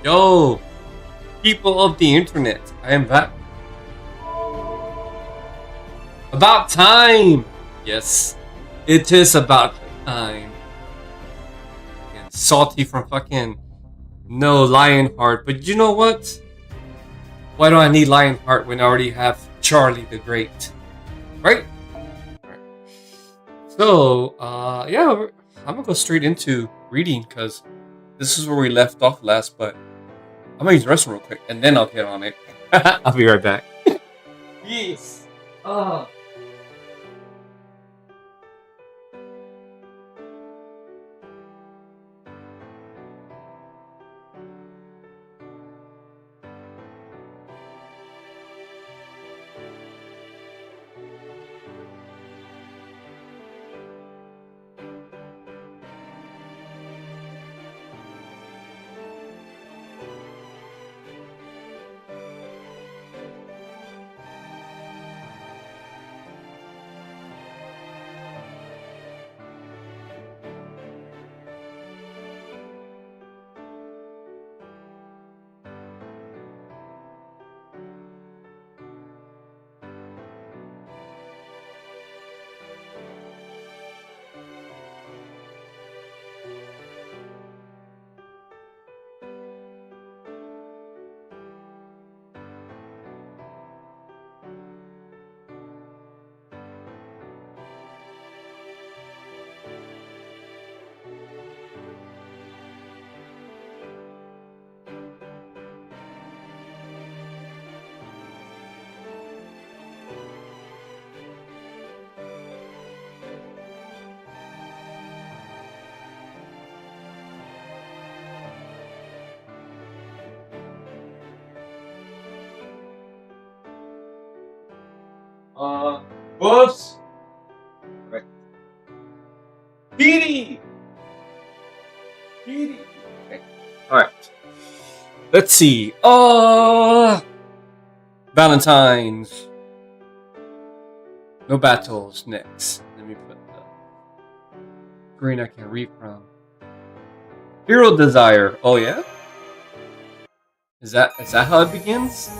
Yo, people of the internet, I am back. About time! Yes, it is about time. And salty from fucking no Lionheart, but you know what? Why do I need Lionheart when I already have Charlie the Great? Right? Right. So, yeah, I'm gonna go straight into reading because this is where we left off last, but I'm gonna use the restroom real quick and then I'll get on it. I'll be right back. Yes. Ah. Uh, Whoops. Right. Petey! Petey! Okay. Alright. Let's see. Valentines. No battles next. Let me put the screen I can read from. Hero Desire. Oh yeah? Is that how it begins?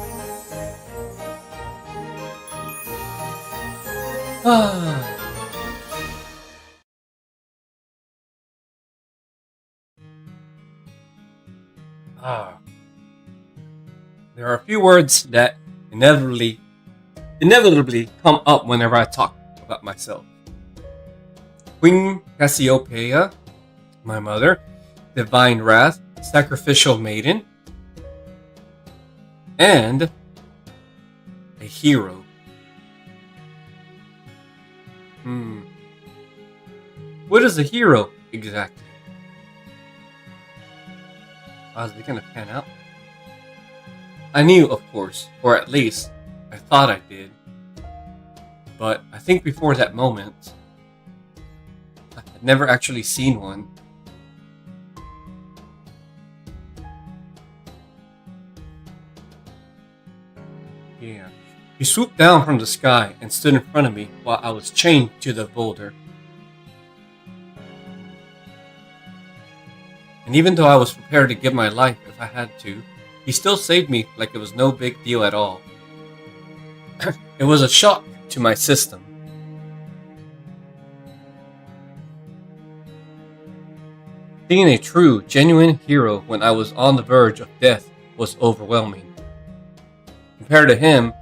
Ah. Ah. There are a few words that inevitably come up whenever I talk about myself. Queen Cassiopeia, my mother, divine wrath, sacrificial maiden, and a hero. Hmm. What is a hero exactly? How's it gonna pan out? I knew, of course, or at least I thought I did. But I think before that moment, I had never actually seen one. Yeah. He swooped down from the sky and stood in front of me while I was chained to the boulder. And even though I was prepared to give my life if I had to, he still saved me like it was no big deal at all. It was a shock to my system. Being a true, genuine hero when I was on the verge of death was overwhelming. Compared to him,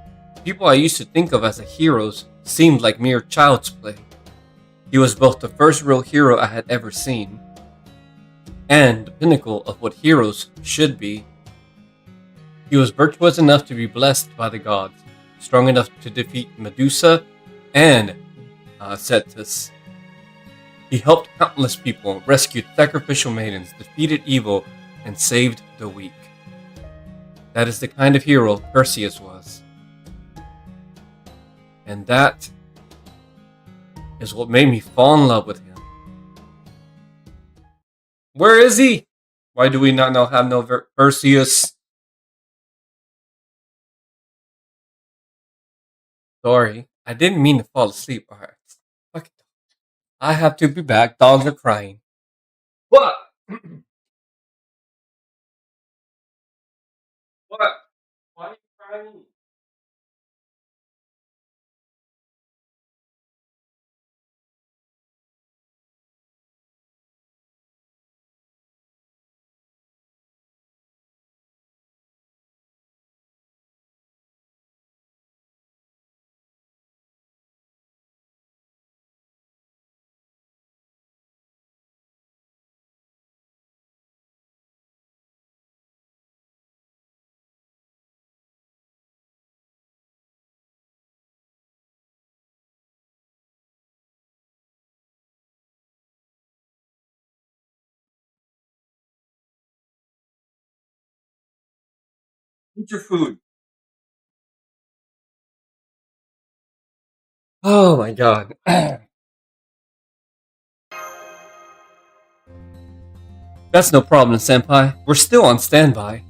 people I used to think of as heroes seemed like mere child's play. He was both the first real hero I had ever seen and the pinnacle of what heroes should be. He was virtuous enough to be blessed by the gods, strong enough to defeat Medusa and Cetus. He helped countless people, rescued sacrificial maidens, defeated evil, and saved the weak. That is the kind of hero Perseus was. And that is what made me fall in love with him. Where is he? Why do we not know have no Perseus? Sorry, I didn't mean to fall asleep. Alright. Fuck it. I have to be back. Dogs are crying. What? Eat your food. Oh my god. That's no problem, Senpai. We're still on standby.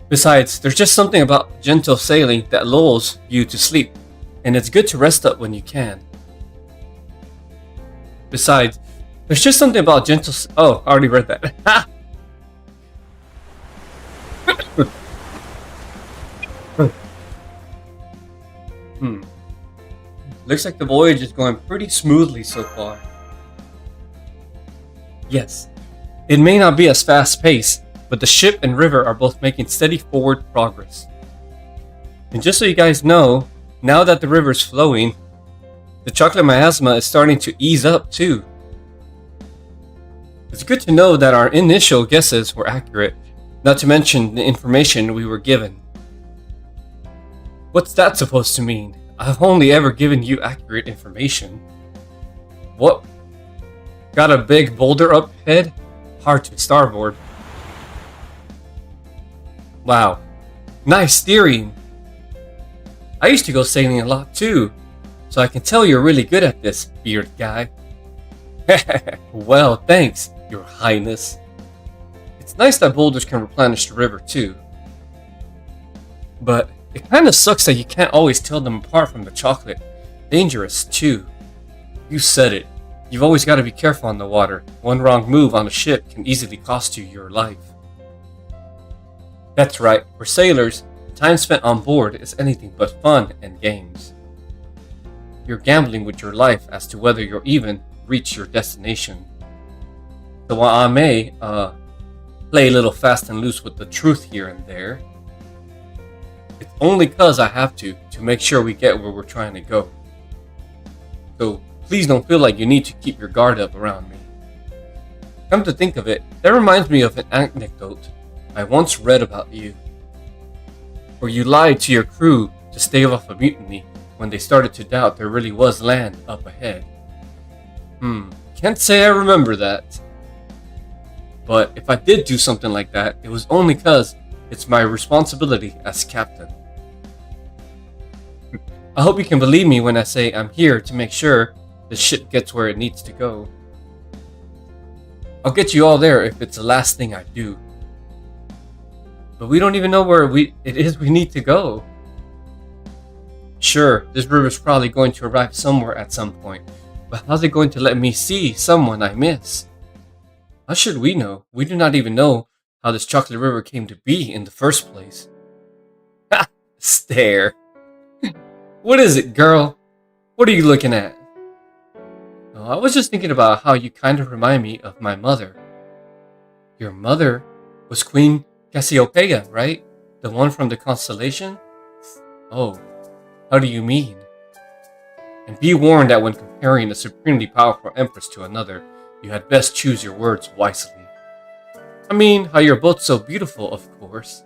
Besides, there's just something about gentle sailing that lulls you to sleep, and it's good to rest up when you can. Besides, there's just something about Oh, I already read that. Ha! Hmm. Looks like the voyage is going pretty smoothly so far. Yes, it may not be as fast paced, but the ship and river are both making steady forward progress. And just so you guys know, now that the river's flowing, the chocolate miasma is starting to ease up too. It's good to know that our initial guesses were accurate, not to mention the information we were given. What's that supposed to mean? I've only ever given you accurate information. What? Got a big boulder up ahead? Hard to starboard. Wow. Nice steering. I used to go sailing a lot too, so I can tell you're really good at this, beard guy. Well, thanks, your highness. It's nice that boulders can replenish the river too. But it kinda sucks that you can't always tell them apart from the chocolate. Dangerous too. You said it. You've always got to be careful on the water. One wrong move on a ship can easily cost you your life. That's right, for sailors, time spent on board is anything but fun and games. You're gambling with your life as to whether you'll even reach your destination. So while I may, play a little fast and loose with the truth here and there, it's only cause I have to make sure we get where we're trying to go. So please don't feel like you need to keep your guard up around me. Come to think of it, that reminds me of an anecdote I once read about you, where you lied to your crew to stave off a mutiny when they started to doubt there really was land up ahead. Can't say I remember that. But if I did do something like that, it was only cause it's my responsibility as captain. I hope you can believe me when I say I'm here to make sure the ship gets where it needs to go. I'll get you all there if it's the last thing I do. But we don't even know where it is we need to go. Sure, this river's probably going to arrive somewhere at some point, but how's it going to let me see someone I miss? How should we know? We do not even know how this chocolate river came to be in the first place. Ha! Stare. What is it, girl? What are you looking at? Oh, I was just thinking about how you kind of remind me of my mother. Your mother was Queen Cassiopeia, right? The one from the constellation? Oh, how do you mean? And be warned that when comparing a supremely powerful empress to another, you had best choose your words wisely. I mean, how you're both so beautiful, of course.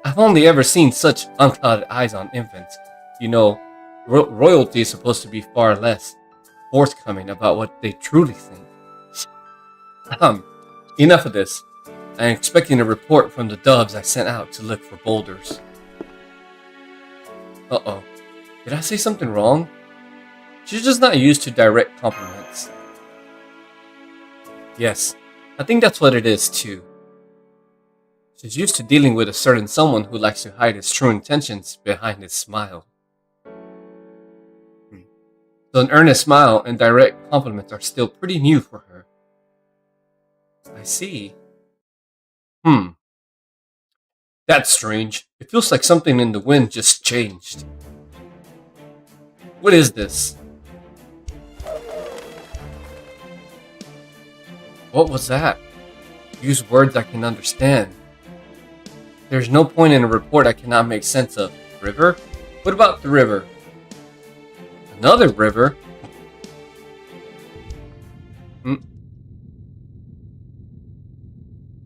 I've only ever seen such unclouded eyes on infants. You know, royalty is supposed to be far less forthcoming about what they truly think. Enough of this. I'm expecting a report from the doves I sent out to look for boulders. Uh-oh. Did I say something wrong? She's just not used to direct compliments. Yes, I think that's what it is too. She's used to dealing with a certain someone who likes to hide his true intentions behind his smile. So an earnest smile and direct compliments are still pretty new for her. I see. That's strange. It feels like something in the wind just changed. What is this? What was that? Use words I can understand. There's no point in a report I cannot make sense of. River? What about the river? Another river?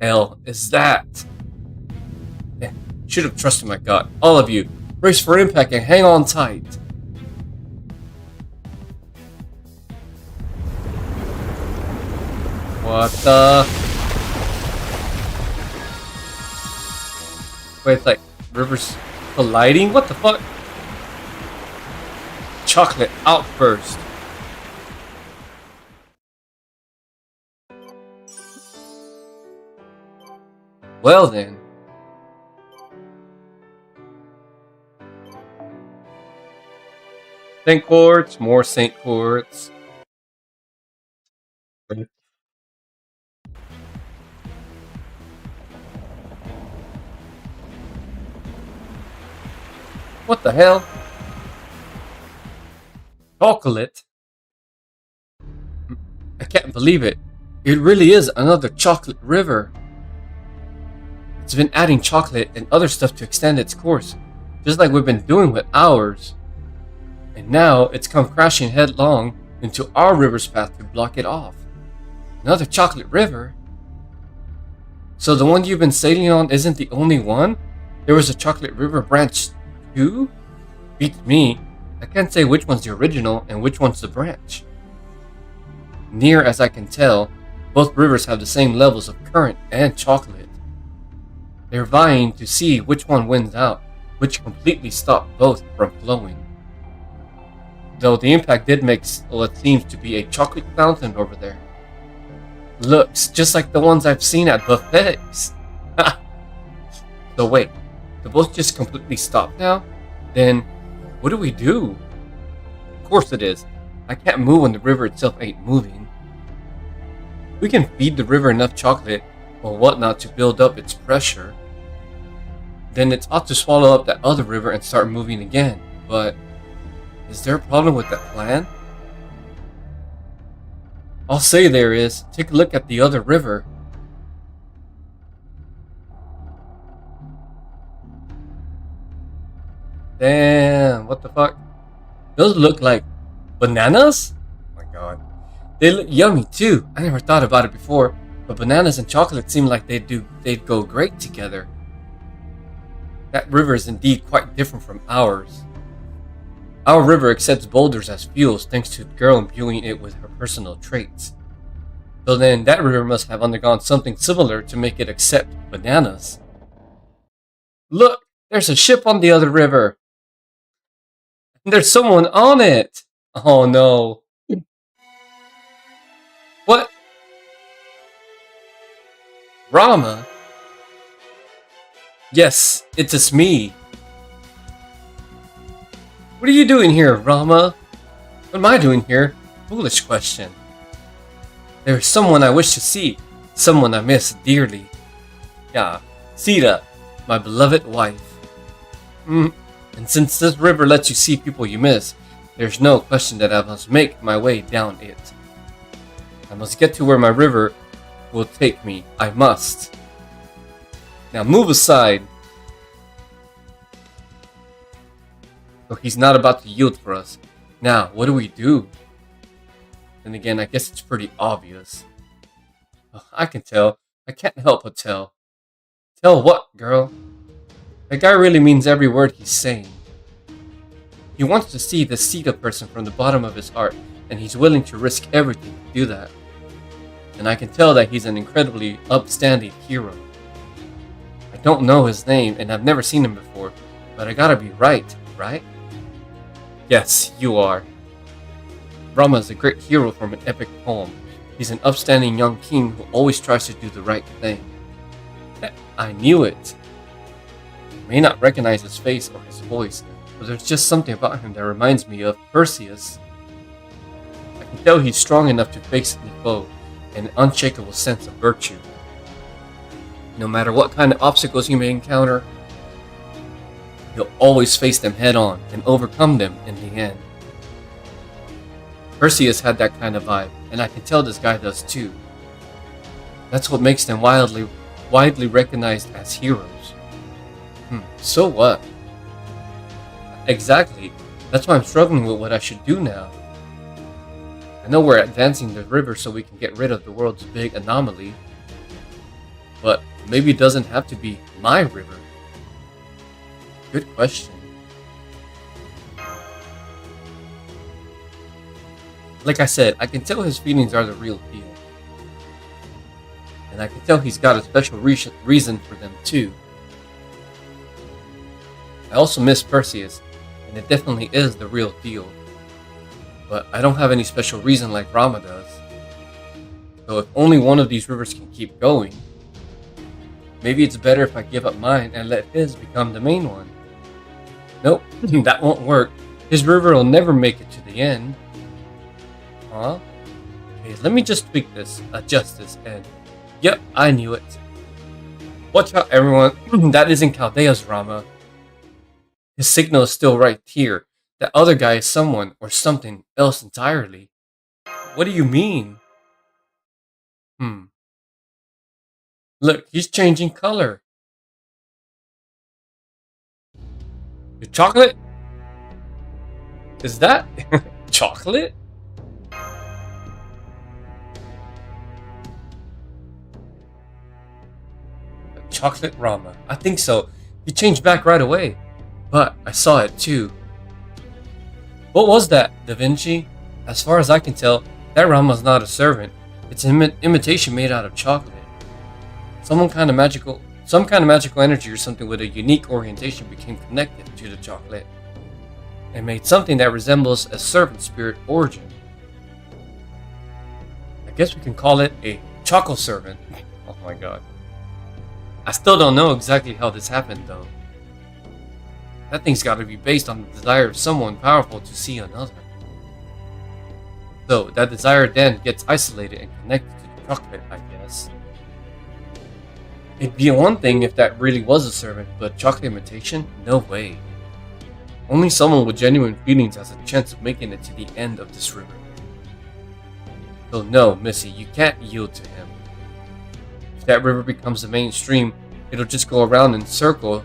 Hell is that? Should have trusted my gut. All of you, brace for impact and hang on tight. What the? Wait, it's like rivers colliding? What the fuck? Chocolate outburst. Well then. Saint quartz, more Saint quartz. What the hell? Chocolate? I can't believe it. It really is another chocolate river. It's been adding chocolate and other stuff to extend its course, just like we've been doing with ours. And now it's come crashing headlong into our river's path to block it off. Another chocolate river? So the one you've been sailing on isn't the only one? There was a chocolate river branch too? Beats me. I can't say which one's the original and which one's the branch. Near as I can tell, both rivers have the same levels of current and chocolate. They're vying to see which one wins out, which completely stopped both from flowing. Though the impact did make what seems to be a chocolate fountain over there. Looks just like the ones I've seen at buffets. So wait, the boat just completely stopped now? Then, what do we do? Of course it is. I can't move when the river itself ain't moving. We can feed the river enough chocolate or whatnot to build up its pressure. Then it ought to swallow up that other river and start moving again. But, is there a problem with that plan? I'll say there is. Take a look at the other river. Damn, what the fuck? Those look like bananas? Oh my god. They look yummy too. I never thought about it before, but bananas and chocolate seem like they'd go great together. That river is indeed quite different from ours. Our river accepts boulders as fuels thanks to the girl imbuing it with her personal traits. So then that river must have undergone something similar to make it accept bananas. Look, there's a ship on the other river. There's someone on it. Oh no. What? Rama? Yes, it's me. What are you doing here, Rama? What am I doing here? Foolish question. There is someone I wish to see. Someone I miss dearly. Yeah, Sita, my beloved wife. And since this river lets you see people you miss, there's no question that I must make my way down it. I must get to where my river will take me. I must. Now move aside. So he's not about to yield for us. Now, what do we do? Then again, I guess it's pretty obvious. Oh, I can tell. I can't help but tell. Tell what, girl? That guy really means every word he's saying. He wants to see the Sita person from the bottom of his heart, and he's willing to risk everything to do that. And I can tell that he's an incredibly upstanding hero. I don't know his name, and I've never seen him before, but I gotta be right? Yes, you are. Rama is a great hero from an epic poem. He's an upstanding young king who always tries to do the right thing. I knew it. I may not recognize his face or his voice, but there's just something about him that reminds me of Perseus. I can tell he's strong enough to face any foe, and an unshakable sense of virtue. No matter what kind of obstacles he may encounter, He'll always face them head on and overcome them in the end. Perseus had that kind of vibe, and I can tell this guy does too. That's what makes them widely recognized as heroes. So what? Exactly. That's why I'm struggling with what I should do now. I know we're advancing the river so we can get rid of the world's big anomaly. But maybe it doesn't have to be my river. Good question. Like I said, I can tell his feelings are the real deal. And I can tell he's got a special reason for them too. I also miss Perseus, and it definitely is the real deal. But I don't have any special reason like Rama does. So if only one of these rivers can keep going, maybe it's better if I give up mine and let his become the main one. Nope, that won't work. His river will never make it to the end. Huh? Okay, let me just tweak this, adjust this, and yep, I knew it. Watch out everyone, that isn't Chaldea's Rama. His signal is still right here. That other guy is someone or something else entirely. What do you mean? Look, he's changing color. Your chocolate? Is that chocolate? Chocolate Rama. I think so. He changed back right away. But I saw it too. What was that, Da Vinci? As far as I can tell, that Rama's not a servant. It's an imitation made out of chocolate. Some kind of magical energy or something with a unique orientation became connected to the chocolate and made something that resembles a servant spirit origin. I guess we can call it a choco servant. Oh my god. I still don't know exactly how this happened though. That thing's gotta be based on the desire of someone powerful to see another. So that desire then gets isolated and connected to the chocolate, I guess. It'd be one thing if that really was a servant, but chocolate imitation? No way. Only someone with genuine feelings has a chance of making it to the end of this river. So no, Missy, you can't yield to him. If that river becomes the main stream, it'll just go around in a circle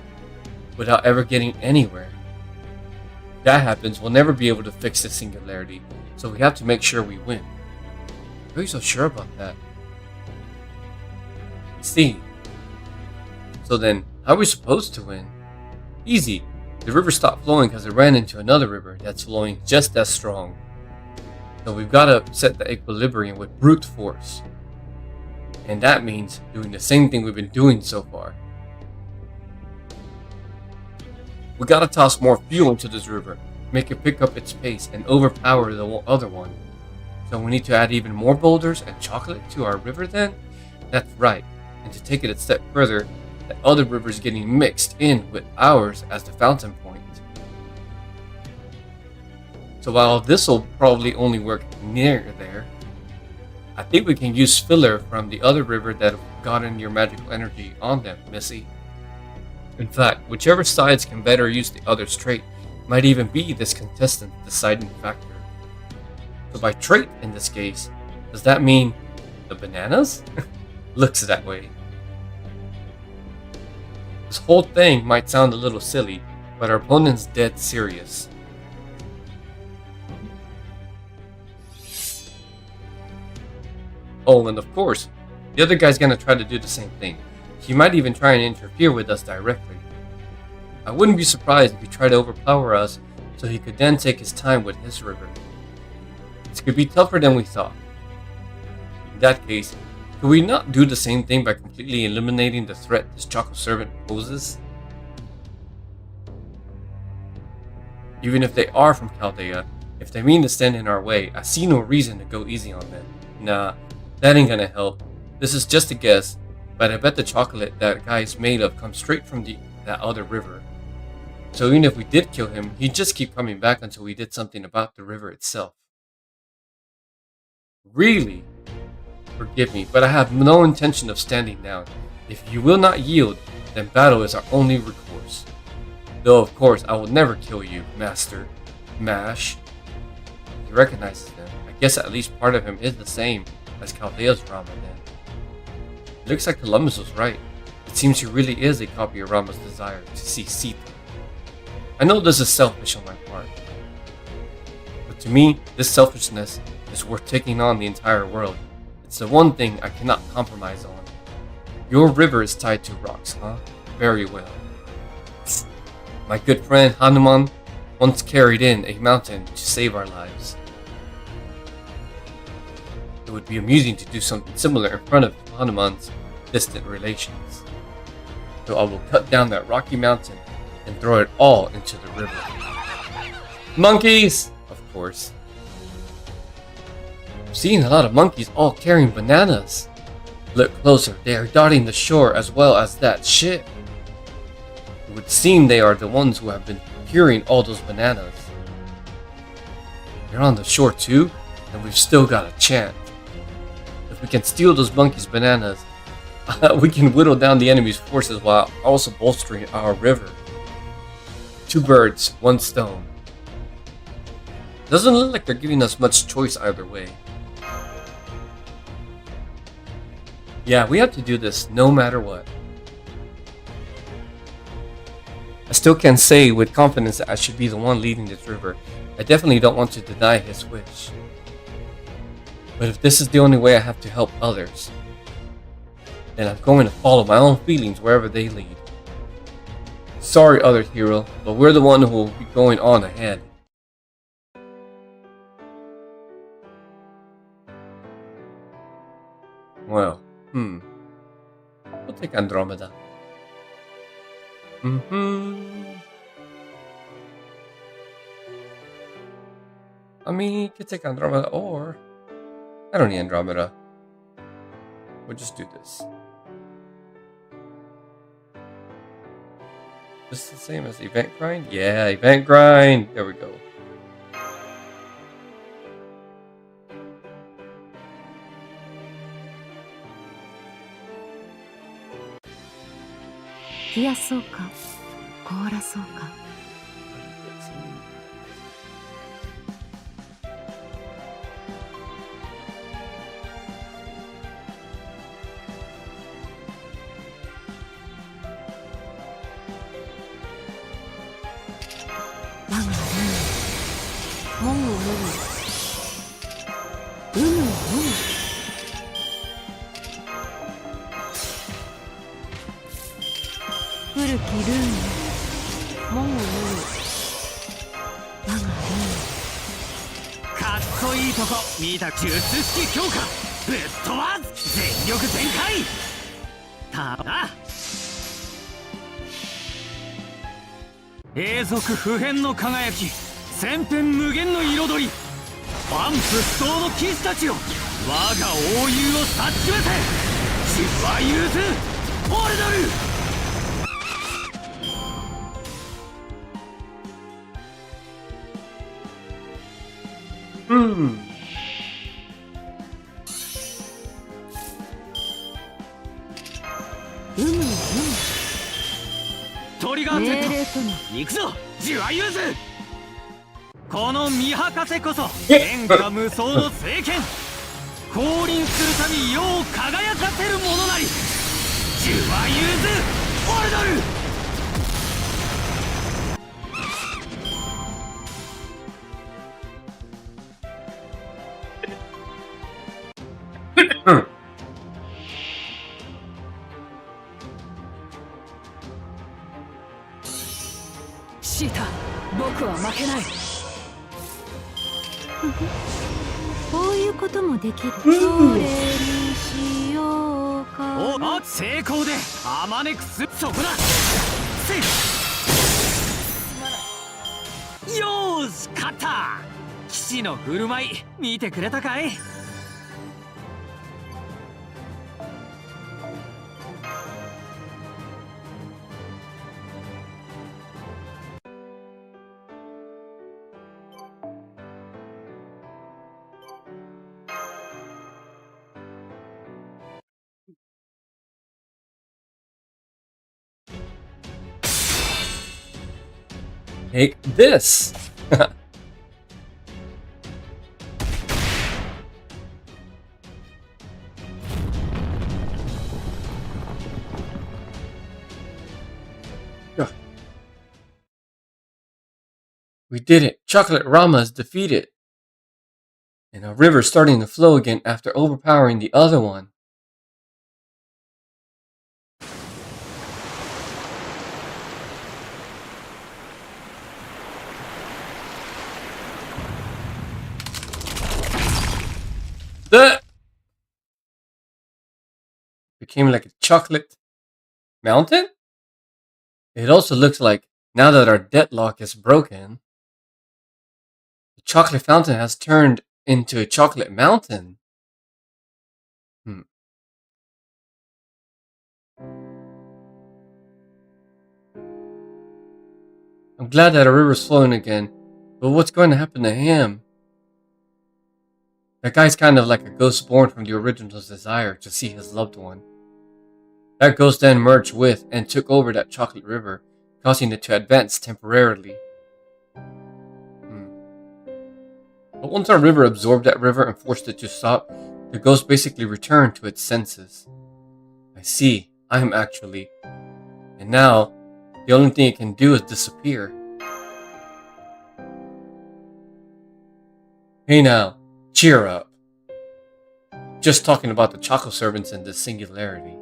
without ever getting anywhere. If that happens, we'll never be able to fix the singularity, so we have to make sure we win. Why are you so sure about that? See. So then, how are we supposed to win? Easy. The river stopped flowing because it ran into another river that's flowing just as strong. So we've got to set the equilibrium with brute force. And that means doing the same thing we've been doing so far. We gotta toss more fuel into this river, make it pick up its pace and overpower the other one. So we need to add even more boulders and chocolate to our river then? That's right, and to take it a step further, the other river is getting mixed in with ours as the fountain point. So while this will probably only work near there, I think we can use filler from the other river that have gotten your magical energy on them, Missy. In fact, whichever sides can better use the other's trait might even be this contestant's deciding factor. So by trait in this case, does that mean the bananas? Looks that way. This whole thing might sound a little silly, but our opponent's dead serious. Oh, and of course, the other guy's gonna try to do the same thing. He might even try and interfere with us directly. I wouldn't be surprised if he tried to overpower us so he could then take his time with his river. This could be tougher than we thought. In that case, could we not do the same thing by completely eliminating the threat this Choco Servant poses? Even if they are from Chaldea, if they mean to stand in our way, I see no reason to go easy on them. Nah, that ain't gonna help. This is just a guess, but I bet the chocolate that guy is made of comes straight from that other river. So even if we did kill him, he'd just keep coming back until we did something about the river itself. Really? Forgive me, but I have no intention of standing down. If you will not yield, then battle is our only recourse. Though, of course, I will never kill you, Master Mash. He recognizes him. I guess at least part of him is the same as Chaldea's Rama then. It looks like Columbus was right. It seems he really is a copy of Rama's desire to see Sita. I know this is selfish on my part, but to me, this selfishness is worth taking on the entire world. It's the one thing I cannot compromise on. Your river is tied to rocks, huh? Very well. My good friend Hanuman once carried in a mountain to save our lives. It would be amusing to do something similar in front of Hanuman's distant relations. So I will cut down that rocky mountain and throw it all into the river. Monkeys! Of course. I'm seeing a lot of monkeys all carrying bananas. Look closer, they are dotting the shore as well as that ship. It would seem they are the ones who have been procuring all those bananas. They're on the shore too, and we've still got a chance. If we can steal those monkeys' bananas, we can whittle down the enemy's forces while also bolstering our river. 2 birds, 1 stone. Doesn't look like they're giving us much choice either way. Yeah, we have to do this no matter what. I still can't say with confidence that I should be the one leading this river. I definitely don't want to deny his wish. But if this is the only way I have to help others, then I'm going to follow my own feelings wherever they lead. Sorry, other hero, but we're the one who will be going on ahead. Well, we'll take Andromeda. I mean, you could take Andromeda, or I don't need Andromeda. We'll just do this. This is the same as event grind? Yeah, event grind. There we go. Take this! We did it! Chocolate Rama is defeated! And a river starting to flow again after overpowering the other one. That became like a chocolate mountain? It also looks like, now that our deadlock is broken, the chocolate fountain has turned into a chocolate mountain. Hmm. I'm glad that our river's flowing again, but what's going to happen to him? That guy's kind of like a ghost born from the original's desire to see his loved one. That ghost then merged with and took over that chocolate river, causing it to advance temporarily. But once our river absorbed that river and forced it to stop, the ghost basically returned to its senses. I see, I'm actually. And now, the only thing it can do is disappear. Hey now, cheer up. Just talking about the chocolate servants and the singularity.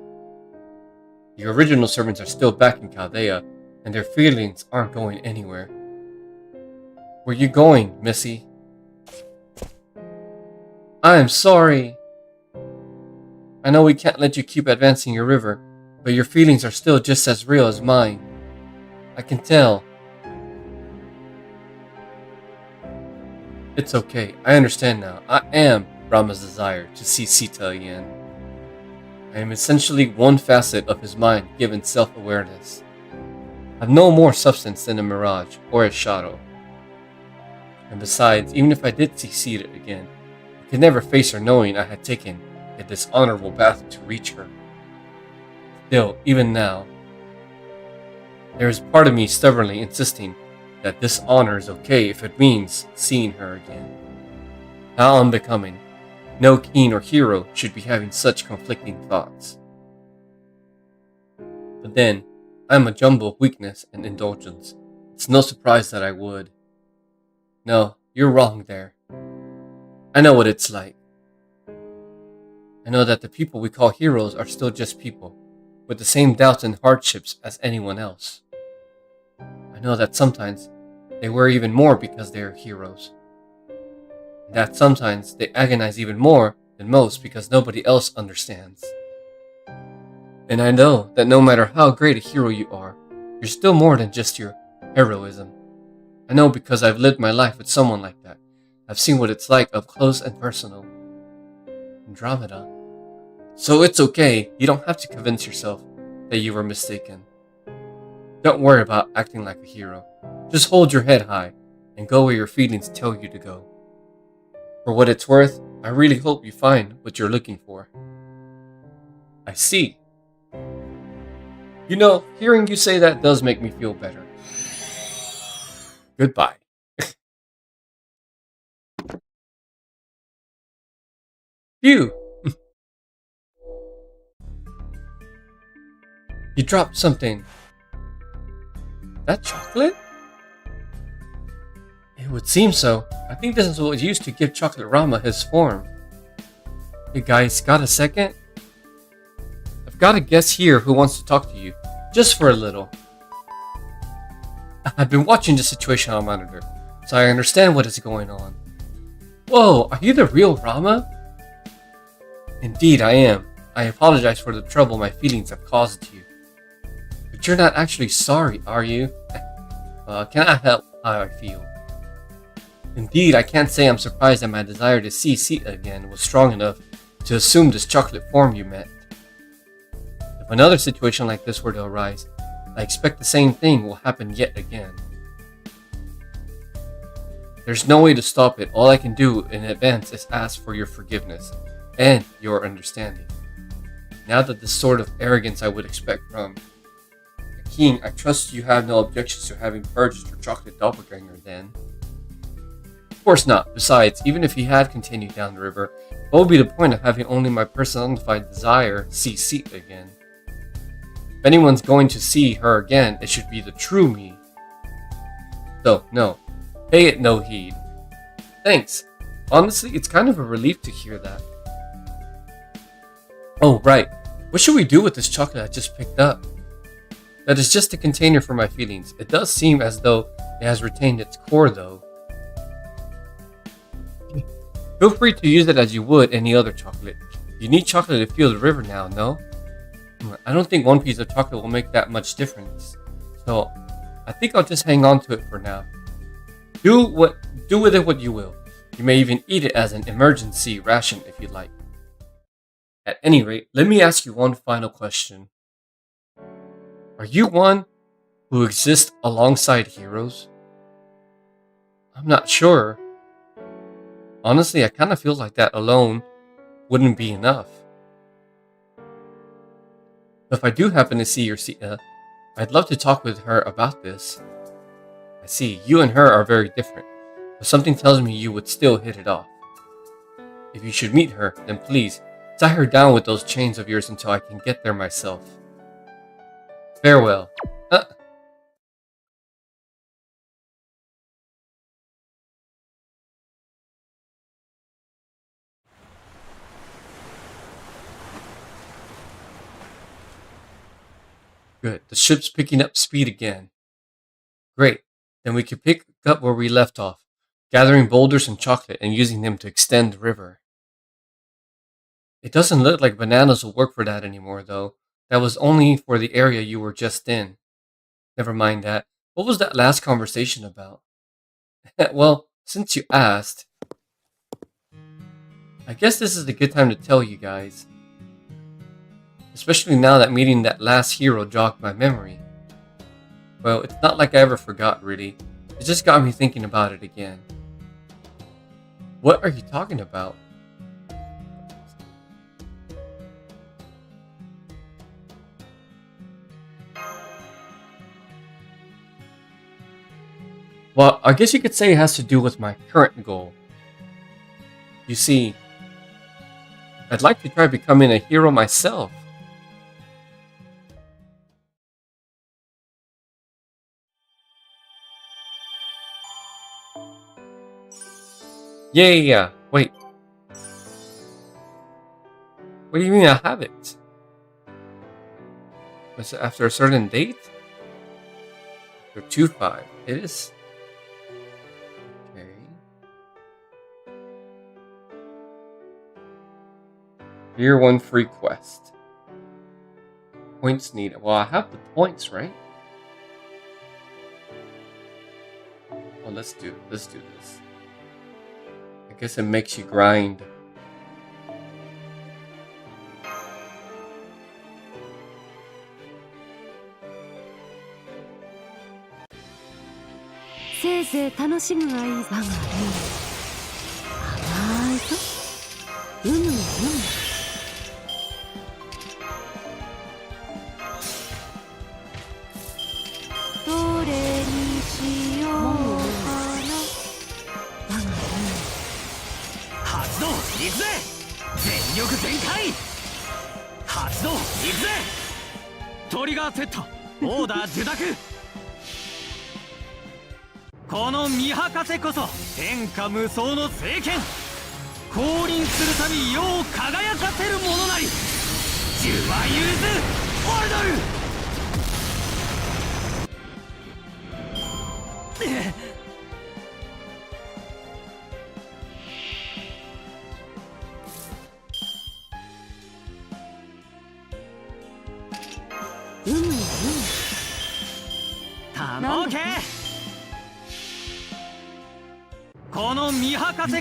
The original servants are still back in Chaldea, and their feelings aren't going anywhere. Where you going, Missy? I'm sorry. I know we can't let you keep advancing your river, but your feelings are still just as real as mine. I can tell. It's okay, I understand now. I am Rama's desire to see Sita again. I am essentially one facet of his mind given self-awareness. I have no more substance than a mirage or a shadow. And besides, even if I did see Sita again, I could never face her knowing I had taken a dishonorable path to reach her. Still, even now, there is part of me stubbornly insisting that this honor is okay if it means seeing her again. How unbecoming. No king or hero should be having such conflicting thoughts. But then, I am a jumble of weakness and indulgence. It's no surprise that I would. No, you're wrong there. I know what it's like. I know that the people we call heroes are still just people, with the same doubts and hardships as anyone else. I know that sometimes they worry even more because they are heroes. And that sometimes they agonize even more than most because nobody else understands. And I know that no matter how great a hero you are, you're still more than just your heroism. I know because I've lived my life with someone like that. I've seen what it's like up close and personal. Andromeda. So it's okay, you don't have to convince yourself that you were mistaken. Don't worry about acting like a hero. Just hold your head high and go where your feelings tell you to go. For what it's worth, I really hope you find what you're looking for. I see. You know, hearing you say that does make me feel better. Goodbye. Phew! You dropped something. That chocolate? It would seem so. I think this is what was used to give Chocolate Rama his form. Hey guys, got a second? I've got a guest here who wants to talk to you. Just for a little. I've been watching the situation on monitor, so I understand what is going on. Whoa, are you the real Rama? Indeed, I am. I apologize for the trouble my feelings have caused you. But you're not actually sorry, are you? Can I help how I feel? Indeed, I can't say I'm surprised that my desire to see Sita again was strong enough to assume this chocolate form you met. If another situation like this were to arise, I expect the same thing will happen yet again. There's no way to stop it. All I can do in advance is ask for your forgiveness and your understanding. Now that the sort of arrogance I would expect from a King, I trust you have no objections to having purged your chocolate doppelganger then. Of course not. Besides, even if he had continued down the river, what would be the point of having only my personified desire see Seat again? If anyone's going to see her again, it should be the true me. So, no. Pay it no heed. Thanks. Honestly, it's kind of a relief to hear that. Oh, right. What should we do with this chocolate I just picked up? That is just a container for my feelings. It does seem as though it has retained its core, though. Feel free to use it as you would any other chocolate. You need chocolate to feel the river now, no? I don't think one piece of chocolate will make that much difference. So, I think I'll just hang on to it for now. Do with it what you will. You may even eat it as an emergency ration if you like. At any rate, let me ask you one final question. Are you one who exists alongside heroes? I'm not sure. Honestly, I kind of feel like that alone wouldn't be enough. If I do happen to see your Sita, I'd love to talk with her about this. I see, you and her are very different, but something tells me you would still hit it off. If you should meet her, then please, tie her down with those chains of yours until I can get there myself. Farewell. Good, the ship's picking up speed again. Great, then we can pick up where we left off, gathering boulders and chocolate and using them to extend the river. It doesn't look like bananas will work for that anymore, though. That was only for the area you were just in. Never mind that. What was that last conversation about? Well, since you asked, I guess this is a good time to tell you guys. Especially now that meeting that last hero jogged my memory. Well, it's not like I ever forgot, really. It just got me thinking about it again. What are you talking about? Well, I guess you could say it has to do with my current goal. You see, I'd like to try becoming a hero myself. Yeah. Wait. What do you mean I have it? Was it after a certain date? After 2-5. It is. Okay. Year 1 free quest. Points needed. Well, I have the points, right? Well, let's do this. I guess it makes you grind.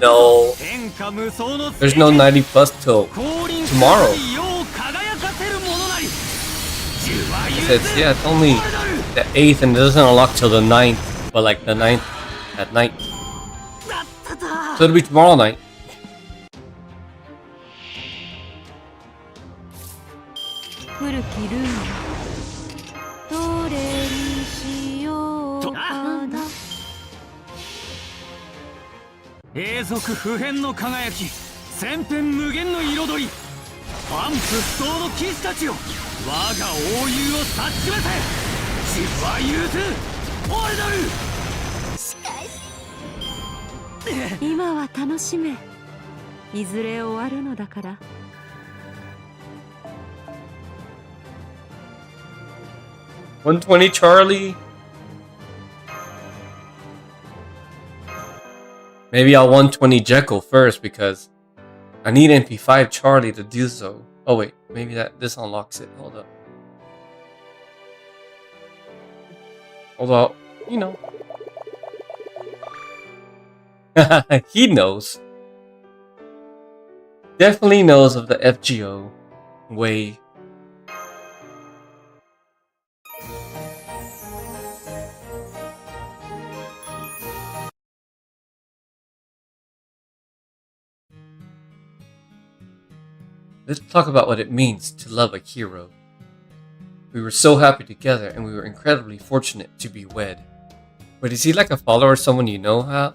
No. There's no 90 plus till tomorrow. It's only the 8th and it doesn't unlock till the 9th, but like the 9th at night. So it'll be tomorrow night. どれにしようかな。永続不変の輝き、千変無限の彩り、万不不動の騎士たちよ、我が英雄を察しませ。自は融通俺なる。しかし今は楽しめ。いずれ終わるのだから。120 Charlie. Maybe I'll 120 Jekyll first because I need MP5 Charlie to do so. Oh wait, maybe this unlocks it. Hold up. Although, you know. He knows. Definitely knows of the FGO way. Let's talk about what it means to love a hero. We were so happy together and we were incredibly fortunate to be wed. But is he like a follower or someone you know how?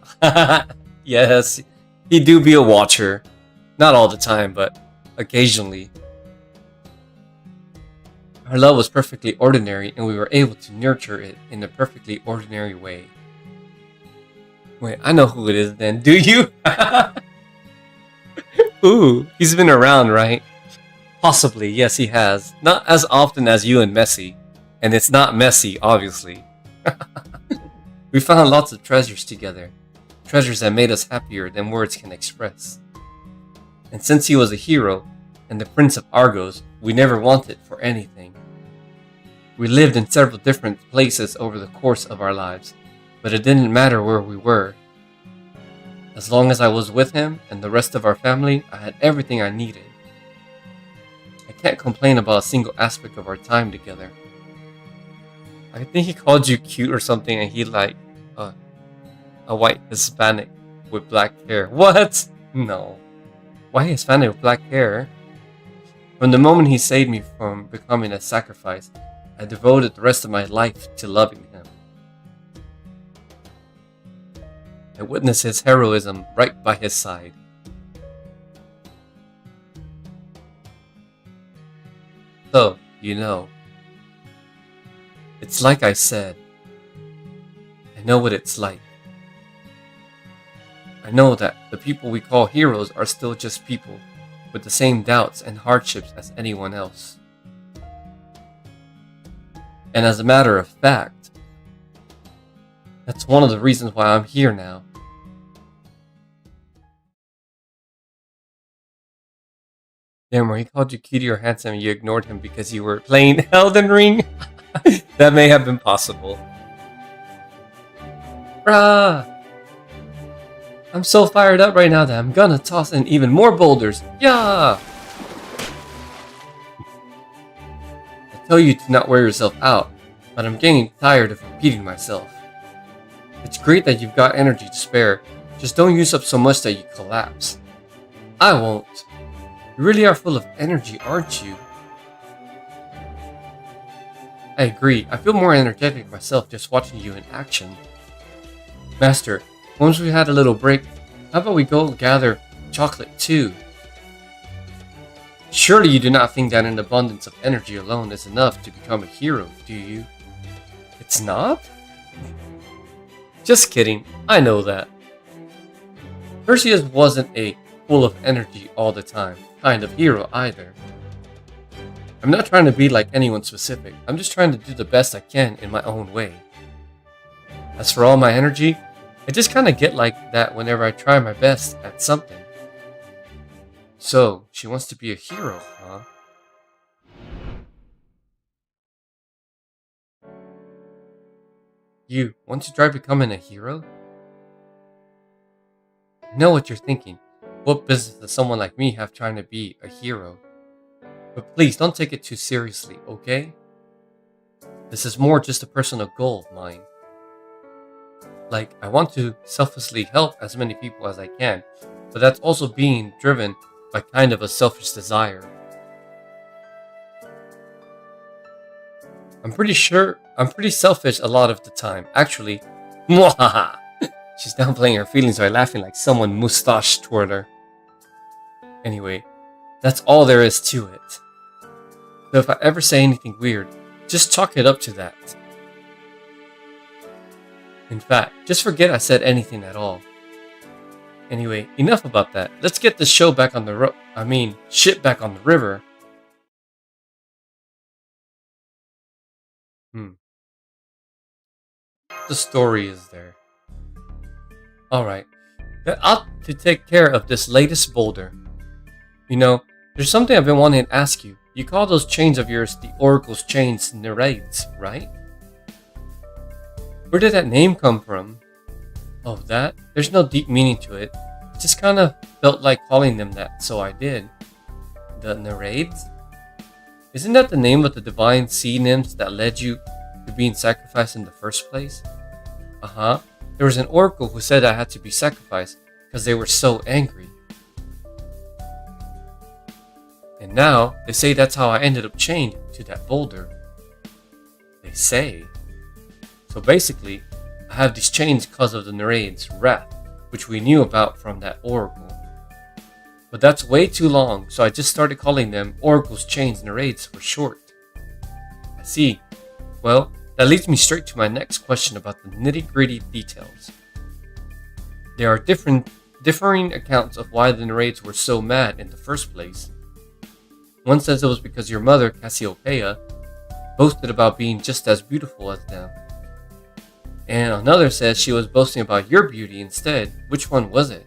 Yes, he do be a watcher. Not all the time, but occasionally. Our love was perfectly ordinary and we were able to nurture it in a perfectly ordinary way. Wait, I know who it is then, do you? Ooh, he's been around, right? Possibly, yes he has. Not as often as you and Messi. And it's not Messi, obviously. We found lots of treasures together. Treasures that made us happier than words can express. And since he was a hero, and the Prince of Argos, we never wanted for anything. We lived in several different places over the course of our lives, but it didn't matter where we were. As long as I was with him and the rest of our family, I had everything I needed. I can't complain about a single aspect of our time together. I think he called you cute or something and he like a white Hispanic with black hair. What? No. Why Hispanic with black hair? From the moment he saved me from becoming a sacrifice, I devoted the rest of my life to loving him. I witnessed his heroism right by his side. So, you know, it's like I said, I know what it's like. I know that the people we call heroes are still just people with the same doubts and hardships as anyone else. And as a matter of fact, that's one of the reasons why I'm here now. Damn, where he called you cutie or handsome and you ignored him because you were playing Elden Ring? That may have been possible. Bruh! I'm so fired up right now that I'm gonna toss in even more boulders. Yeah! I tell you to not wear yourself out, but I'm getting tired of repeating myself. It's great that you've got energy to spare, just don't use up so much that you collapse. I won't. You really are full of energy, aren't you? I agree, I feel more energetic myself just watching you in action. Master, once we had a little break, how about we go gather chocolate too? Surely you do not think that an abundance of energy alone is enough to become a hero, do you? It's not? Just kidding, I know that. Perseus wasn't a full of energy all the time kind of hero either. I'm not trying to be like anyone specific, I'm just trying to do the best I can in my own way. As for all my energy, I just kinda get like that whenever I try my best at something. So, she wants to be a hero, huh? You want to try becoming a hero? I know what you're thinking. What business does someone like me have trying to be a hero? But please don't take it too seriously, okay? This is more just a personal goal of mine. Like, I want to selflessly help as many people as I can, but that's also being driven by kind of a selfish desire. I'm pretty selfish a lot of the time. Actually, mwahaha. She's downplaying her feelings by laughing like someone mustached toward her. Anyway, that's all there is to it. So if I ever say anything weird, just chalk it up to that. In fact, just forget I said anything at all. Anyway, enough about that. Let's get the show back on the shit back on the river. The story is there. Alright, that ought to take care of this latest boulder. You know, there's something I've been wanting to ask you. You call those chains of yours the Oracle's Chains Nereids, right? Where did that name come from? Oh, that? There's no deep meaning to it. It just kind of felt like calling them that, so I did. The Nereids? Isn't that the name of the divine sea nymphs that led you to being sacrificed in the first place? Uh-huh. There was an oracle who said I had to be sacrificed because they were so angry. And now, they say that's how I ended up chained to that boulder. They say. So basically, I have these chains because of the Nereid's wrath, which we knew about from that oracle. But that's way too long, so I just started calling them Oracle's Chains Nereids for short. I see. Well, that leads me straight to my next question about the nitty-gritty details. There are differing accounts of why the Nereids were so mad in the first place. One says it was because your mother, Cassiopeia, boasted about being just as beautiful as them. And another says she was boasting about your beauty instead. Which one was it?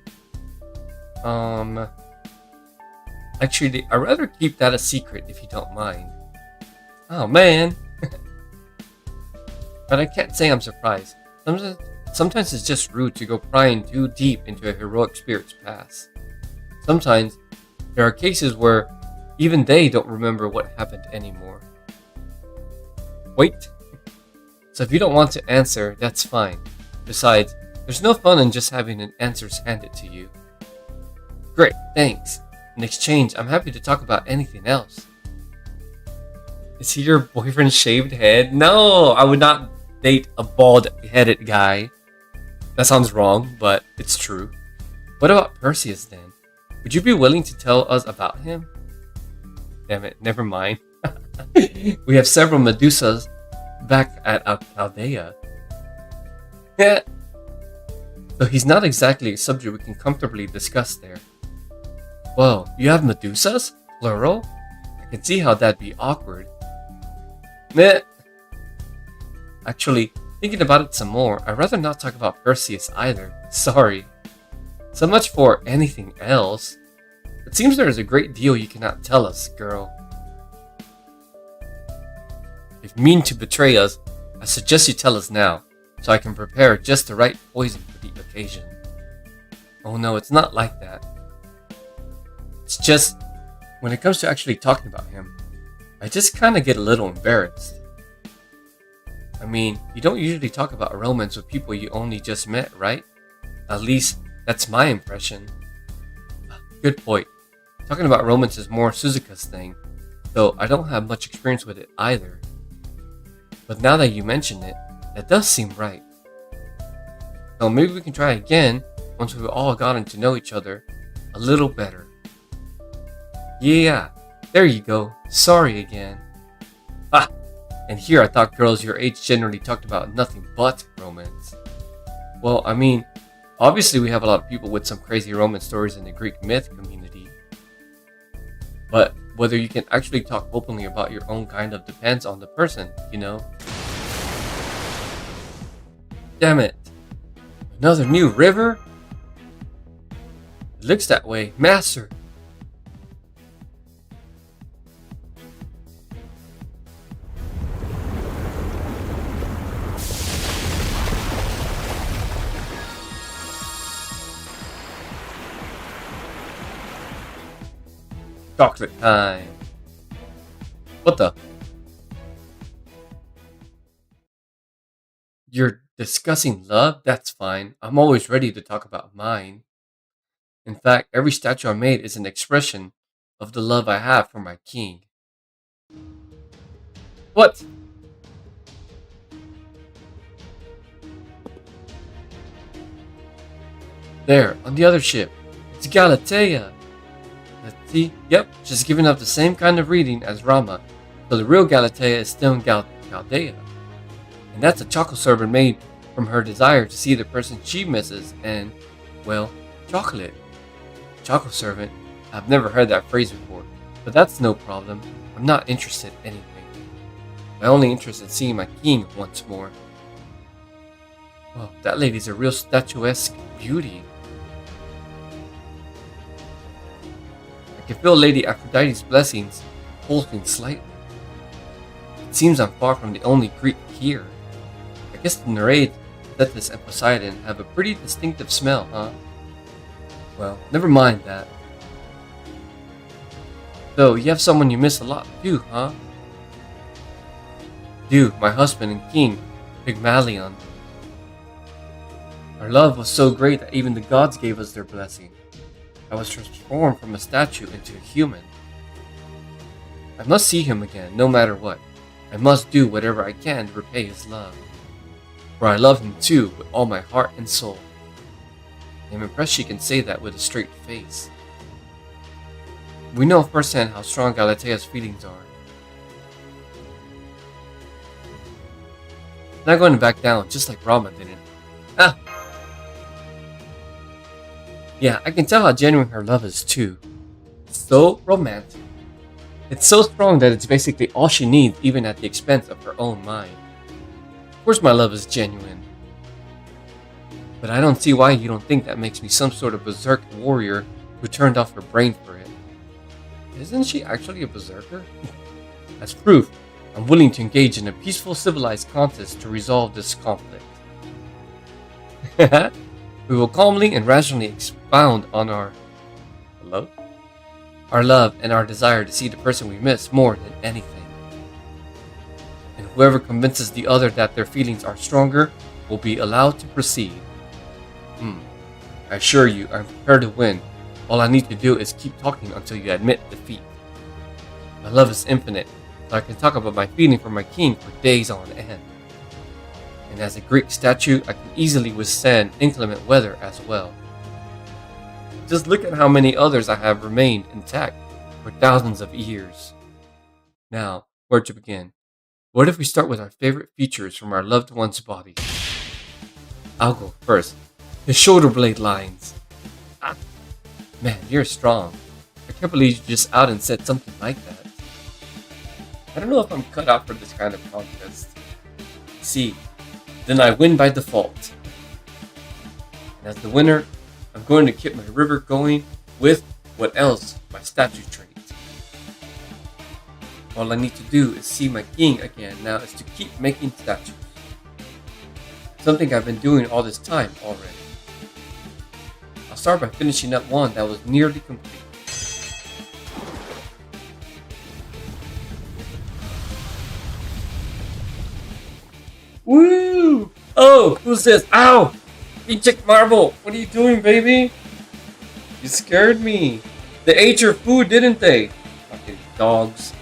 Actually, I'd rather keep that a secret if you don't mind. Oh man! But I can't say I'm surprised. Sometimes it's just rude to go prying too deep into a heroic spirit's past. Sometimes there are cases where even they don't remember what happened anymore. Wait. So if you don't want to answer, that's fine. Besides, there's no fun in just having an answers handed to you. Great, thanks. In exchange, I'm happy to talk about anything else. Is he your boyfriend's shaved head? No, I would not date a bald-headed guy. That sounds wrong, but it's true. What about Perseus then? Would you be willing to tell us about him? Damn it, never mind. We have several Medusas back at Chaldea. Yeah. So he's not exactly a subject we can comfortably discuss there. Whoa, you have Medusas? Plural? I can see how that'd be awkward. Meh. Actually, thinking about it some more, I'd rather not talk about Perseus either. Sorry. So much for anything else. It seems there is a great deal you cannot tell us, girl. If you mean to betray us, I suggest you tell us now, so I can prepare just the right poison for the occasion. Oh no, it's not like that. It's just, when it comes to actually talking about him, I just kinda get a little embarrassed. I mean, you don't usually talk about romance with people you only just met, right? At least, that's my impression. Good point. Talking about romance is more Suzuka's thing, though I don't have much experience with it either. But now that you mention it, that does seem right. So maybe we can try again once we've all gotten to know each other a little better. Yeah, there you go. Sorry again. Ah, and here I thought girls your age generally talked about nothing but romance. Well, I mean, obviously we have a lot of people with some crazy romance stories in the Greek myth community. But whether you can actually talk openly about your own kind of depends on the person, you know? Damn it. Another new river? It looks that way, master. Chocolate time. What the? You're discussing love? That's fine. I'm always ready to talk about mine. In fact, every statue I made is an expression of the love I have for my king. What? There, on the other ship. It's Galatea. Let's see. Yep, she's given up the same kind of reading as Rama, so the real Galatea is still in Galdea. And that's a chocolate servant made from her desire to see the person she misses and, well, chocolate. Chocolate servant? I've never heard that phrase before, but that's no problem. I'm not interested anyway. My only interest is seeing my king once more. Well, that lady's a real statuesque beauty. I can feel Lady Aphrodite's blessings pulsing slightly. It seems I'm far from the only Greek here. I guess the Nereids, Thetis, and Poseidon have a pretty distinctive smell, huh? Well, never mind that. So, you have someone you miss a lot too, huh? You, my husband and king, Pygmalion. Our love was so great that even the gods gave us their blessing. I was transformed from a statue into a human. I must see him again, no matter what. I must do whatever I can to repay his love. For I love him too, with all my heart and soul. I am impressed she can say that with a straight face. We know firsthand how strong Galatea's feelings are. Not going to back down, just like Rama didn't. Ah! Yeah, I can tell how genuine her love is too. It's so romantic. It's so strong that it's basically all she needs, even at the expense of her own mind. Of course my love is genuine. But I don't see why you don't think that makes me some sort of berserk warrior who turned off her brain for it. Isn't she actually a berserker? As proof, I'm willing to engage in a peaceful civilized contest to resolve this conflict. We will calmly and rationally expound on our love and our desire to see the person we miss more than anything. And whoever convinces the other that their feelings are stronger will be allowed to proceed. I assure you, I'm prepared to win. All I need to do is keep talking until you admit defeat. My love is infinite, so I can talk about my feeling for my king for days on end. And as a Greek statue, I can easily withstand inclement weather as well. Just look at how many others I have remained intact for thousands of years. Now, where to begin? What if we start with our favorite features from our loved one's body? I'll go first. The shoulder blade lines. Ah, man, you're strong. I can't believe you just out and said something like that. I don't know if I'm cut out for this kind of contest. See, then I win by default. And as the winner, I'm going to keep my river going with what else? My statue trait. All I need to do is see my king again now is to keep making statues. Something I've been doing all this time already. I'll start by finishing up one that was nearly complete. Woo! Oh, who's this? Ow! Eject Marble! What are you doing, baby? You scared me. They ate your food, didn't they? Fucking dogs.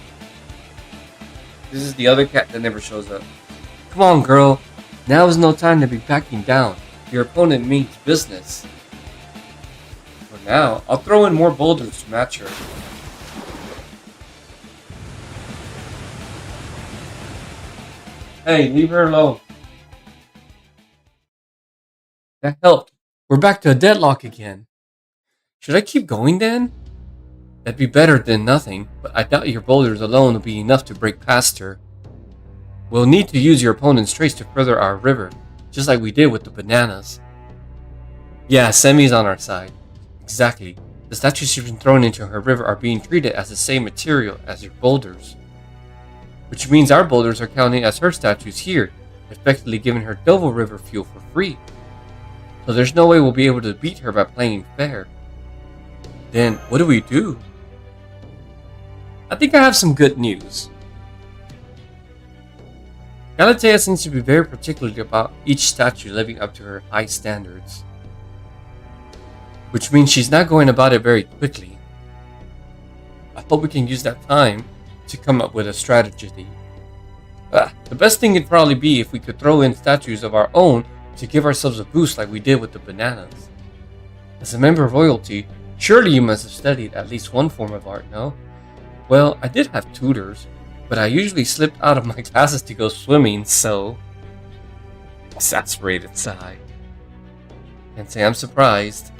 This is the other cat that never shows up. Come on, girl. Now is no time to be backing down. Your opponent means business. For now, I'll throw in more boulders to match her. Hey, leave her alone. That helped. We're back to a deadlock again. Should I keep going then? That'd be better than nothing, but I doubt your boulders alone will be enough to break past her. We'll need to use your opponent's traits to further our river, just like we did with the bananas. Yeah, Semi's on our side. Exactly. The statues she's been thrown into her river are being treated as the same material as your boulders. Which means our boulders are counting as her statues here, effectively giving her double river fuel for free. So there's no way we'll be able to beat her by playing fair. Then, what do we do? I think I have some good news. Galatea seems to be very particular about each statue living up to her high standards. Which means she's not going about it very quickly. I hope we can use that time to come up with a strategy. The best thing would probably be if we could throw in statues of our own to give ourselves a boost like we did with the bananas. As a member of royalty, surely you must have studied at least one form of art, no? Well, I did have tutors, but I usually slipped out of my classes to go swimming, so... Exasperated sigh. Can't say I'm surprised.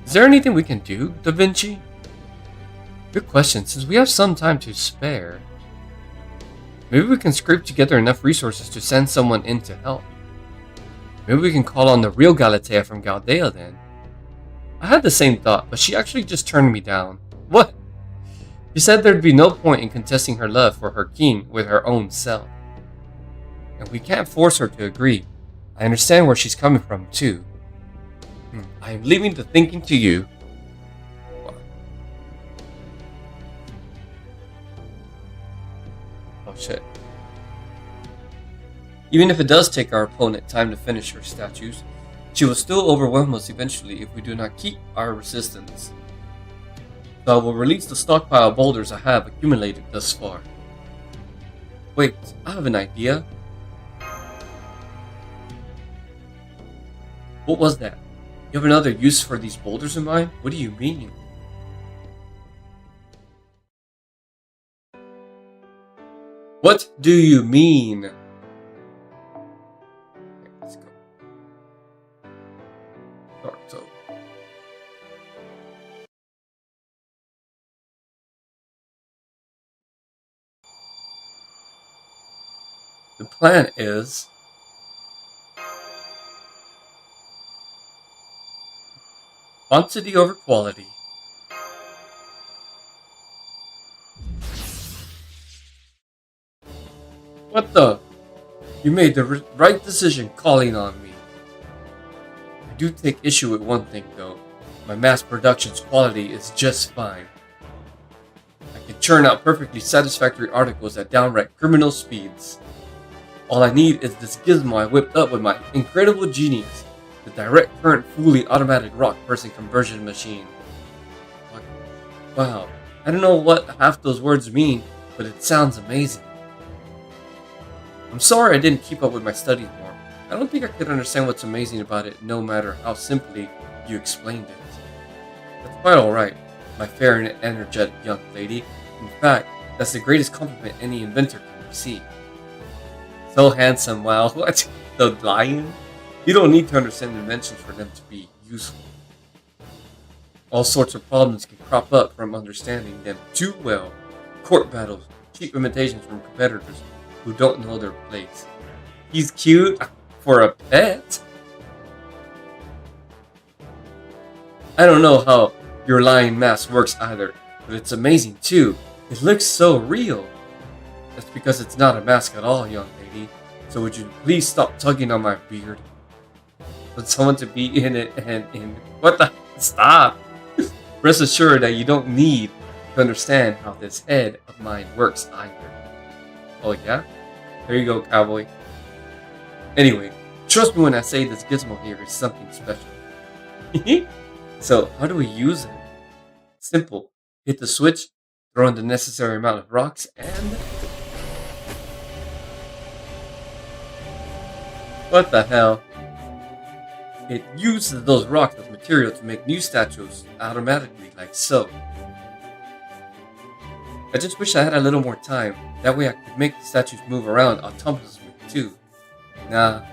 Is there anything we can do, Da Vinci? Good question, since we have some time to spare. Maybe we can scrape together enough resources to send someone in to help. Maybe we can call on the real Galatea from Galdea then. I had the same thought, but she actually just turned me down. What? She said there'd be no point in contesting her love for her king with her own self. And we can't force her to agree. I understand where she's coming from, too. I am leaving the thinking to you. Oh shit. Even if it does take our opponent time to finish her statues, she will still overwhelm us eventually if we do not keep our resistance. So I will release the stockpile of boulders I have accumulated thus far. Wait, I have an idea. What was that? You have another use for these boulders of mine? What do you mean? What do you mean? Okay, let's go. Dark Zone. The plan is quantity over quality. What the? You made the right decision calling on me. I do take issue with one thing though. My mass production's quality is just fine. I can churn out perfectly satisfactory articles at downright criminal speeds. All I need is this gizmo I whipped up with my incredible genius. The direct current fully automatic rock person conversion machine. Wow, I don't know what half those words mean, but it sounds amazing. I'm sorry I didn't keep up with my studies more. I don't think I could understand what's amazing about it no matter how simply you explained it. That's quite alright, my fair and energetic young lady. In fact, that's the greatest compliment any inventor can receive. So handsome, wow. What? The lion? You don't need to understand inventions for them to be useful. All sorts of problems can crop up from understanding them too well. Court battles, cheap imitations from competitors who don't know their place. He's cute for a pet? I don't know how your lion mask works either, but it's amazing too. It looks so real. That's because it's not a mask at all, young lady. So would you please stop tugging on my beard? Want someone to be in it and in... What the... Stop! Rest assured that you don't need to understand how this head of mine works either. Oh yeah? There you go, cowboy. Anyway, trust me when I say this gizmo here is something special. So, how do we use it? Simple. Hit the switch, throw in the necessary amount of rocks, and... What the hell? It uses those rocks as material to make new statues automatically, like so. I just wish I had a little more time. That way I could make the statues move around autonomously too. Nah.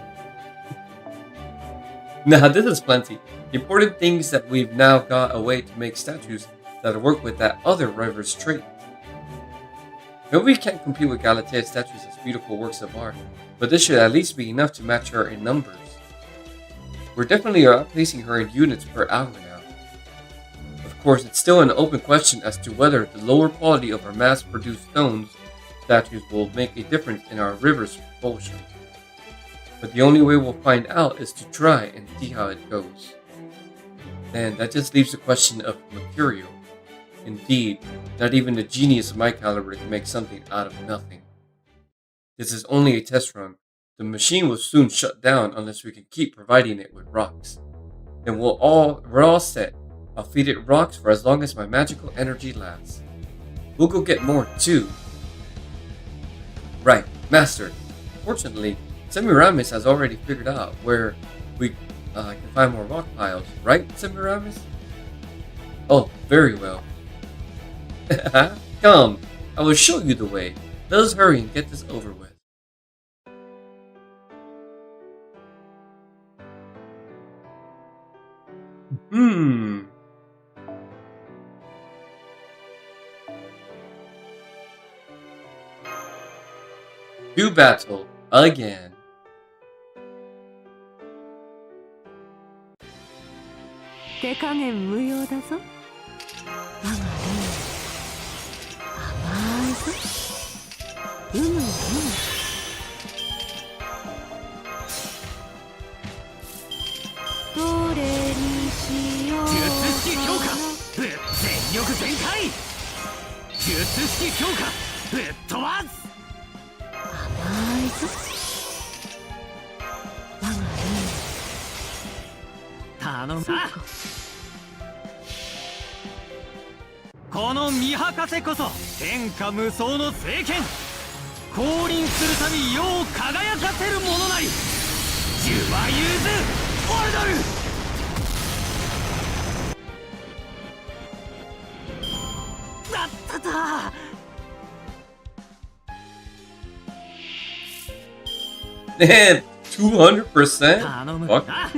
Nah, this is plenty. The important thing is that we've now got a way to make statues that'll work with that other river's trait. Maybe we can't compete with Galatea's statues as beautiful works of art, but this should at least be enough to match her in numbers. We're definitely outpacing her in units per hour now. Of course, it's still an open question as to whether the lower quality of our mass-produced stones statues will make a difference in our river's propulsion. But the only way we'll find out is to try and see how it goes. Then that just leaves the question of material. Indeed, not even the genius of my caliber can make something out of nothing. This is only a test run. The machine will soon shut down unless we can keep providing it with rocks. Then we're all set. I'll feed it rocks for as long as my magical energy lasts. We'll go get more too. Right, Master. Fortunately, Semiramis has already figured out where we I can find more rock piles, right, Semiramis? Oh, very well. Come, I will show you the way. Let us hurry and get this over with. Hmm. Do battle again. 手加減無用だぞ。我が霊甘いぞ。うむうむ。どれにしようか。術式強化全力全開。術式強化ぶっ飛ばす。甘いぞ。我が霊。頼むな。この見博士こそ天下無双の聖剣。降臨するたび世を輝かせるものなり。ジュワユーズオルドル。だっただ。Man, 200%? 頼む Fuck. な。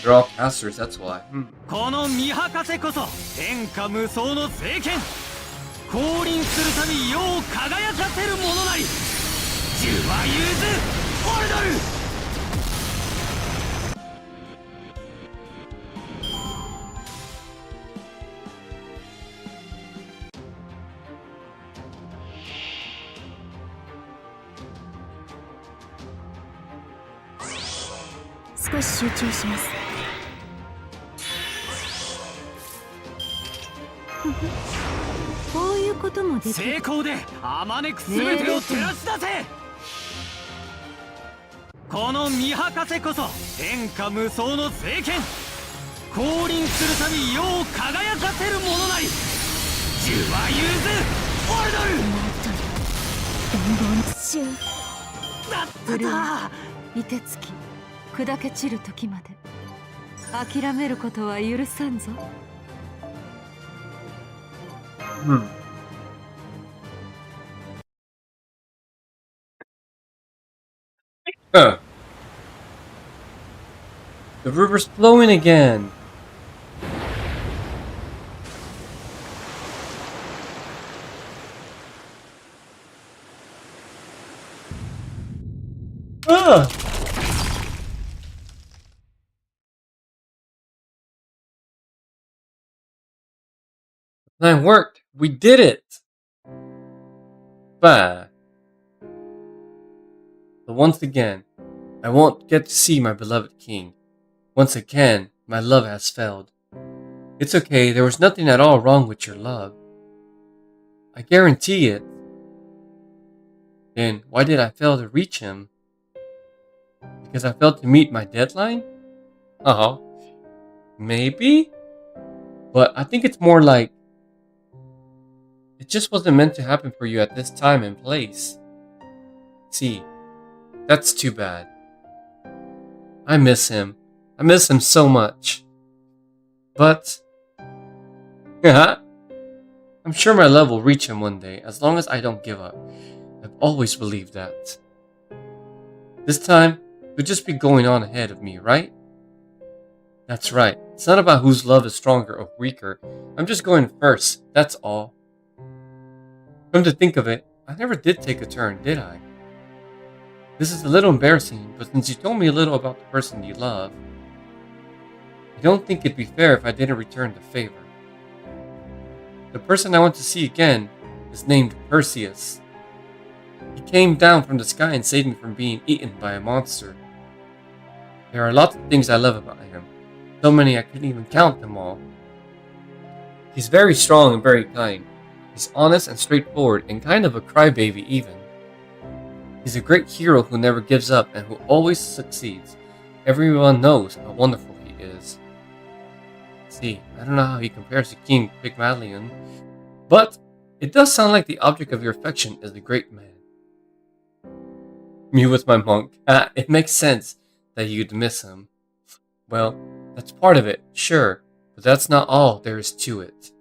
They're all casters, that's why. この見博士こそ天下無双の聖剣。降臨するたび世を輝かせるものなり。ジュワユーズオルドル。少し集中します。こういうこともできる。成功であまねく全てを照らし出せ。この見博士こそ天下無双の聖剣。降臨するたび世を輝かせるものなり。ジュワユーズオルドル。ボンボンシュだっただ。凍てつき砕け散る時まで諦めることは許さんぞ。Huh. The river's flowing again. Ah! The plan worked. We did it. Bah. But once again, I won't get to see my beloved king. Once again, my love has failed. It's okay, there was nothing at all wrong with your love. I guarantee it. Then why did I fail to reach him? Because I failed to meet my deadline? Oh, maybe? But I think it's more like it just wasn't meant to happen for you at this time and place. See, that's too bad. I miss him. I miss him so much. But I'm sure my love will reach him one day, as long as I don't give up. I've always believed that. This time, you'll just be going on ahead of me, right? That's right. It's not about whose love is stronger or weaker. I'm just going first, that's all. Come to think of it, I never did take a turn, did I? This is a little embarrassing, but since you told me a little about the person you love, I don't think it'd be fair if I didn't return the favor. The person I want to see again is named Perseus. He came down from the sky and saved me from being eaten by a monster. There are lots of things I love about him. So many I couldn't even count them all. He's very strong and very kind. He's honest and straightforward and kind of a crybaby even. He's a great hero who never gives up and who always succeeds. Everyone knows how wonderful he is. See, I don't know how he compares to King Pygmalion, but it does sound like the object of your affection is the great man. Me with my monk. It makes sense that you'd miss him. Well, that's part of it, sure, but that's not all there is to it.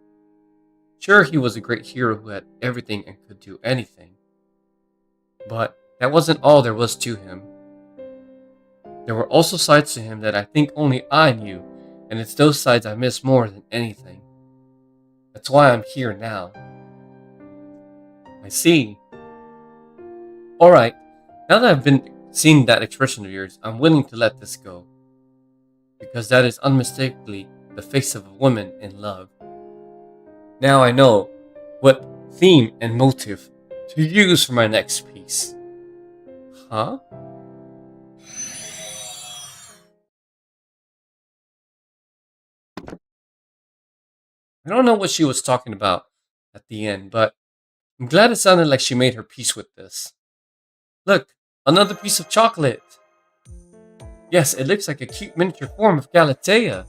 Sure, he was a great hero who had everything and could do anything. But that wasn't all there was to him. There were also sides to him that I think only I knew, and it's those sides I miss more than anything. That's why I'm here now. I see. Alright, now that I've been seeing that expression of yours, I'm willing to let this go. Because that is unmistakably the face of a woman in love. Now I know what theme and motive to use for my next piece. Huh? I don't know what she was talking about at the end, but I'm glad it sounded like she made her peace with this. Look, another piece of chocolate. Yes, it looks like a cute miniature form of Galatea.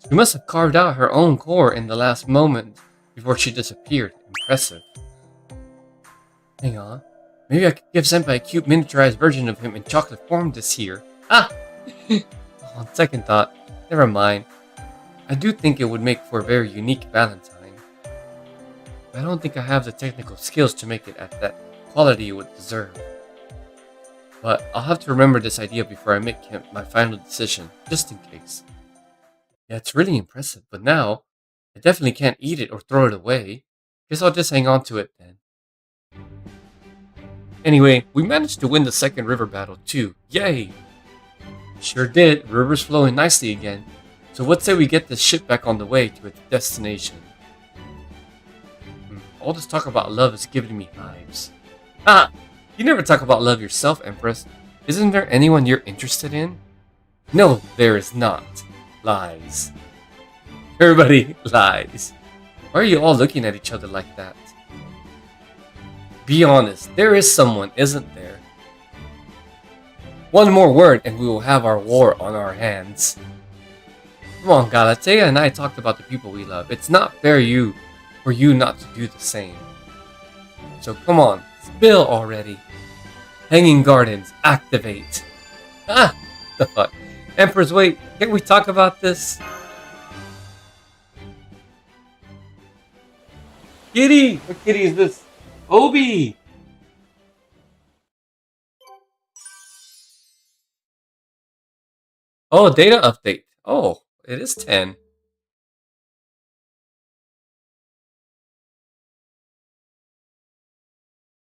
She must have carved out her own core in the last moment before she disappeared. Impressive. Hang on. Maybe I could give Senpai a cute miniaturized version of him in chocolate form this year. Ah! On second thought, never mind. I do think it would make for a very unique Valentine. I don't think I have the technical skills to make it at that quality it would deserve. But I'll have to remember this idea before I make my final decision, just in case. Yeah, it's really impressive, but now, I definitely can't eat it or throw it away. Guess I'll just hang on to it then. Anyway, we managed to win the second river battle too. Yay! Sure did, river's flowing nicely again. So what say we get this ship back on the way to its destination? All this talk about love is giving me hives. Ah! You never talk about love yourself, Empress. Isn't there anyone you're interested in? No, there is not. Lies. Everybody lies. Why are you all looking at each other like that? Be honest, there is someone, isn't there? One more word and we will have our war on our hands. Come on, Galatea and I talked about the people we love. It's not fair for you not to do the same. So come on, spill already. Hanging Gardens, activate. Ah! The fuck? Empress, wait, can't we talk about this? Kitty! What kitty is this? Obi! Oh, data update. Oh, it is 10.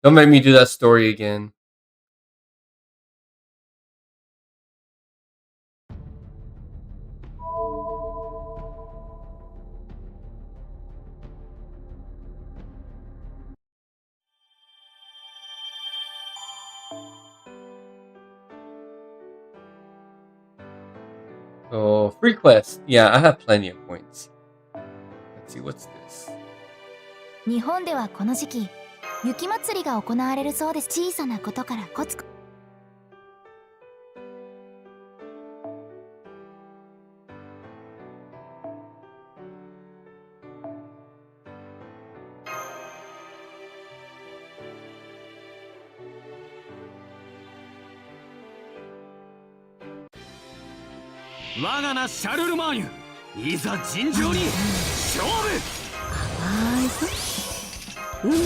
Don't make me do that story again. Oh, free quest. Yeah, I have plenty of points. Let's see, what's this? 日本ではこの時期、雪まつりが行われるそうです。小さなことからコツコツ。我が名シャルルマーニュ、いざ尋常に勝負。甘いぞ。うんうん。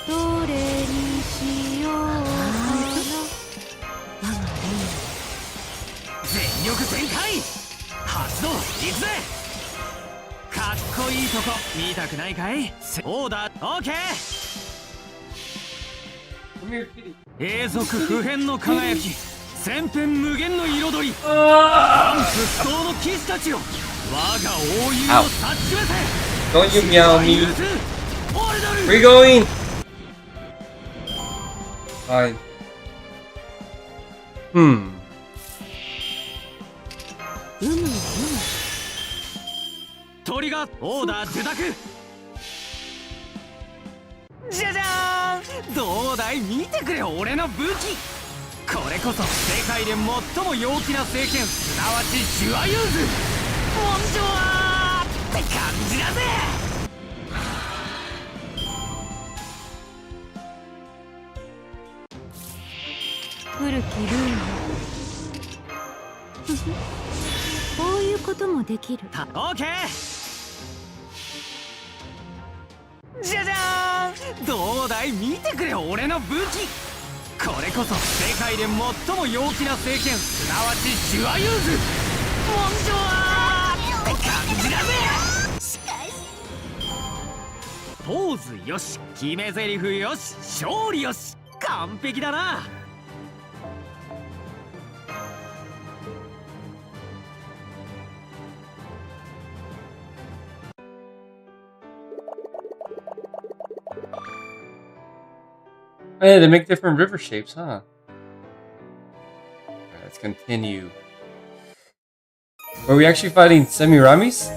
どれにしようかな。我が全力全開。発動、行くぜ。かっこいいとこ見たくないかい？オーダー、オーケー。永続不変の輝き、千変無限の彩り、万不不動の騎士たちよ、我が英雄を察しめせ。 Don't you meow me. Where are you going? Fine. トリガー、オーダー受諾。じゃじゃーん、どうだい、見てくれ俺の武器。これこそ世界で最も陽気な聖剣、すなわちシュワユーズ。モンジョワーって感じだぜ。ることもできる。オーケー。じゃじゃーん、どうだい、見てくれ俺の武器。これこそ世界で最も陽気な聖剣、すなわちシュワユーズ。文章はって感じだぜ。しかしポーズよし、決め台詞よし、勝利よし、完璧だな。Hey, they make different river shapes, huh? Alright, let's continue. Were we actually fighting Semiramis?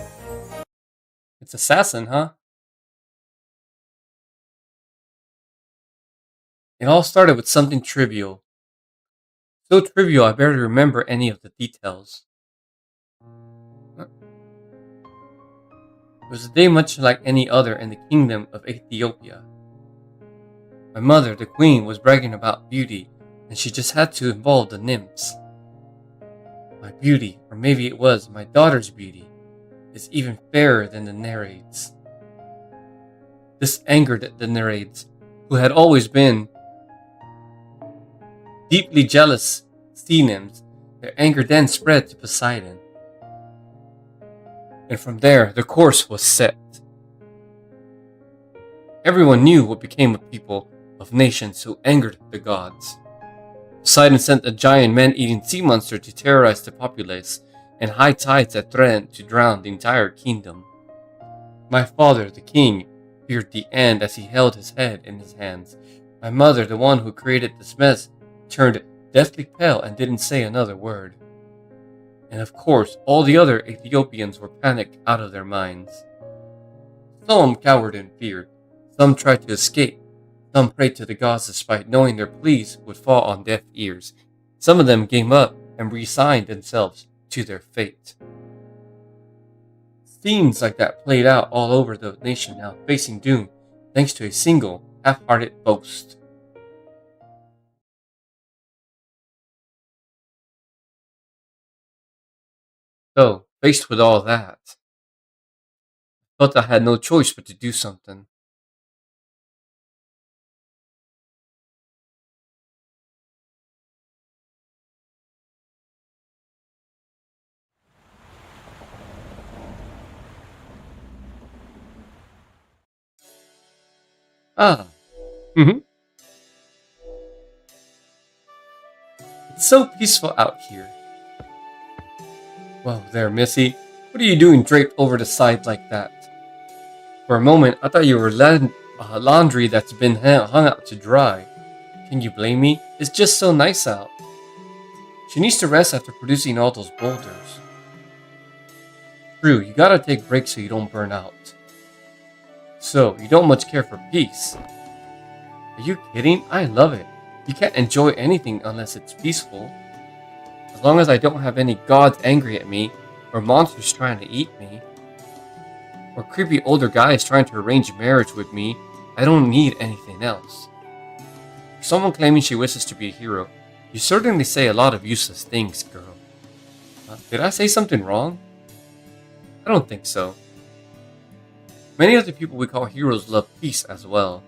It's assassin, huh? It all started with something trivial. So trivial I barely remember any of the details. It was a day much like any other in the kingdom of Ethiopia. My mother, the queen, was bragging about beauty, and she just had to involve the nymphs. My beauty, or maybe it was my daughter's beauty, is even fairer than the Nereids. This angered the Nereids, who had always been deeply jealous sea nymphs. Their anger then spread to Poseidon. And from there, the course was set. Everyone knew what became of people of nations who angered the gods. Poseidon sent a giant man-eating sea monster to terrorize the populace, and high tides that threatened to drown the entire kingdom. My father, the king, feared the end as he held his head in his hands. My mother, the one who created this mess, turned deathly pale and didn't say another word. And of course, all the other Ethiopians were panicked out of their minds. Some cowered in fear, some tried to escape, some prayed to the gods despite knowing their pleas would fall on deaf ears. Some of them gave up and resigned themselves to their fate. Scenes like that played out all over the nation now facing doom thanks to a single half-hearted boast. So, faced with all that, I felt I had no choice but to do something. It's so peaceful out here. Whoa there, Missy. What are you doing draped over the side like that? For a moment, I thought you were laundry that's been hung out to dry. Can you blame me? It's just so nice out. She needs to rest after producing all those boulders. True, you gotta take breaks so you don't burn out. So, you don't much care for peace. Are you kidding? I love it. You can't enjoy anything unless it's peaceful. As long as I don't have any gods angry at me, or monsters trying to eat me, or creepy older guys trying to arrange marriage with me, I don't need anything else. For someone claiming she wishes to be a hero, you certainly say a lot of useless things, girl. Did I say something wrong? I don't think so. Many of the people we call heroes love peace as well.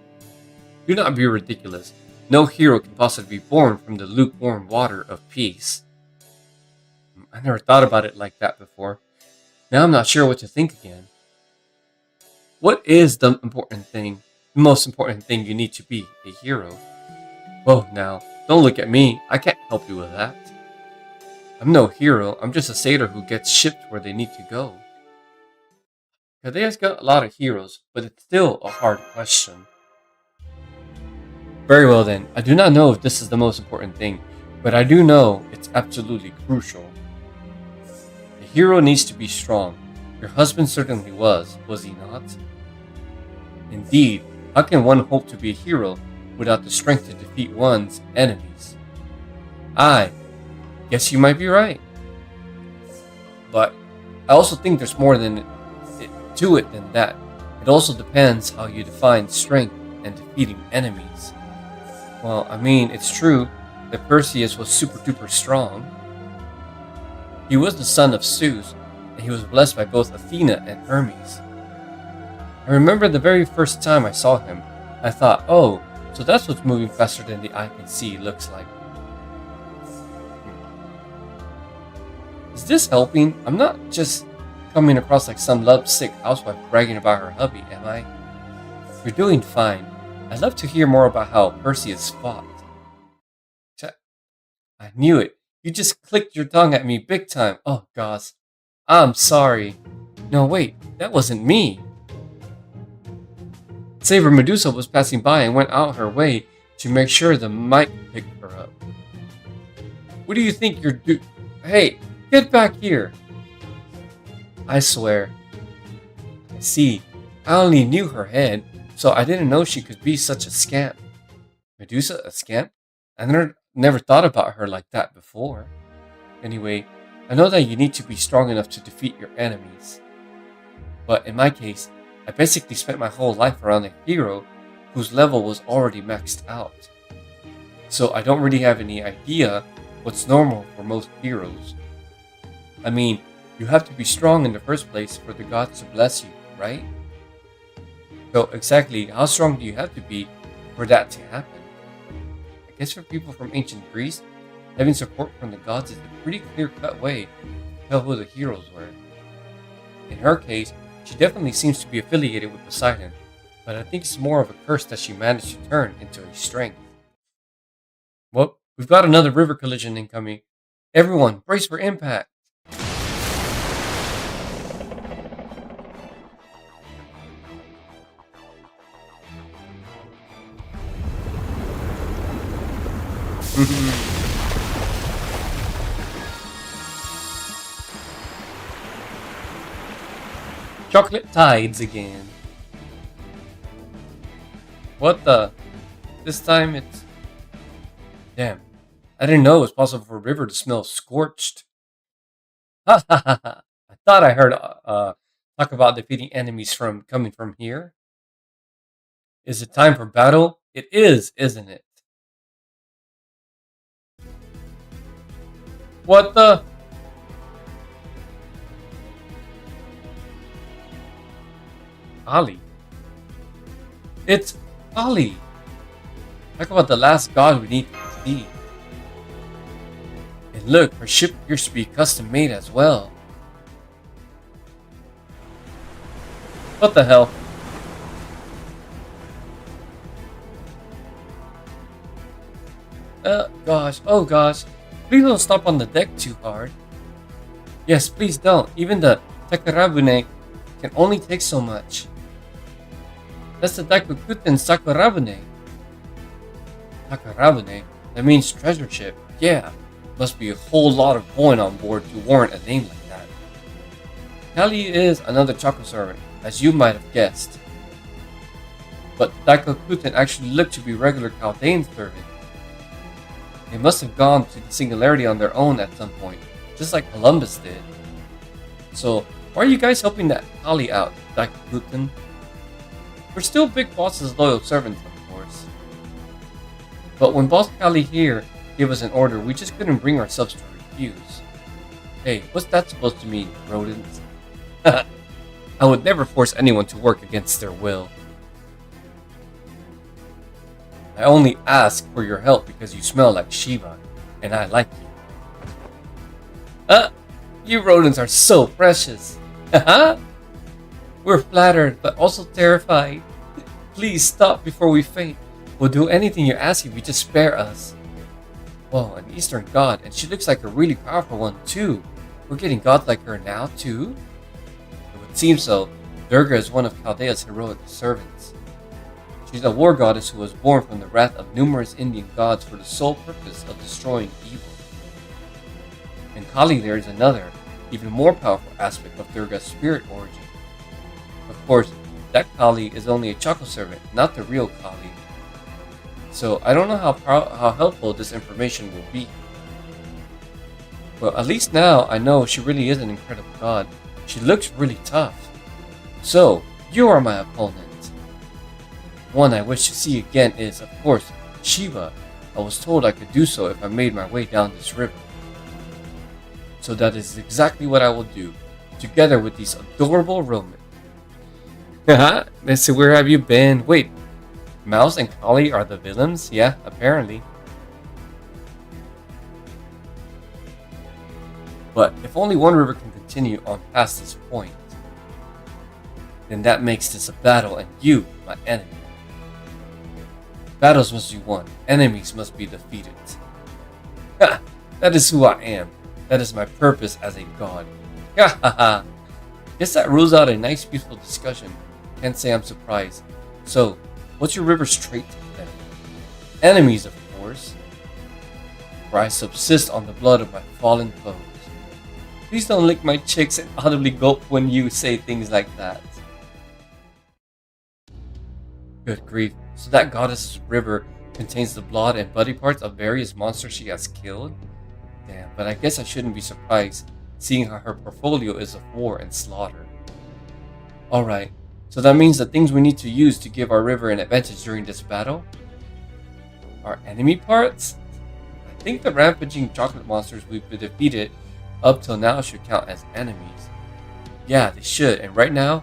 Do not be ridiculous. No hero can possibly be born from the lukewarm water of peace. I never thought about it like that before. Now I'm not sure what to think again. What is the most important thing you need to be a hero? Whoa, now, don't look at me. I can't help you with that. I'm no hero. I'm just a sailor who gets shipped where they need to go. Kadea's got a lot of heroes, but it's still a hard question. Very well then, I do not know if this is the most important thing, but I do know it's absolutely crucial. A hero needs to be strong. Your husband certainly was he not? Indeed, how can one hope to be a hero without the strength to defeat one's enemies? I guess you might be right. But I also think there's more to it than that. It also depends how you define strength and defeating enemies. Well, I mean, it's true that Perseus was super duper strong. He was the son of Zeus, and he was blessed by both Athena and Hermes. I remember the very first time I saw him, I thought, oh, so that's what's moving faster than the eye can see looks like. Is this helping? I'm not just coming across like some lovesick housewife bragging about her hubby, am I? You're doing fine. I'd love to hear more about how Perseus fought. I knew it. You just clicked your tongue at me big time. Oh gosh. I'm sorry. No wait, that wasn't me. Saber Medusa was passing by and went out her way to make sure the mic picked her up. What do you think you're Hey, get back here. I swear. I see. I only knew her head, so I didn't know she could be such a scamp. Medusa, a scamp? I never thought about her like that before. Anyway, I know that you need to be strong enough to defeat your enemies. But in my case, I basically spent my whole life around a hero whose level was already maxed out. So I don't really have any idea what's normal for most heroes. I mean, you have to be strong in the first place for the gods to bless you, right? So exactly how strong do you have to be for that to happen? I guess for people from ancient Greece, having support from the gods is a pretty clear-cut way to tell who the heroes were. In her case, she definitely seems to be affiliated with Poseidon, but I think it's more of a curse that she managed to turn into a strength. Well, we've got another river collision incoming. Everyone, brace for impact! Chocolate tides again. What the? This time it's... Damn. I didn't know it was possible for a river to smell scorched. Ha ha ha ha. I thought I heard talk about defeating enemies coming from here. Is it time for battle? It is, isn't it? What the? Ali. It's Ali. Talk about the last god we need to see. And look, her ship appears to be custom made as well. What the hell? Gosh, oh gosh. Please don't stop on the deck too hard. Yes, please don't. Even the Takarabune can only take so much. That's the Daikokuten Sakurabune. Takarabune? That means treasure ship. Yeah, must be a whole lot of coin on board to warrant a name like that. Kali is another Chaco servant, as you might have guessed. But Daikokuten actually look to be regular Chaldean servants. They must have gone to the Singularity on their own at some point, just like Columbus did. So, why are you guys helping that Kali out, Daikokuten? We're still Big Boss's loyal servants, of course. But when Boss Kali here gave us an order, we just couldn't bring ourselves to refuse. Hey, what's that supposed to mean, rodents? I would never force anyone to work against their will. I only ask for your help because you smell like Shiva, and I like you. You rodents are so precious. Haha! We're flattered, but also terrified. Please stop before we faint. We'll do anything you ask if you just spare us. Whoa, an Eastern god, and she looks like a really powerful one too. We're getting gods like her now too? It would seem so. Durga is one of Chaldea's heroic servants. She's a war goddess who was born from the wrath of numerous Indian gods for the sole purpose of destroying evil. In Kali there is another, even more powerful aspect of Durga's spirit origin. Of course, that Kali is only a Chaco servant, not the real Kali. So I don't know how helpful this information will be. Well, at least now I know she really is an incredible god. She looks really tough. So, you are my opponent. One I wish to see again is, of course, Shiva. I was told I could do so if I made my way down this river. So that is exactly what I will do, together with these adorable Roman. Haha, Missy, where have you been? Wait, Mouse and Collie are the villains? Yeah, apparently. But if only one river can continue on past this point, then that makes this a battle and you, my enemy. Battles must be won, enemies must be defeated. Ha! That is who I am. That is my purpose as a god. Ha ha ha! Guess that rules out a nice peaceful discussion. Can't say I'm surprised. So, what's your river's trait then? Enemies, of course. For I subsist on the blood of my fallen foes. Please don't lick my cheeks and audibly gulp when you say things like that. Good grief. So that goddess's river contains the blood and body parts of various monsters she has killed? Damn, but I guess I shouldn't be surprised, seeing how her portfolio is of war and slaughter. Alright, so that means the things we need to use to give our river an advantage during this battle are enemy parts? I think the rampaging chocolate monsters we've defeated up till now should count as enemies. Yeah, they should, and right now,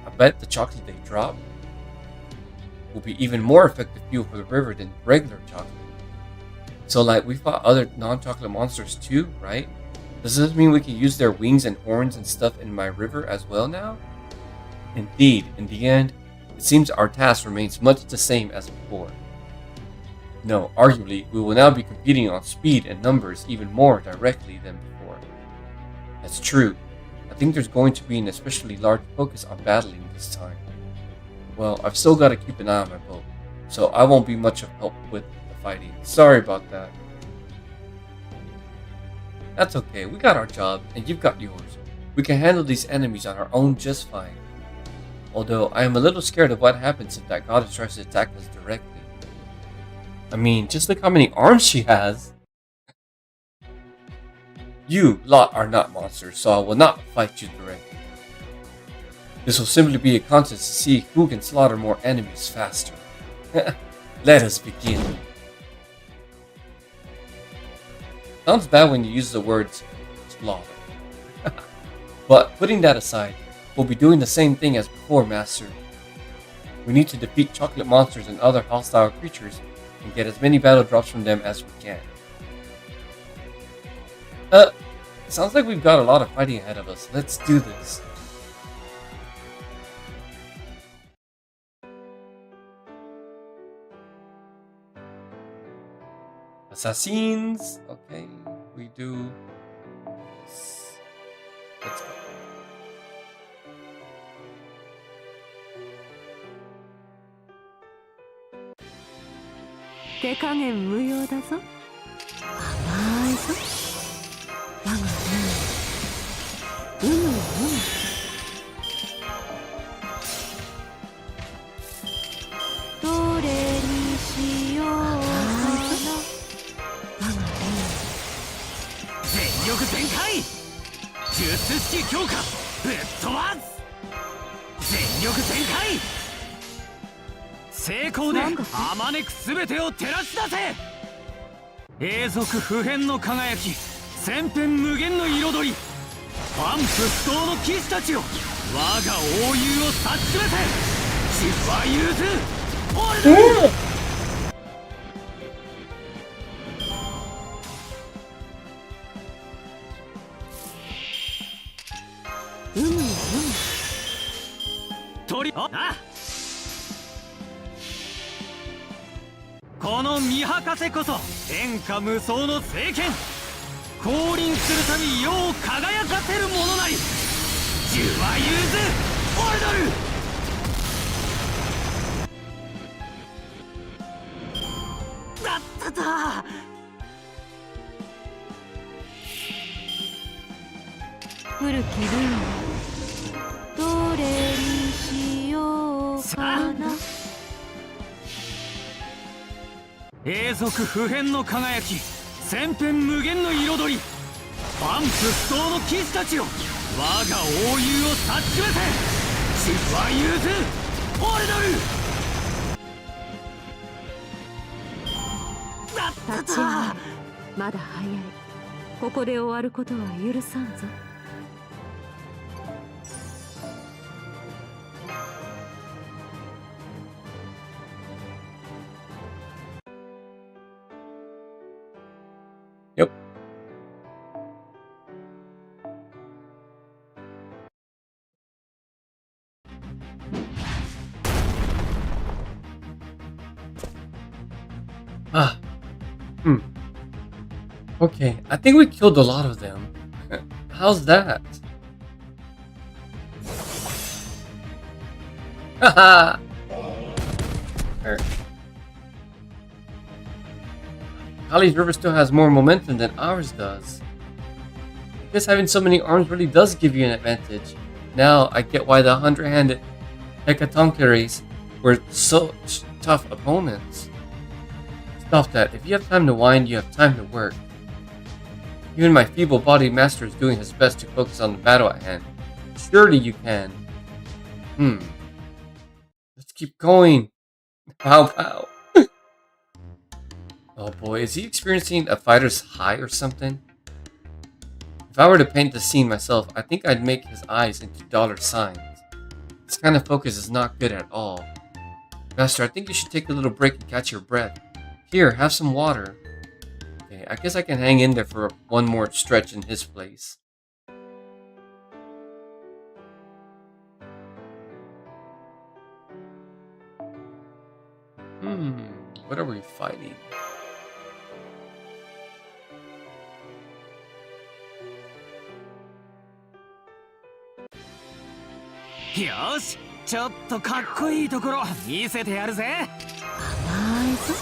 I bet the chocolate they drop will be even more effective fuel for the river than regular chocolate. So like, we fought other non-chocolate monsters too, right? Does this mean we can use their wings and horns and stuff in my river as well now? Indeed, in the end, it seems our task remains much the same as before. No, arguably, we will now be competing on speed and numbers even more directly than before. That's true. I think there's going to be an especially large focus on battling this time. Well, I've still got to keep an eye on my boat, so I won't be much of help with the fighting. Sorry about that. That's okay, we got our job, and you've got yours. We can handle these enemies on our own just fine. Although, I am a little scared of what happens if that goddess tries to attack us directly. I mean, just look how many arms she has! You lot are not monsters, so I will not fight you directly. This will simply be a contest to see who can slaughter more enemies faster. Let us begin. Sounds bad when you use the words slaughter. But putting that aside, we'll be doing the same thing as before, Master. We need to defeat chocolate monsters and other hostile creatures and get as many battle drops from them as we can. Sounds like we've got a lot of fighting ahead of us. Let's do this. Assassins. Okay, we do. Let's go. 手加減無用だぞ。甘いぞ。我が運。どれにしようかな。我が全力全開術式強化ぶっ飛ばす全力全開成功であまねく全てを照らし出せ永続不変の輝き千変無限の彩り万不不動の騎士たちよ我が英雄を察しめせ地は融通俺だ鳥あこの見博せこそ天下無双の聖剣降臨するたび世を輝かせるものなり十は融通俺だるだっただ古きルールどれにしようかな永続不変の輝き千変無限の彩り万不不動の騎士たちよ我が英雄を察しめせ地は融通俺だるだった立ち上がるまだ早いここで終わることは許さんぞ Hmm. Okay, I think we killed a lot of them. How's that? Haha! Kali's river still has more momentum than ours does. I guess having so many arms really does give you an advantage. Now I get why the 100-handed Hekatonkeres were such tough opponents. Stop that. If you have time to whine, you have time to work. Even my feeble-bodied master is doing his best to focus on the battle at hand. Surely you can. Let's keep going. Pow pow. Oh boy, is he experiencing a fighter's high or something? If I were to paint the scene myself, I think I'd make his eyes into dollar signs. This kind of focus is not good at all. Master, I think you should take a little break and catch your breath. Here, have some water. Okay, I guess I can hang in there for one more stretch in his place. What are we fighting? Yosh, ちょっとかっこいいところ見せてやるぜ。甘いぞ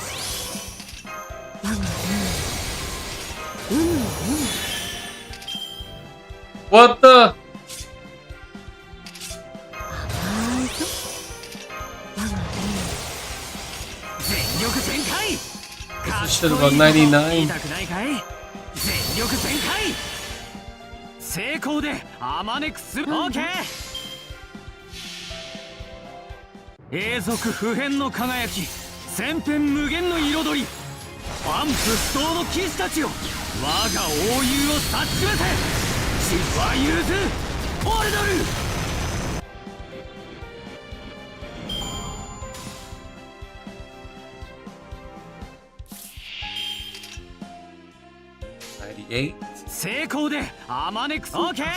我がWhat the? 甘いぞ我が全力全開。かっ This こ shit いい about とこ言い 99. たくないかい。全力全開。成功であまねくする。オーケー。永続不変の輝き、千変無限の彩り、万夫不倒の騎士たちよ、我が英雄を察しめて、血は譲ずオルドル。98. 成功であまねくオーケー。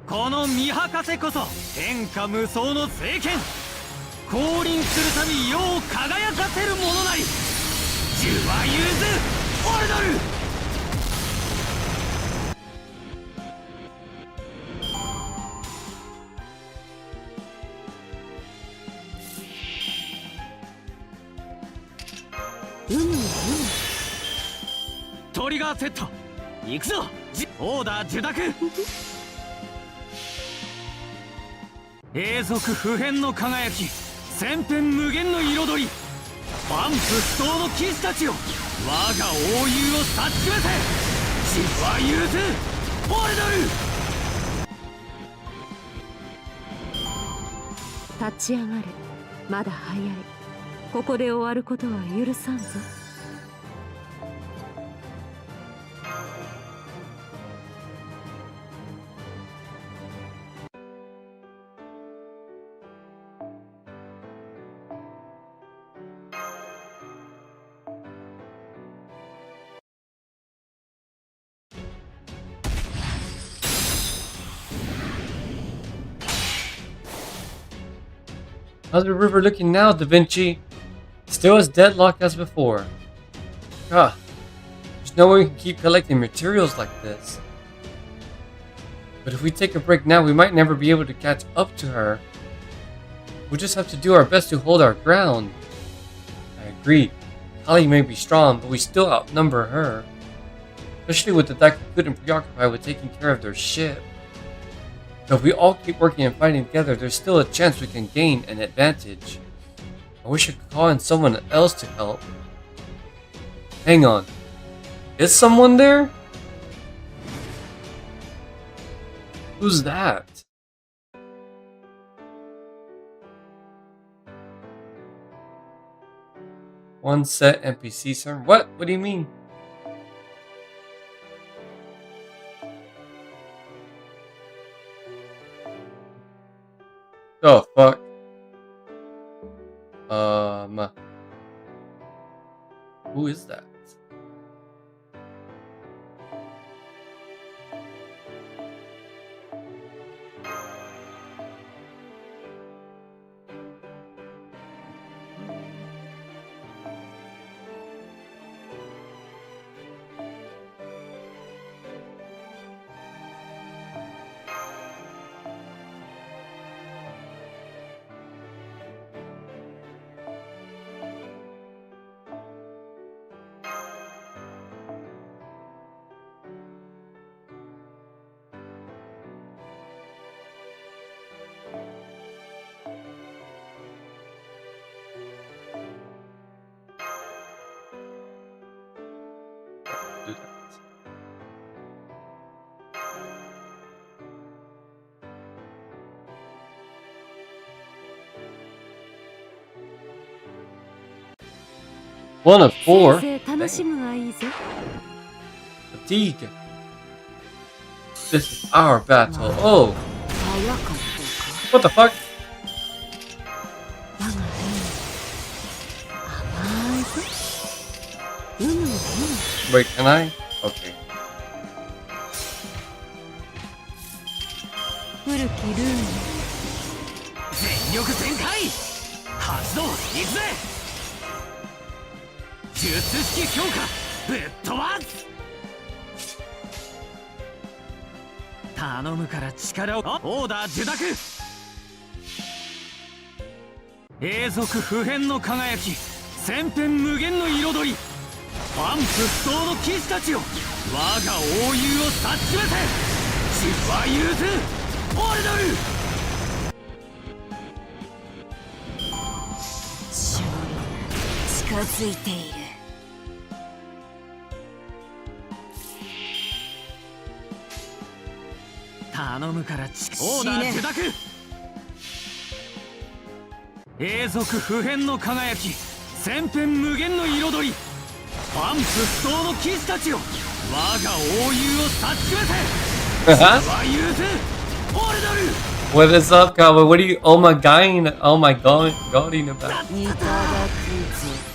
この見博せこそ天下無双の聖剣。降臨するたび世を輝かせるものなり。ジュワユーズオルドル。トリガーセット行くぞ。オーダー受諾。永続不変の輝き、千変無限の彩り、万夫不倒の騎士たちよ、我が英雄を察しめて、血は譲ずオルドル。立ち上がれ。まだ早い。ここで終わることは許さんぞ。How's the river looking now, Da Vinci? Still as deadlocked as before. Ah, there's no way we can keep collecting materials like this. But if we take a break now, we might never be able to catch up to her. We'll just have to do our best to hold our ground. I agree. Kali may be strong, but we still outnumber her. Especially with the Daikaku preoccupied with taking care of their ship. So if we all keep working and fighting together, there's still a chance we can gain an advantage. I wish I could call in someone else to help. Hang on. Is someone there? Who's that? One set NPC, sir? What? What do you mean? Oh, fuck. Who is that? One of four. 先生楽しむがいいぞ。 Fatigue. This is our battle. Oh, 早かったか。 what the fuck? 我が甘いぞ。Wait, can I? Okay. 古きルール。全力全開発動いくぜ術式強化ぶっ飛ばす頼むから力をオーダー受諾永続不変の輝き千変無限の彩り万夫不倒の騎士たちよ我が英雄を察しませ自は融通オルドル勝利が近づいている。頼むからオーダー受諾永続不変の輝き千変無限の彩り万夫不倒の騎士たちよ我が英雄を察しませ自は融通オルドル What is up, cowboy? What are you? Oh my god! Oh my god! Godding about? いただくぞ。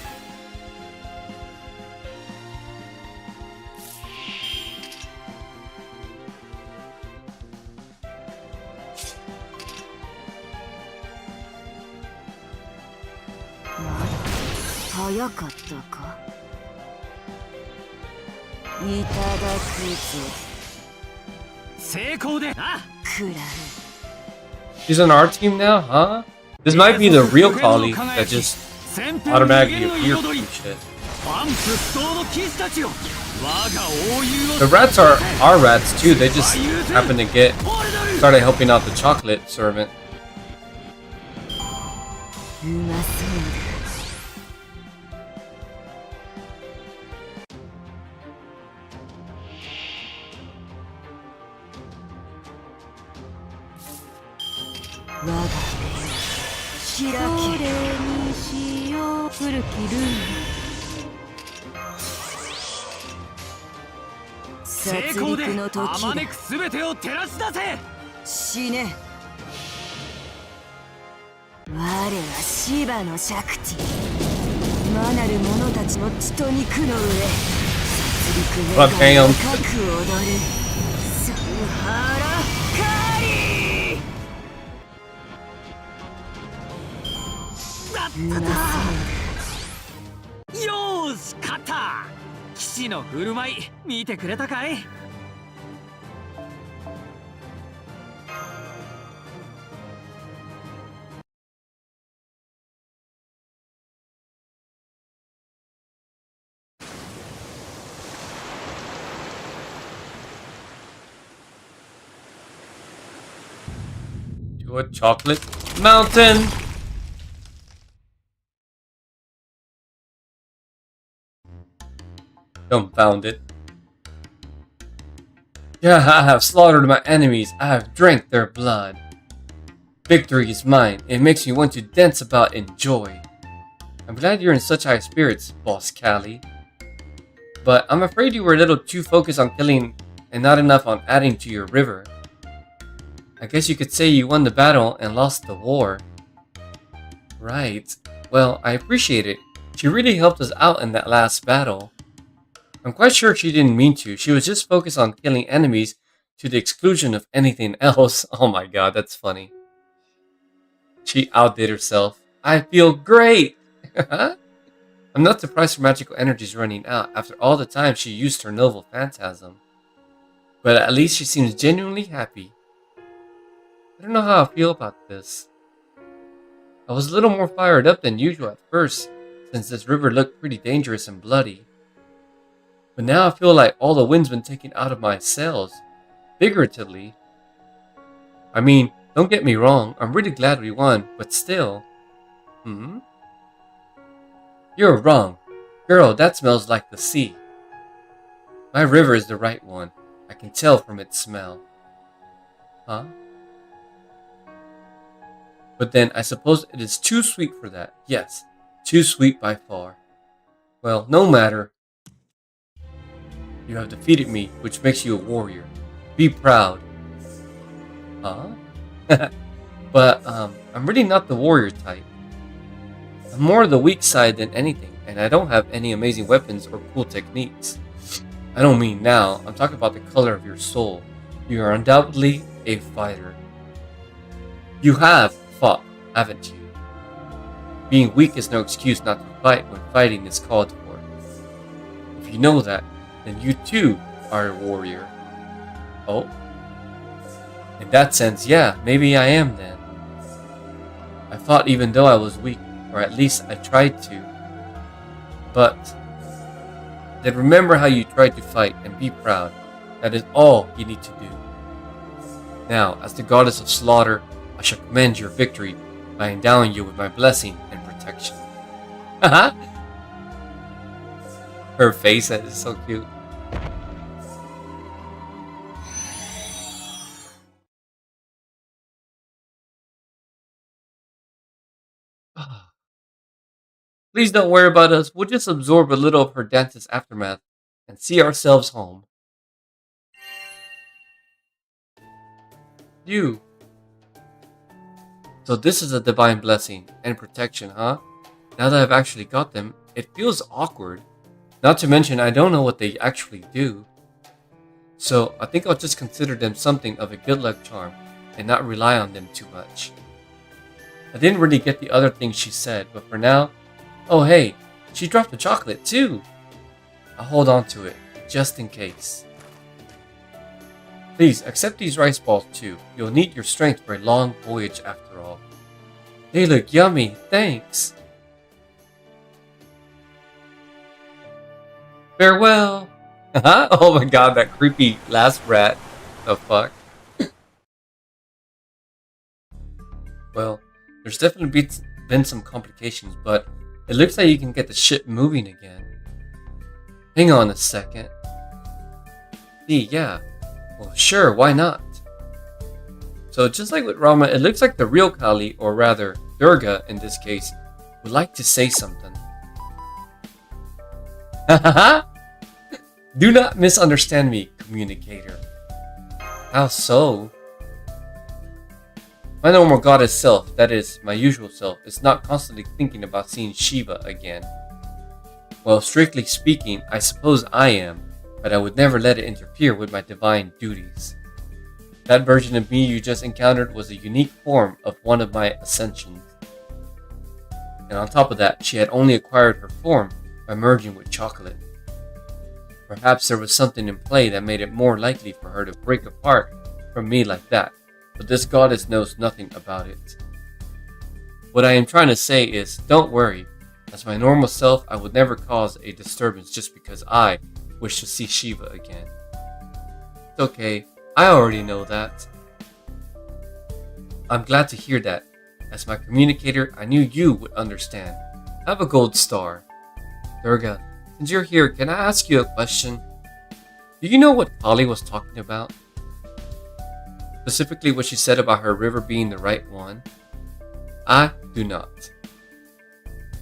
早かったか。いただくぞ。成功でなくらう。 She's on our team now, huh? This might be the real colleague that just automatically appeared and shit. 万夫不倒の騎士たちよ我が英雄を The rats are our rats too. They just happen to get started helping out the chocolate servant. うまそうだ。我が目を開け。これにしよう。古きルール。殺成功で戮の時あまねだ。く全てを照らし出せ死ね。我はシバのシャクティ。魔なる者たちの血と肉の上。殺戮が深く踊る。サハラカリー。うまそうだ。よーし勝った騎士の振る舞い見てくれたかい To a chocolate mountain. Dumbfounded. Yeah, I have slaughtered my enemies. I have drank their blood. Victory is mine. It makes me want to dance about in joy. I'm glad you're in such high spirits, Boss Callie. But I'm afraid you were a little too focused on killing and not enough on adding to your river. I guess you could say you won the battle and lost the war. Right. Well, I appreciate it. She really helped us out in that last battle. I'm quite sure she didn't mean to. She was just focused on killing enemies to the exclusion of anything else. Oh my god, that's funny. She outdid herself. I feel great! I'm not surprised her magical energy is running out after all the time she used her noble phantasm. But at least she seems genuinely happy. I don't know how I feel about this. I was a little more fired up than usual at first, since this river looked pretty dangerous and bloody. But now I feel like all the wind's been taken out of my sails, figuratively. I mean, don't get me wrong, I'm really glad we won, but still. You're wrong. Girl, that smells like the sea. My river is the right one. I can tell from its smell. Huh? But then I suppose it is too sweet for that. Yes, too sweet by far. Well, no matter. You have defeated me, which makes you a warrior. Be proud. Huh? But, I'm really not the warrior type. I'm more the weak side than anything, and I don't have any amazing weapons or cool techniques. I don't mean now, I'm talking about the color of your soul. You are undoubtedly a fighter. You have fought, haven't you? Being weak is no excuse not to fight when fighting is called for. If you know that, then you too are a warrior. Oh? In that sense, yeah, maybe I am then. I fought even though I was weak, or at least I tried to. But then remember how you tried to fight and be proud. That is all you need to do. Now, as the goddess of slaughter, I shall commend your victory by endowing you with my blessing and protection. Haha! Her face is so cute. Please don't worry about us. We'll just absorb a little of her dance's aftermath and see ourselves home. You. So this is a divine blessing and protection, huh? Now that I've actually got them, it feels awkward. Not to mention, I don't know what they actually do. So I think I'll just consider them something of a good luck charm and not rely on them too much. I didn't really get the other things she said, but for now, oh hey, she dropped the chocolate too. I'll hold on to it, just in case. Please, accept these rice balls too. You'll need your strength for a long voyage after all. They look yummy, thanks. Farewell. Oh my god, that creepy last rat. The fuck? Well, there's definitely been some complications, but it looks like you can get the ship moving again. Hang on a second. Yeah. Well, sure, why not? So just like with Rama, it looks like the real Kali, or rather, Durga in this case, would like to say something. Hahaha! Do not misunderstand me, communicator. How so? My normal goddess self, that is, my usual self, is not constantly thinking about seeing Shiva again. Well, strictly speaking, I suppose I am, but I would never let it interfere with my divine duties. That version of me you just encountered was a unique form of one of my ascensions. And on top of that, she had only acquired her form by merging with chocolate. Perhaps there was something in play that made it more likely for her to break apart from me like that, but this goddess knows nothing about it. What I am trying to say is, don't worry. As my normal self, I would never cause a disturbance just because I wish to see Shiva again. It's okay, I already know that. I'm glad to hear that. As my communicator, I knew you would understand. Have a gold star. Durga, since you're here, can I ask you a question? Do you know what Kali was talking about? Specifically what she said about her river being the right one? I do not.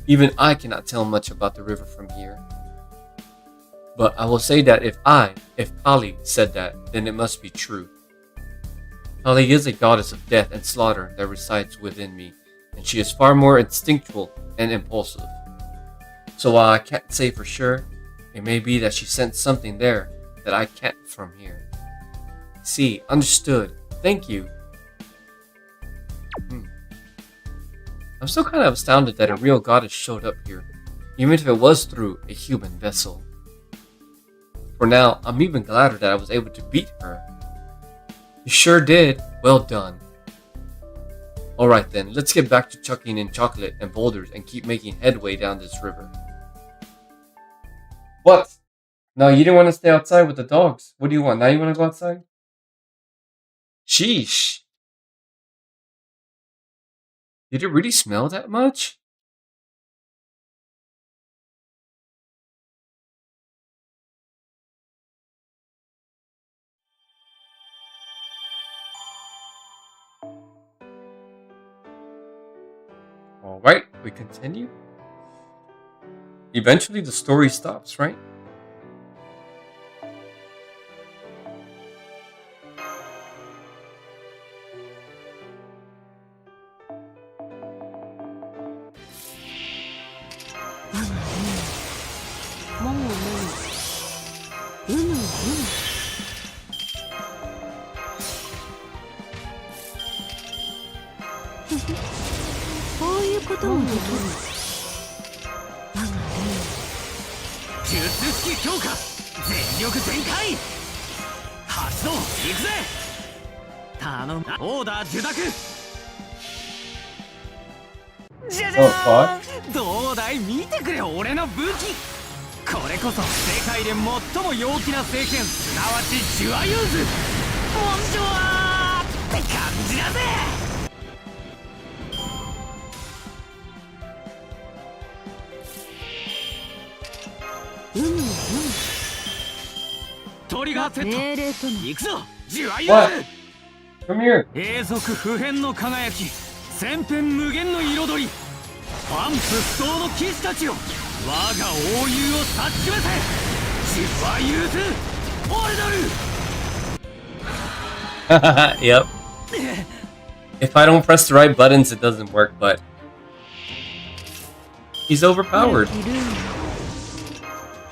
Even I cannot tell much about the river from here. But I will say that if Kali said that, then it must be true. Kali is a goddess of death and slaughter that resides within me, and she is far more instinctual and impulsive. So while I can't say for sure, it may be that she sensed something there that I can't from here. See, understood. Thank you. I'm still kind of astounded that a real goddess showed up here, even if it was through a human vessel. For now, I'm even gladder that I was able to beat her. You sure did. Well done. Alright then, let's get back to chucking in chocolate and boulders and keep making headway down this river. What? No, you didn't want to stay outside with the dogs. What do you want? Now you want to go outside? Sheesh. Did it really smell that much? Alright, we continue. Eventually the story stops, right? Oh, fuck. どうだい見てくれ俺の武器これこそ世界で最も陽気な聖剣すなわちジュアユーズモンジョワーって感じだぜトリガーセット行くぞジュアユーズ Come here. 永続不変の輝き千変無限の彩り万夫不倒の騎士たちよ我が王友を察しめせジュアユーズオルドル Yep. If I don't press the right buttons, it doesn't work, but he's overpowered.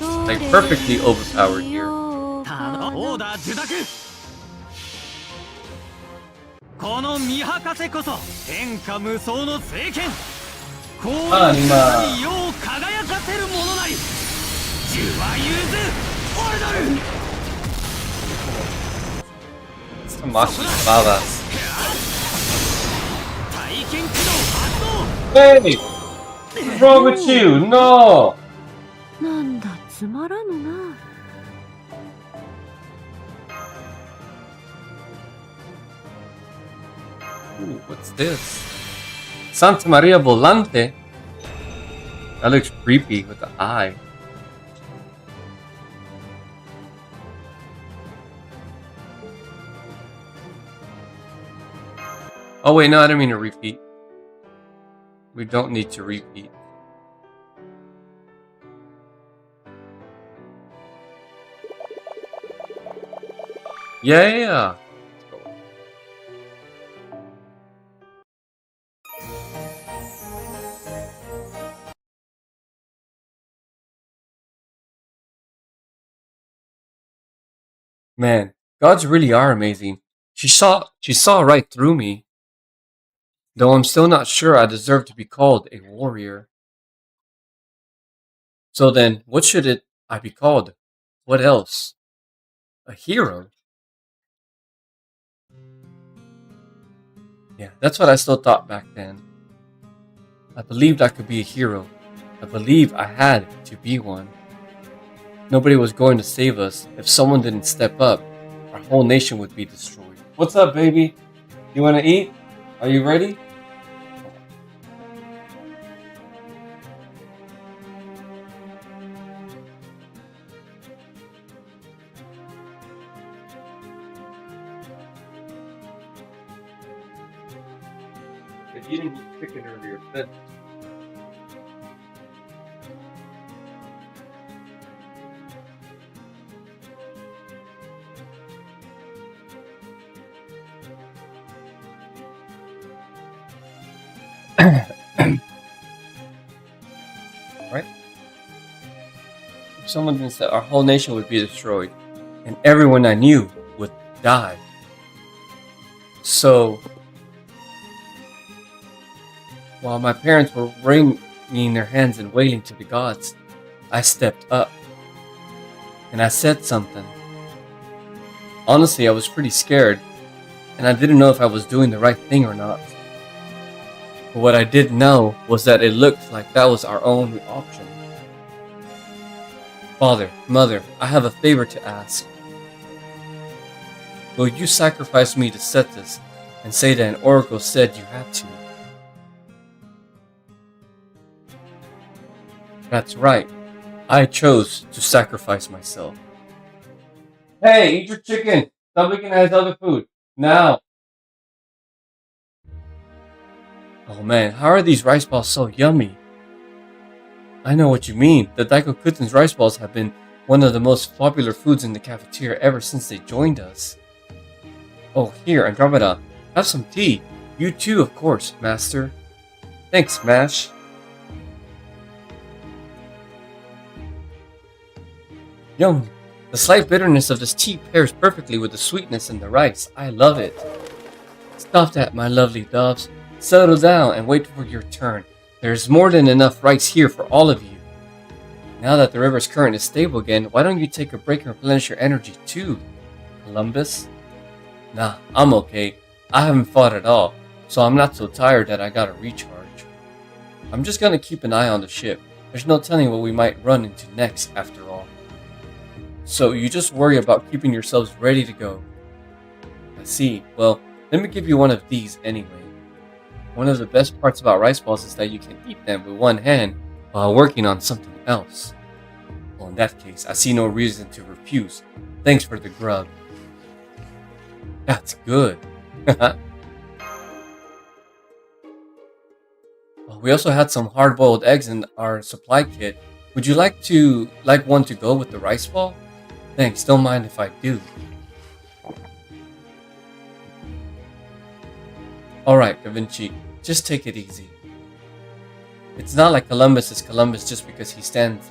Like perfectly overpowered here. オーダー受諾この見博せこそ天下無双の聖剣こういうに世を輝かせるものなりジュアユーズオルドル Tamashi badass. 体験駆動発動 Hey! What's wrong with you? No! なんだつまらぬな。Ooh, what's this? Santa Maria Volante? That looks creepy with the eye. Oh wait, no, I didn't mean to repeat. We don't need to repeat. Yeah. Man, gods really are amazing. She saw right through me. Though I'm still not sure I deserve to be called a warrior. So then, what should I be called? What else? A hero? Yeah, that's what I still thought back then. I believed I could be a hero. I believed I had to be one. Nobody was going to save us. If someone didn't step up, our whole nation would be destroyed. What's up, baby? You want to eat? Are you ready? You didn't eat chicken earlier, but right? If someone didn't say our whole nation would be destroyed, and everyone I knew would die. So, while my parents were wringing their hands and wailing to the gods, I stepped up. And I said something. Honestly, I was pretty scared, and I didn't know if I was doing the right thing or not. But what I did know was that it looked like that was our only option. Father, Mother, I have a favor to ask. Will you sacrifice me to Cetus and say that an oracle said you had to? That's right. I chose to sacrifice myself. Hey, eat your chicken! Stop looking at his other food. Now! Oh man, how are these rice balls so yummy? I know what you mean. The Daikokuten's rice balls have been one of the most popular foods in the cafeteria ever since they joined us. Oh, here, Andromeda. Have some tea. You too, of course, Master. Thanks, Mash. Yum. The slight bitterness of this tea pairs perfectly with the sweetness in the rice. I love it. Stop that, my lovely doves. Settle down and wait for your turn. There's more than enough rice here for all of you. Now that the river's current is stable again, why don't you take a break and replenish your energy too, Columbus? Nah, I'm okay. I haven't fought at all, so I'm not so tired that I gotta recharge. I'm just gonna keep an eye on the ship. There's no telling what we might run into next, after all. So you just worry about keeping yourselves ready to go. I see. Well, let me give you one of these anyway. One of the best parts about rice balls is that you can eat them with one hand while working on something else. Well, in that case, I see no reason to refuse. Thanks for the grub. That's good. Well, we also had some hard-boiled eggs in our supply kit. Would you like one to go with the rice ball? Thanks, don't mind if I do. Alright, Da Vinci, just take it easy. It's not like Columbus is Columbus just because he stands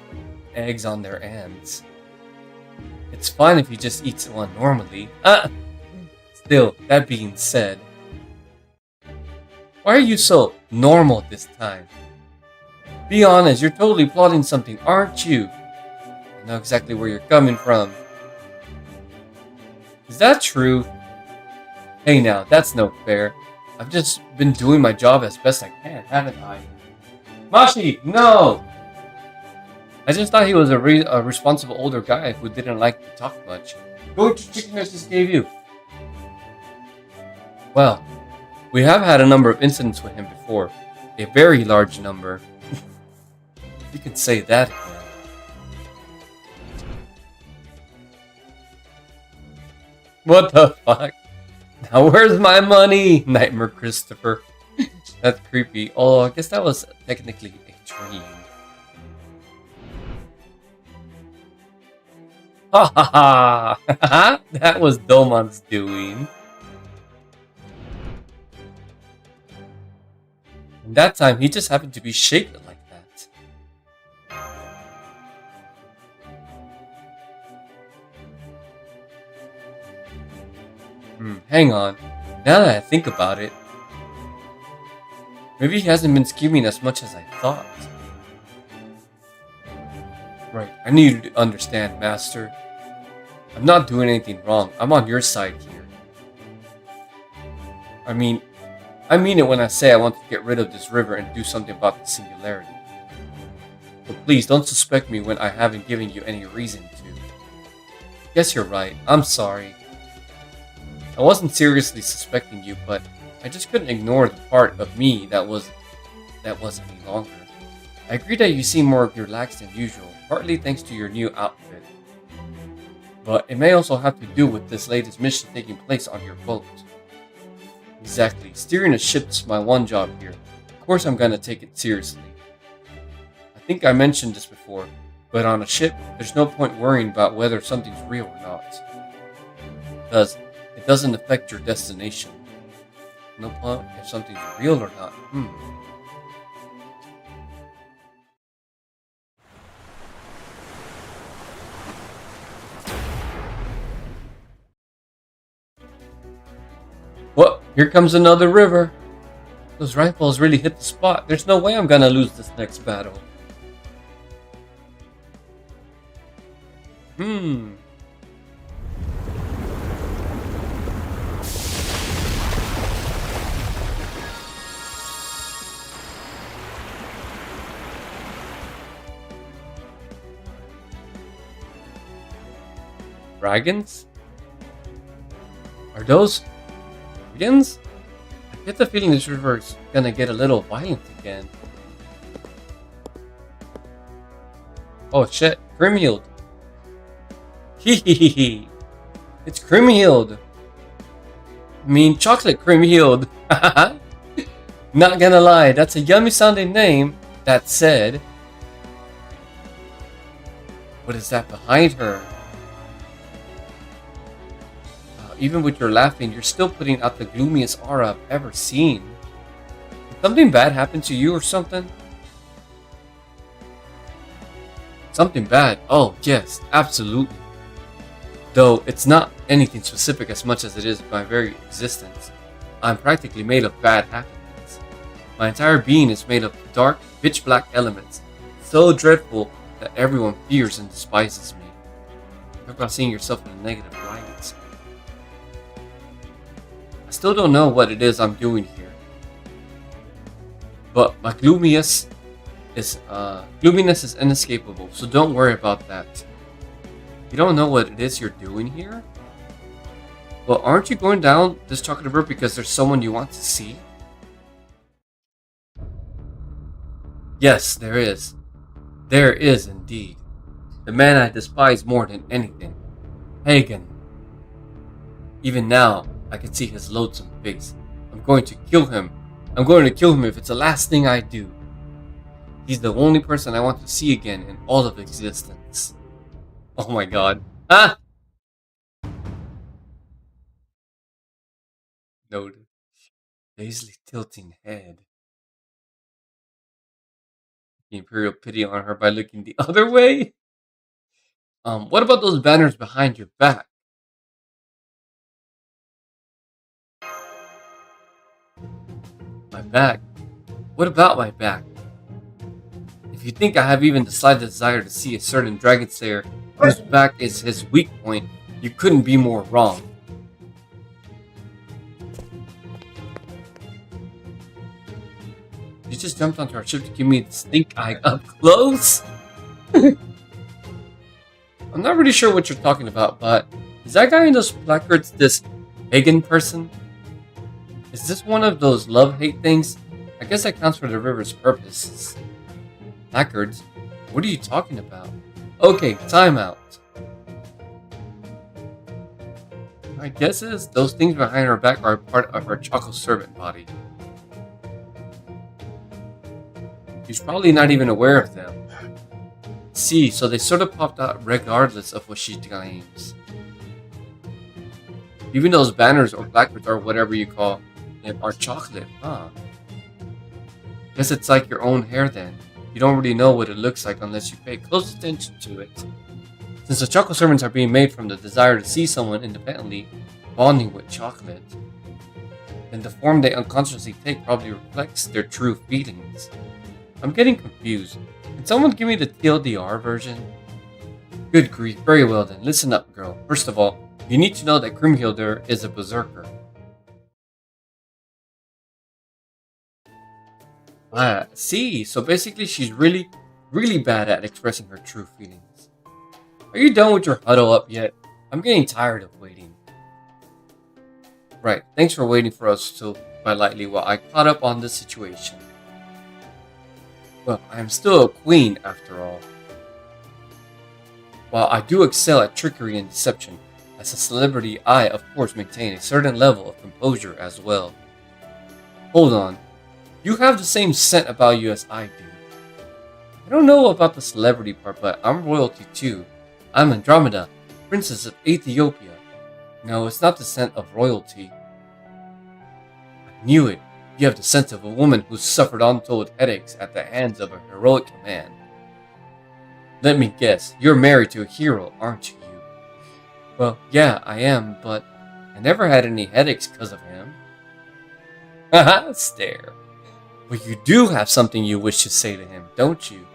eggs on their ends. It's fine if he just eats one normally. Still, that being said, why are you so normal this time? Be honest, you're totally plotting something, aren't you? I know exactly where you're coming from. Is that true? Hey now, that's no fair. I've just been doing my job as best I can, haven't I? Mashi, no! I just thought he was a responsible older guy who didn't like to talk much. Go to chicken I just gave you. Well, we have had a number of incidents with him before. A very large number. You can say that again. What the fuck? Now where's my money? Nightmare Christopher. That's creepy. Oh, I guess that was technically a dream. Ha ha ha! That was Domon's doing. And that time, he just happened to be shaken like that. Hang on. Now that I think about it, maybe he hasn't been scheming as much as I thought. Right, I need you to understand, Master. I'm not doing anything wrong. I'm on your side here. I mean it when I say I want to get rid of this river and do something about the singularity. But please don't suspect me when I haven't given you any reason to. Guess you're right. I'm sorry. I wasn't seriously suspecting you, but I just couldn't ignore the part of me that wasn't any longer. I agree that you seem more relaxed than usual, partly thanks to your new outfit. But it may also have to do with this latest mission taking place on your boat. Exactly. Steering a ship's my one job here. Of course I'm gonna take it seriously. I think I mentioned this before, but on a ship, there's no point worrying about whether something's real or not. Because it doesn't affect your destination. No point if something's real or not. Well, here comes another river. Those rifles really hit the spot. There's no way I'm gonna lose this next battle. Dragons? Are those dragons? I get the feeling this river is gonna get a little violent again. Oh shit, Grimhild. Hehehe. It's Grimhild. I mean chocolate Grimhild. Not gonna lie, that's a yummy sounding name. That said, What is that behind her? Even with your laughing, you're still putting out the gloomiest aura I've ever seen. Did something bad happen to you or something? Something bad? Oh, yes, absolutely. Though it's not anything specific as much as it is my very existence. I'm practically made of bad happenings. My entire being is made of dark, pitch black elements, so dreadful that everyone fears and despises me. Talk about seeing yourself in a negative light. I still don't know what it is I'm doing here, but my gloominess is inescapable, so don't worry about that. You don't know what it is you're doing here? Well, aren't you going down this chocolate river because there's someone you want to see? Yes, there is. There is indeed. The man I despise more than anything. Hagen. Even now, I can see his loathsome face. I'm going to kill him. I'm going to kill him if it's the last thing I do. He's the only person I want to see again in all of existence. Oh my god. Ah! Noted. Lazily tilting head. The Imperial pity on her by looking the other way. What about those banners behind your back? My back? What about my back? If you think I have even the slightest desire to see a certain dragon slayer whose back is his weak point, you couldn't be more wrong. You just jumped onto our ship to give me the stink eye up close? I'm not really sure what you're talking about, but is that guy in those placards this Hagen person? Is this one of those love-hate things? I guess that counts for the river's purposes. Placards? What are you talking about? Okay, time out. My guess is those things behind her back are part of her chocolate servant body. She's probably not even aware of them. See, so they sort of popped out regardless of what she claims. Even those banners or placards or whatever you call them are chocolate, huh? Guess it's like your own hair then. You don't really know what it looks like unless you pay close attention to it. Since the chocolate servants are being made from the desire to see someone independently bonding with chocolate, then the form they unconsciously take probably reflects their true feelings. I'm getting confused. Can someone give me the TLDR version? Good grief, very well then. Listen up, girl. First of all, you need to know that Grimhilder is a berserker. See, so basically she's really, really bad at expressing her true feelings. Are you done with your huddle up yet? I'm getting tired of waiting. Right, thanks for waiting for us to by lightly while I caught up on the situation. Well, I am still a queen after all. While I do excel at trickery and deception, as a celebrity I, of course, maintain a certain level of composure as well. Hold on. You have the same scent about you as I do. I don't know about the celebrity part, but I'm royalty too. I'm Andromeda, Princess of Ethiopia. No, it's not the scent of royalty. I knew it. You have the scent of a woman who suffered untold headaches at the hands of a heroic man. Let me guess, you're married to a hero, aren't you? Well, yeah, I am, but I never had any headaches because of him. Haha, stare. But you do have something you wish to say to him, don't you?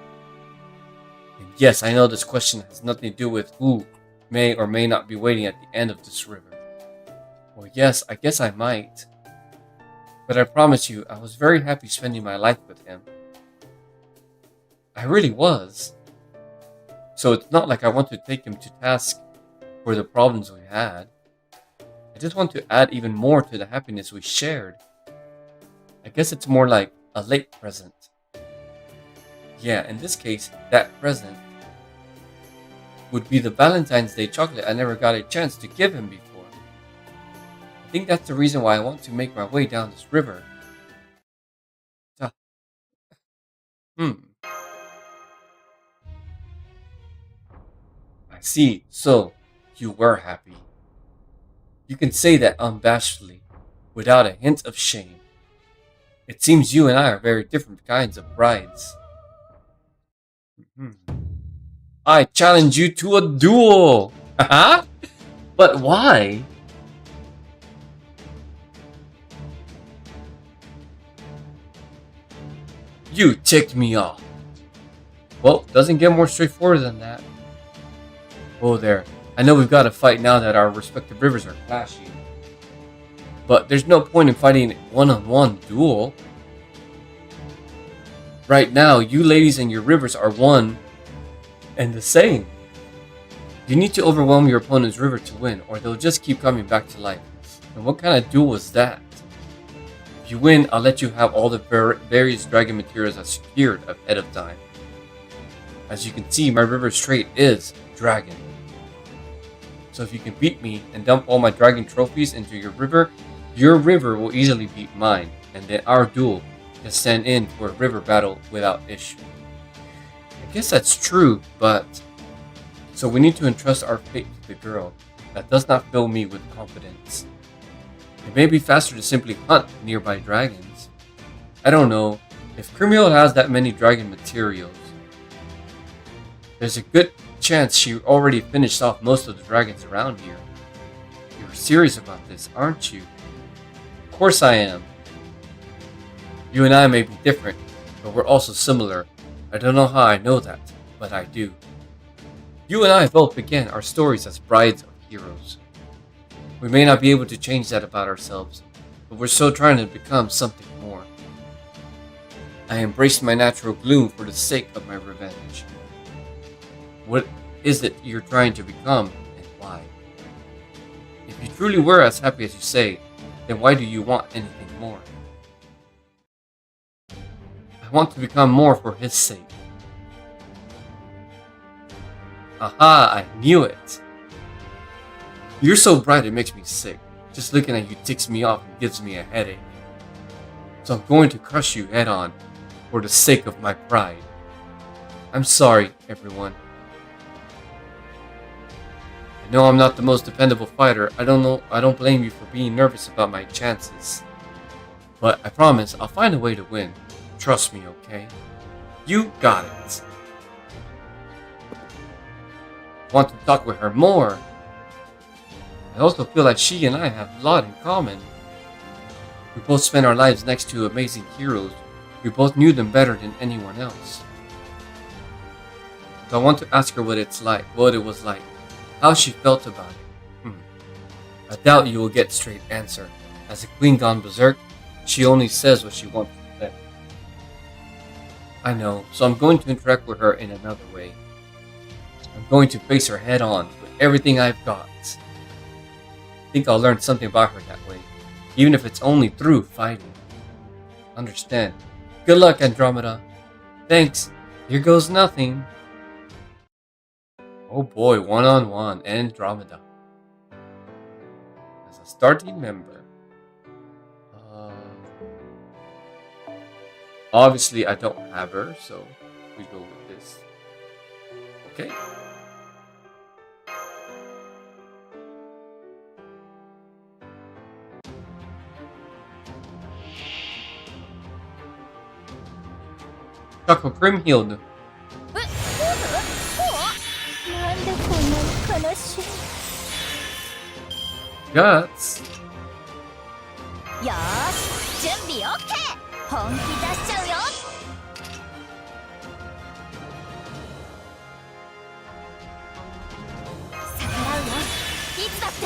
And yes, I know this question has nothing to do with who may or may not be waiting at the end of this river. Well, yes, I guess I might. But I promise you, I was very happy spending my life with him. I really was. So it's not like I want to take him to task for the problems we had. I just want to add even more to the happiness we shared. I guess it's more like a late present. Yeah, in this case, that present would be the Valentine's Day chocolate I never got a chance to give him before. I think that's the reason why I want to make my way down this river. see, so you were happy. You can say that unabashedly, without a hint of shame. It seems you and I are very different kinds of brides. I challenge you to a duel! Haha? But why? You ticked me off. Well, doesn't get more straightforward than that. Oh there, I know we've got to fight now that our respective rivers are clashing. But there's no point in fighting a one-on-one duel. Right now, you ladies and your rivers are one and the same. You need to overwhelm your opponent's river to win, or they'll just keep coming back to life. And what kind of duel is that? If you win, I'll let you have all the various dragon materials I secured ahead of time. As you can see, my river's trait is dragon. So if you can beat me and dump all my dragon trophies into your river will easily beat mine, and then our duel can stand in for a river battle without issue. I guess that's true, but... So we need to entrust our fate to the girl. That does not fill me with confidence. It may be faster to simply hunt nearby dragons. I don't know. If Cremiel has that many dragon materials, there's a good chance she already finished off most of the dragons around here. You're serious about this, aren't you? Of course I am. You and I may be different, but we're also similar. I don't know how I know that, but I do. You and I both began our stories as brides of heroes. We may not be able to change that about ourselves, but we're still trying to become something more. I embraced my natural gloom for the sake of my revenge. What is it you're trying to become, and why? If you truly were as happy as you say, then why do you want anything more? I want to become more for his sake. Aha, I knew it! You're so bright it makes me sick. Just looking at you ticks me off and gives me a headache. So I'm going to crush you head on, for the sake of my pride. I'm sorry, everyone. I know I'm not the most dependable fighter. I don't blame you for being nervous about my chances. But I promise I'll find a way to win. Trust me, okay? You got it. I want to talk with her more. I also feel like she and I have a lot in common. We both spent our lives next to amazing heroes. We both knew them better than anyone else. So I want to ask her what it was like, how she felt about it. I doubt you will get a straight answer. As a queen gone berserk, she only says what she wants to say. I know, so I'm going to interact with her in another way. I'm going to face her head on with everything I've got. I think I'll learn something about her that way, even if it's only through fighting. Understand. Good luck, Andromeda. Thanks. Here goes nothing. Oh boy, one-on-one, Andromeda. As a starting member. Obviously, I don't have her, so we go with this. Okay. Choco Cream healed. なんでこんなに悲しい Guts. よーし準備 OK 本気出しちゃうよ逆らうよいつだって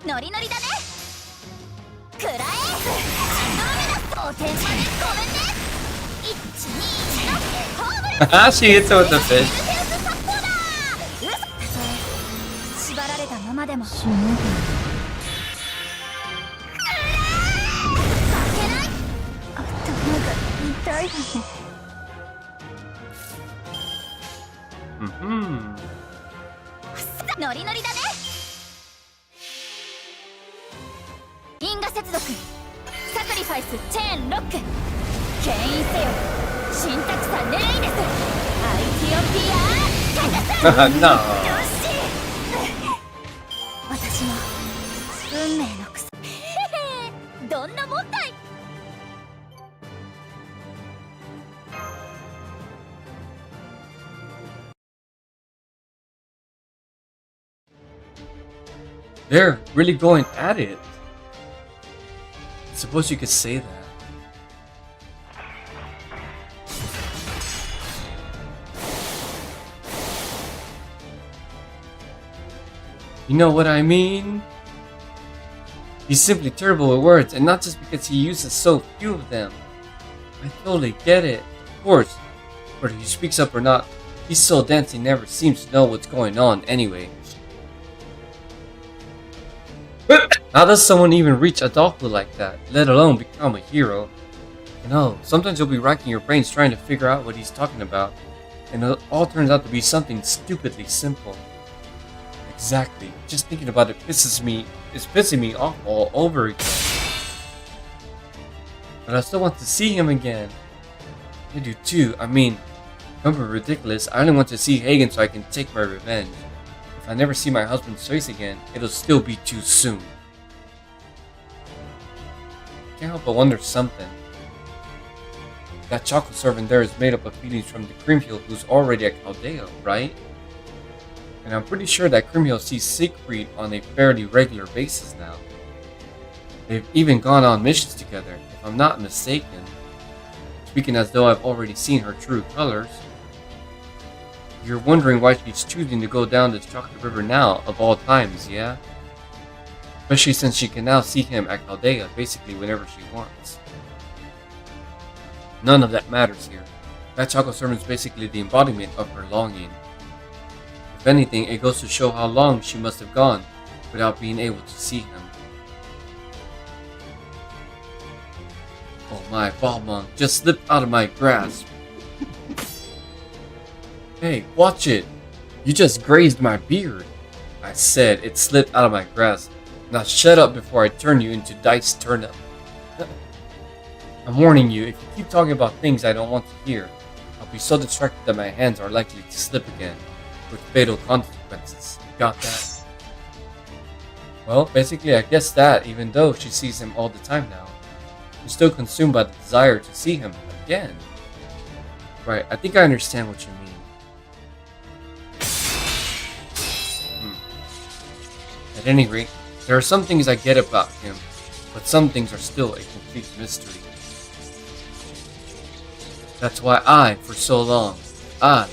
ノリノリだねくらえおてんぱでごめんね121のホームラン She hits her with the fish. 縛られたままでも負けない頭が痛いわね ノリノリだね因果接続サクリファイスチェーンロック牽引せよシンタクサレイデス No. 私も運命の草どんなもんだい。 They're really going at it. I suppose you could say that. You know what I mean? He's simply terrible with words, and not just because he uses so few of them. I totally get it. Of course, whether he speaks up or not, he's so dense he never seems to know what's going on anyway. How does someone even reach adulthood like that, let alone become a hero? You know, sometimes you'll be racking your brains trying to figure out what he's talking about, and it all turns out to be something stupidly simple. Exactly. Just thinking about it is pissing me off all over again. But I still want to see him again. I do too. I mean, don't be ridiculous. I only want to see Hagen so I can take my revenge. If I never see my husband's face again, it'll still be too soon. Can't help but wonder something. That chocolate servant there is made up of feelings from the Creamhill who's already a Chaldea, right? And I'm pretty sure that Creamhill sees Siegfried on a fairly regular basis now. They've even gone on missions together, if I'm not mistaken. Speaking as though I've already seen her true colors. You're wondering why she's choosing to go down the Chocolate River now, of all times, yeah? Especially since she can now see him at Chaldea basically whenever she wants. None of that matters here. That chocolate servant is basically the embodiment of her longing. If anything, it goes to show how long she must have gone without being able to see him. Oh my, Balmung just slipped out of my grasp. Hey, watch it! You just grazed my beard! I said it slipped out of my grasp. Now shut up before I turn you into diced turnip. I'm warning you, if you keep talking about things I don't want to hear, I'll be so distracted that my hands are likely to slip again, with fatal consequences. Got that? Well, basically I guess that, even though she sees him all the time now, she's still consumed by the desire to see him again. Right, I think I understand what you mean. At any rate, there are some things I get about him, but some things are still a complete mystery. That's why for so long, I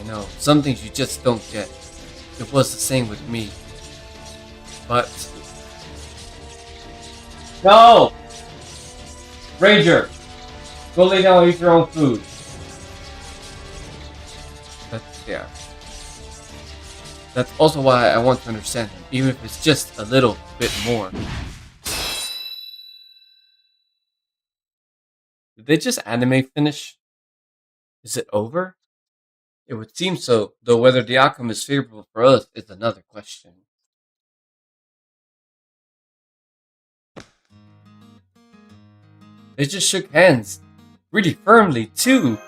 know, some things you just don't get. It was the same with me. But... No! Ranger! Go lay down and eat your own food. Yeah. That's also why I want to understand him, even if it's just a little bit more. Did they just anime finish? Is it over? It would seem so, though whether the outcome is favorable for us is another question. They just shook hands. Really firmly, too!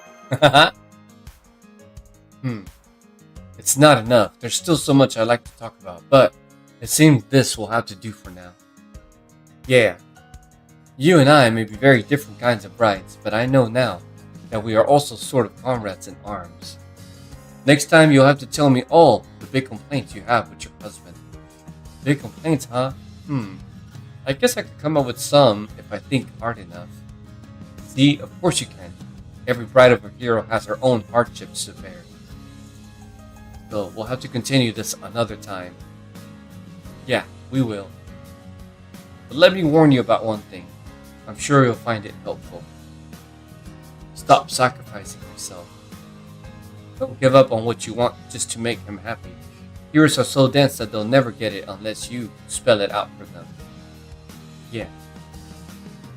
It's not enough. There's still so much I'd like to talk about, but it seems this will have to do for now. Yeah. You and I may be very different kinds of brides, but I know now that we are also sort of comrades in arms. Next time you'll have to tell me all the big complaints you have with your husband. Big complaints, huh? I guess I could come up with some if I think hard enough. See, of course you can. Every bride of a hero has her own hardships to bear. So we'll have to continue this another time. Yeah, we will. But let me warn you about one thing. I'm sure you'll find it helpful. Stop sacrificing yourself. Don't give up on what you want just to make him happy. Heroes are so dense that they'll never get it unless you spell it out for them. Yeah.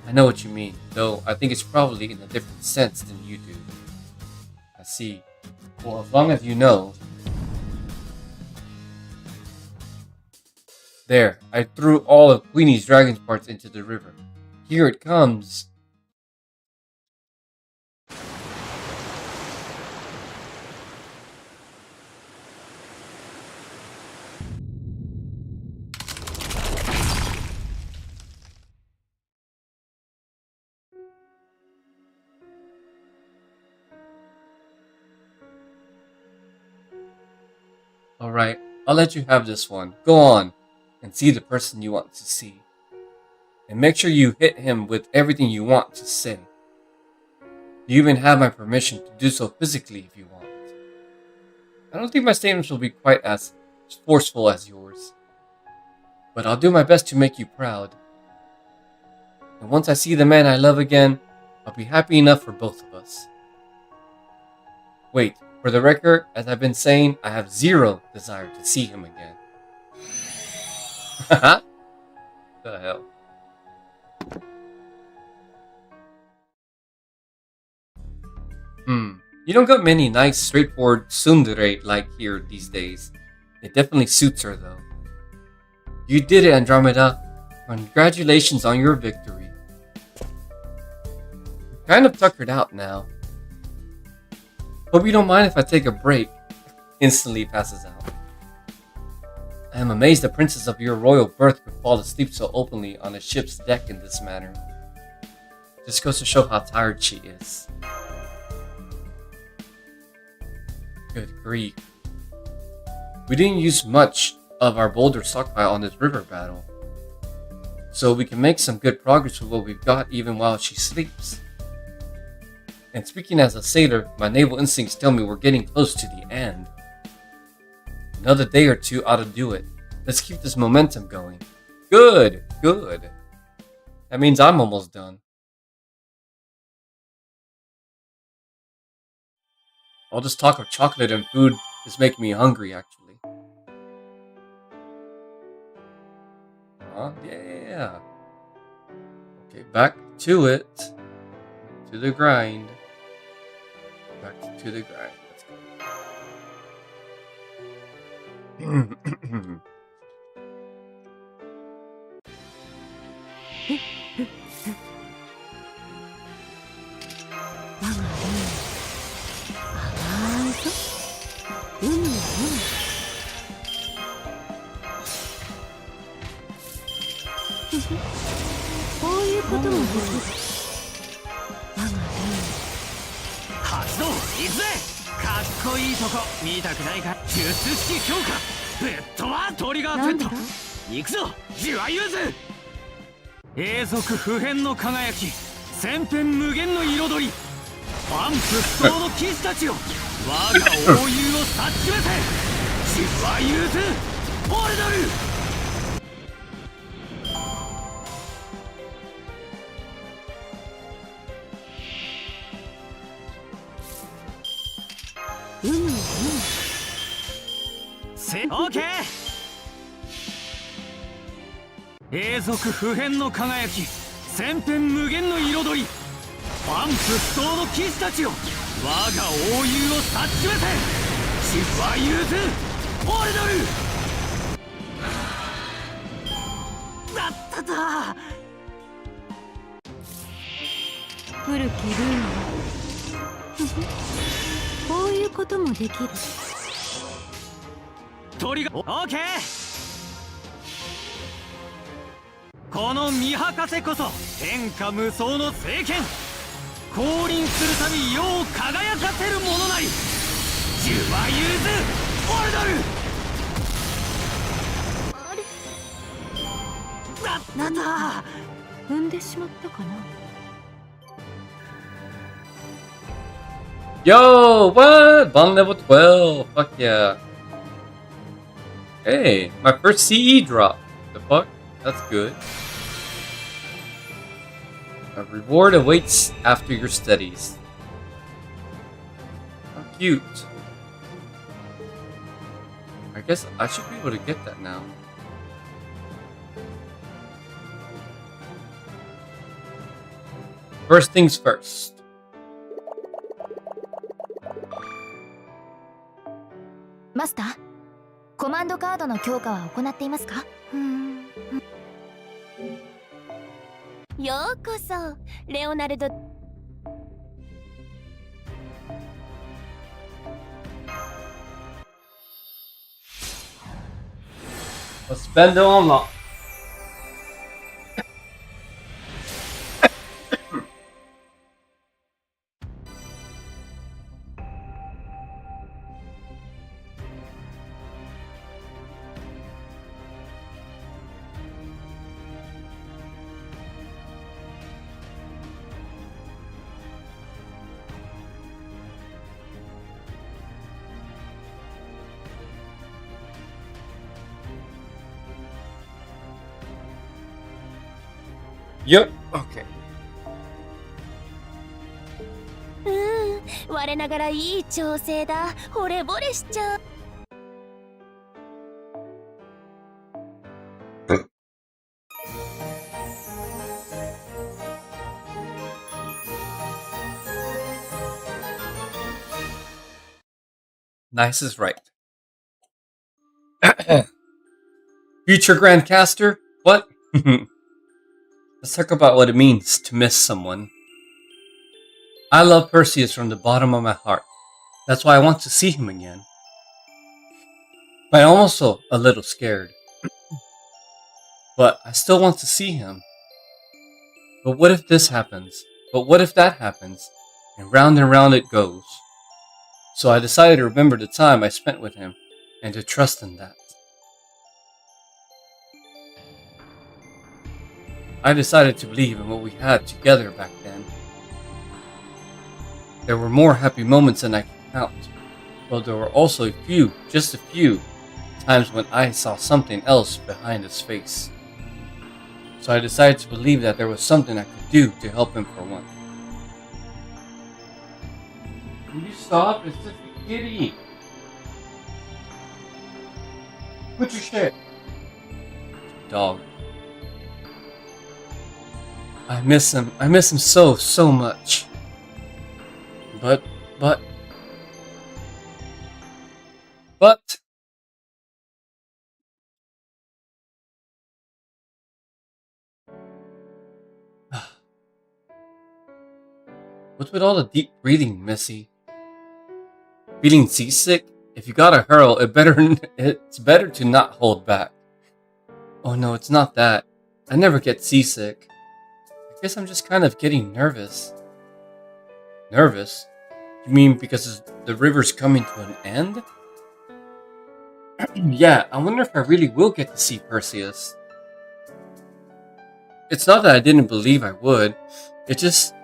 I know what you mean, though I think it's probably in a different sense than you do. I see. Well, as long as you know. There, I threw all of Queenie's dragon's parts into the river. Here it comes. Alright, I'll let you have this one. Go on and see the person you want to see. And make sure you hit him with everything you want to say. You even have my permission to do so physically if you want. I don't think my statements will be quite as forceful as yours. But I'll do my best to make you proud. And once I see the man I love again, I'll be happy enough for both of us. Wait, for the record, as I've been saying, I have zero desire to see him again. Haha. The hell? You don't got many nice, straightforward tsundere like here these days. It definitely suits her though. You did it, Andromeda. Congratulations on your victory. I'm kind of tuckered out now. Hope you don't mind if I take a break. Instantly passes out. I am amazed the princess of your royal birth could fall asleep so openly on a ship's deck in this manner. Just goes to show how tired she is. Good grief. We didn't use much of our boulder stockpile on this river battle, so we can make some good progress with what we've got even while she sleeps. And speaking as a sailor, my naval instincts tell me we're getting close to the end. Another day or two ought to do it. Let's keep this momentum going. Good, good. That means I'm almost done. All this talk of chocolate and food is making me hungry, actually. Yeah. Okay, back to it. To the grind. Back to the grind. Let's go. OK! 永続不変の輝き、千変無限の彩り、万夫不倒の騎士たちよ、我が英雄を察しめせ、シフは融通、オレドル。だっただ。古きルール。こういうこともできる。鳥がオーケー。この見博せこそ天下無双の聖剣。降臨するたび世を輝かせるものなり。ジュワユーズオルドル。だっただ。踏んでしまったかな。Yo, what? Bond level 12. Fuck yeah. Hey, my first CE drop. The fuck? That's good. A reward awaits after your studies. How cute. I guess I should be able to get that now. First things first. Master, コマンドカードの強化は行っていますか？ようこそ、レオナルド。Spend it on lock. Yep. Okay. 我ながらいい調整だ。惚れ惚れしちゃう。Nice is right. Future Grandcaster? What? Let's talk about what it means to miss someone. I love Perseus from the bottom of my heart. That's why I want to see him again. But I'm also a little scared. But I still want to see him. But what if this happens? But what if that happens? And round it goes. So I decided to remember the time I spent with him and to trust in that. I decided to believe in what we had together back then. There were more happy moments than I can count, but there were also a few, just a few, times when I saw something else behind his face. So I decided to believe that there was something I could do to help him for once. Can you stop? It's just a kitty. Put your shit. Dog. I miss him. I miss him so much. But. What's with all the deep breathing, Missy? Feeling seasick? If you gotta hurl, it's better to not hold back. Oh no, it's not that. I never get seasick. I guess I'm just kind of getting nervous. Nervous? You mean because the river's coming to an end? Yeah, I wonder if I really will get to see Perseus. It's not that I didn't believe I would. It just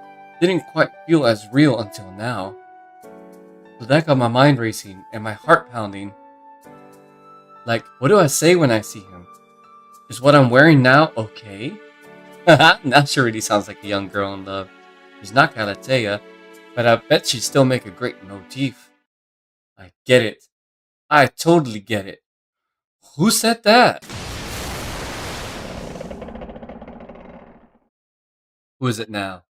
didn't quite feel as real until now. So that got my mind racing and my heart pounding. Like, what do I say when I see him? Is what I'm wearing now okay? Now she really sounds like a young girl in love. She's not Galatea, but I bet she'd still make a great motif. I get it. I totally get it. Who said that? Who is it now?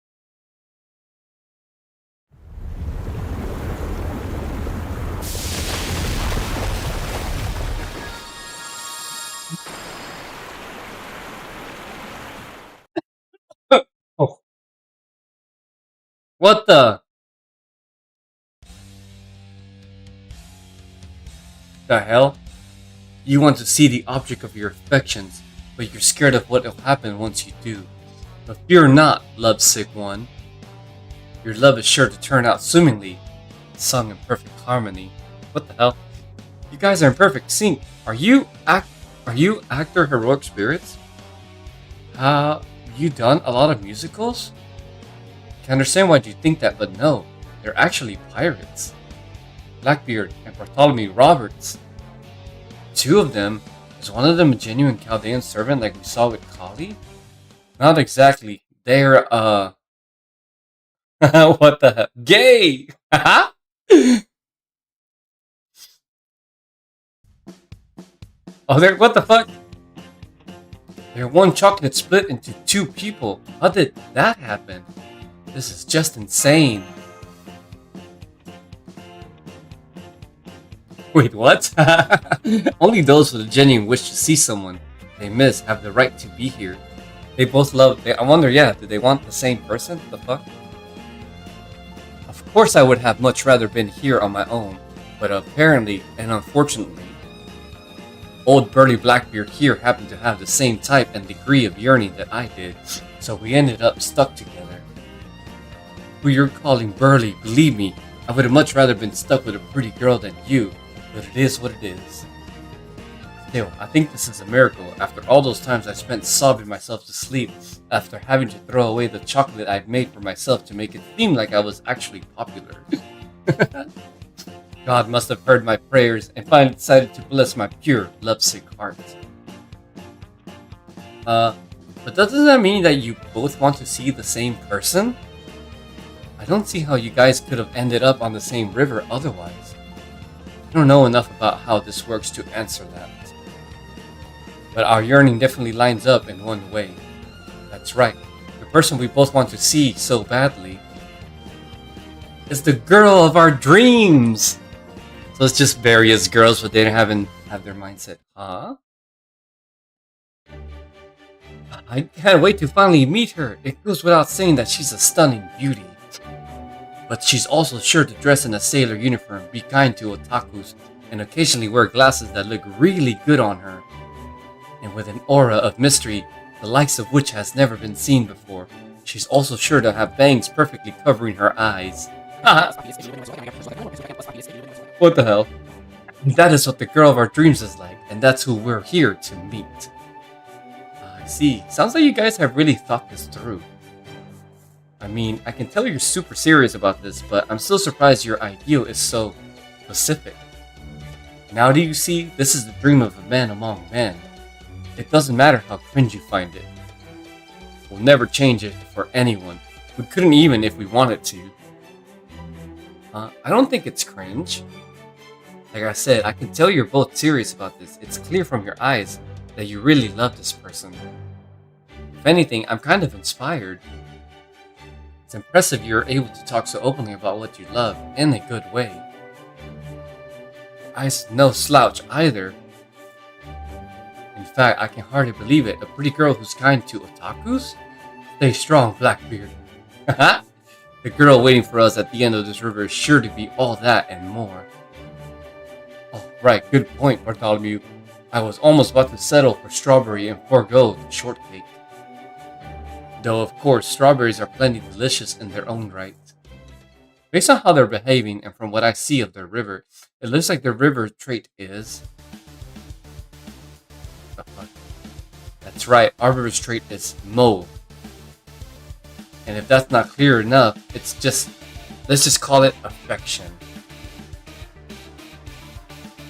Oh. What the hell? You want to see the object of your affections, but you're scared of what will happen once you do. But fear not, lovesick one. Your love is sure to turn out swimmingly, sung in perfect harmony. What the hell? You guys are in perfect sync. Are you actor heroic spirits? You done a lot of musicals? Can understand why you think that, but no, they're actually pirates. Blackbeard and Bartholomew Roberts. Two of them? Is one of them a genuine Chaldean servant like we saw with Kali? Not exactly. They're, what the hell? Gay! Oh, they're, what the fuck? They're one chocolate split into two people. How did that happen? This is just insane. Wait, what? Only those with a genuine wish to see someone they miss have the right to be here. They both love. I wonder, yeah, do they want the same person? The fuck? Of course, I would have much rather been here on my own, but apparently and unfortunately, old burly Blackbeard here happened to have the same type and degree of yearning that I did, so we ended up stuck together. Who you're calling burly, believe me, I would have much rather been stuck with a pretty girl than you. But it is what it is. Still, I think this is a miracle after all those times I spent sobbing myself to sleep after having to throw away the chocolate I'd made for myself to make it seem like I was actually popular. God must have heard my prayers and finally decided to bless my pure, lovesick heart. But doesn't that mean that you both want to see the same person? I don't see how you guys could have ended up on the same river otherwise. I don't know enough about how this works to answer that. But our yearning definitely lines up in one way. That's right. The person we both want to see so badly is the girl of our dreams! So it's just various girls, but they haven't have their mindset. Huh? I can't wait to finally meet her. It goes without saying that she's a stunning beauty. But she's also sure to dress in a sailor uniform, be kind to otakus, and occasionally wear glasses that look really good on her. And with an aura of mystery, the likes of which has never been seen before. She's also sure to have bangs perfectly covering her eyes. What the hell? That is what the girl of our dreams is like, and that's who we're here to meet. I see. Sounds like you guys have really thought this through. I mean, I can tell you're super serious about this, but I'm still surprised your ideal is so specific. Now do you see? This is the dream of a man among men. It doesn't matter how cringe you find it. We'll never change it for anyone. We couldn't even if we wanted to. I don't think it's cringe. Like I said, I can tell you're both serious about this. It's clear from your eyes that you really love this person. If anything, I'm kind of inspired. It's impressive you're able to talk so openly about what you love in a good way. I's no slouch either. In fact, I can hardly believe it. A pretty girl who's kind to otakus? Stay strong, Blackbeard. The girl waiting for us at the end of this river is sure to be all that and more. Oh, right, good point, Bartholomew. I was almost about to settle for strawberry and forego the shortcake. Though, of course, strawberries are plenty delicious in their own right. Based on how they're behaving and from what I see of their river, it looks like their river trait is... Oh, fuck. That's right, our river's trait is Mo. And if that's not clear enough, it's just... let's just call it affection.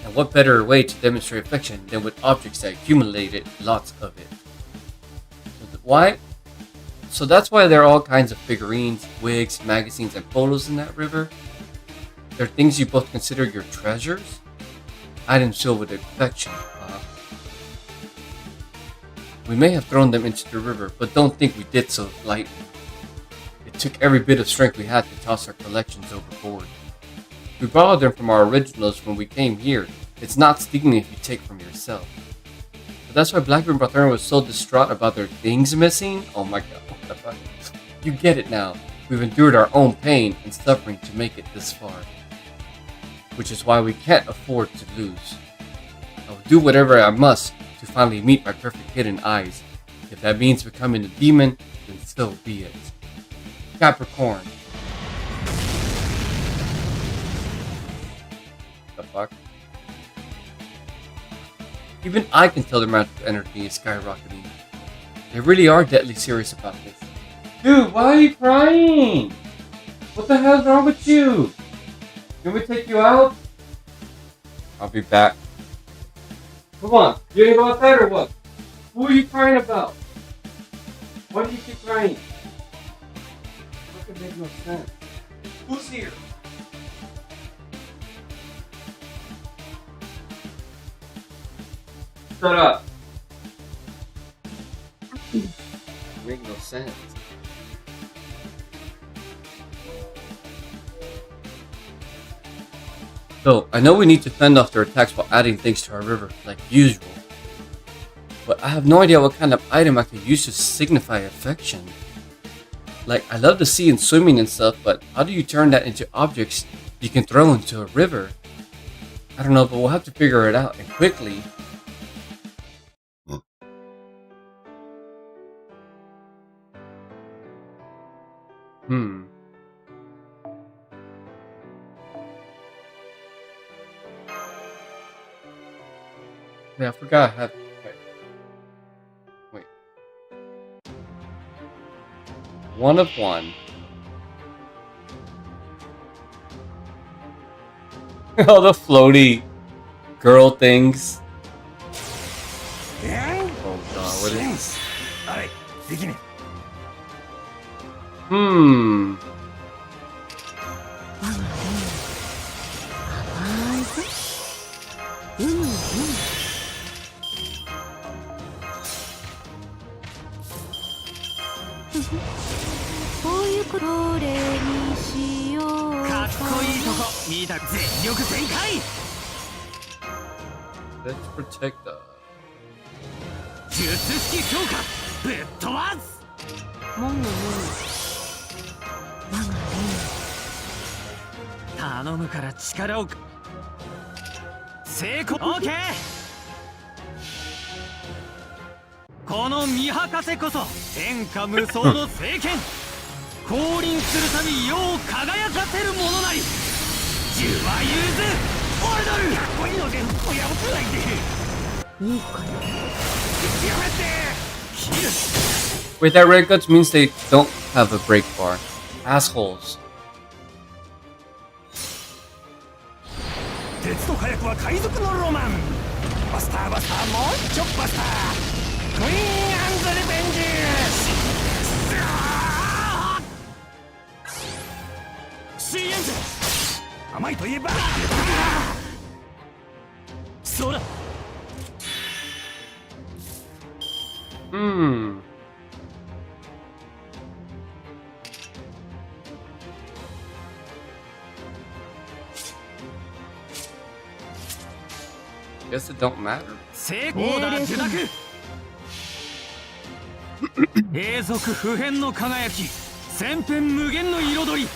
And what better way to demonstrate affection than with objects that accumulated lots of it? Why? So that's why there are all kinds of figurines, wigs, magazines, and photos in that river? They're things you both consider your treasures? Items filled with affection, huh? We may have thrown them into the river, but don't think we did so lightly. It took every bit of strength we had to toss our collections overboard. We borrowed them from our originals when we came here. It's not stealing if you take from yourself. But that's why Blackbeard and Bartholomew was so distraught about their things missing? Oh my god. You get it now. We've endured our own pain and suffering to make it this far. Which is why we can't afford to lose. I will do whatever I must to finally meet my perfect hidden eyes. If that means becoming a demon, then so be it. Capricorn. The fuck? Even I can tell their magical energy is skyrocketing. They really are deadly serious about this. Dude, why are you crying? What the hell's wrong with you? Can we take you out? I'll be back. Come on, you gonna go outside or what? Who are you crying about? Why do you keep crying? That could make no sense. Who's here? Shut up. Make no sense. So, I know we need to fend off their attacks while adding things to our river, like usual. But I have no idea what kind of item I could use to signify affection. Like, I love the sea and swimming and stuff, but how do you turn that into objects you can throw into a river? I don't know, but we'll have to figure it out, and quickly. Yeah, I forgot I had... Wait. One of one. Oh, the floaty girl things. Oh god, what is this? Hmm. Let's protect us. 術式強化ぶっ飛ばす頼むから力を成功 OK この見博せこそ天下無双の聖剣降臨するたび世を輝かせるものなり十は融ずオルドルかっこいいので破らないでいいかな Wait, that red guts means they don't have a break bar. Assholes. 鉄と火薬は海賊のロマンバスターバスターもうちょっバスタークイーンアンドリベンジシーエンジン甘いといえばそうだ Hmm. Guess it don't matter. 成功だ受諾永続不変の輝き千変無限の彩り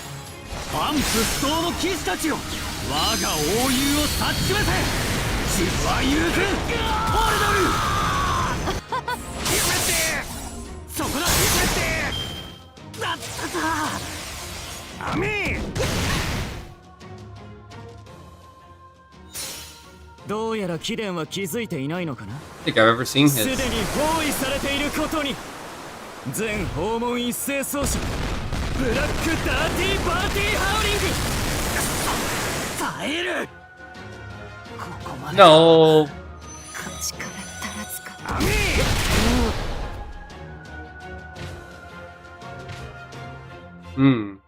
万夫不倒の騎士たちよ我が英雄を察しませ自は融ずオルドルそこだやめてだったかアミーどうやら貴殿は気づいていないのかな I think I've ever seen すでに his. 包囲されていることに全訪問一斉奏者ブラックダーティーパーティーハウリング耐えるここまで No. 口からたらずかアミー Hmm.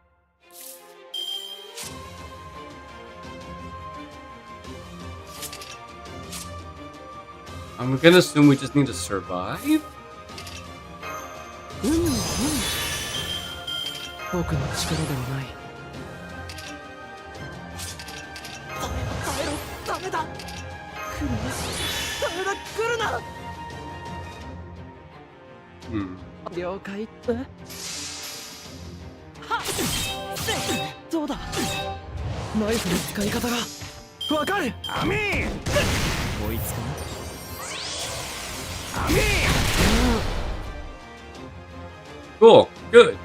I'm gonna assume we just need to survive? 僕の力ではない耐えろダメだ来るなダメだ来るな Hmm. 了解ってはっどうだナイフの使い方がわかるアミー追いつかなアミー Cool. Good.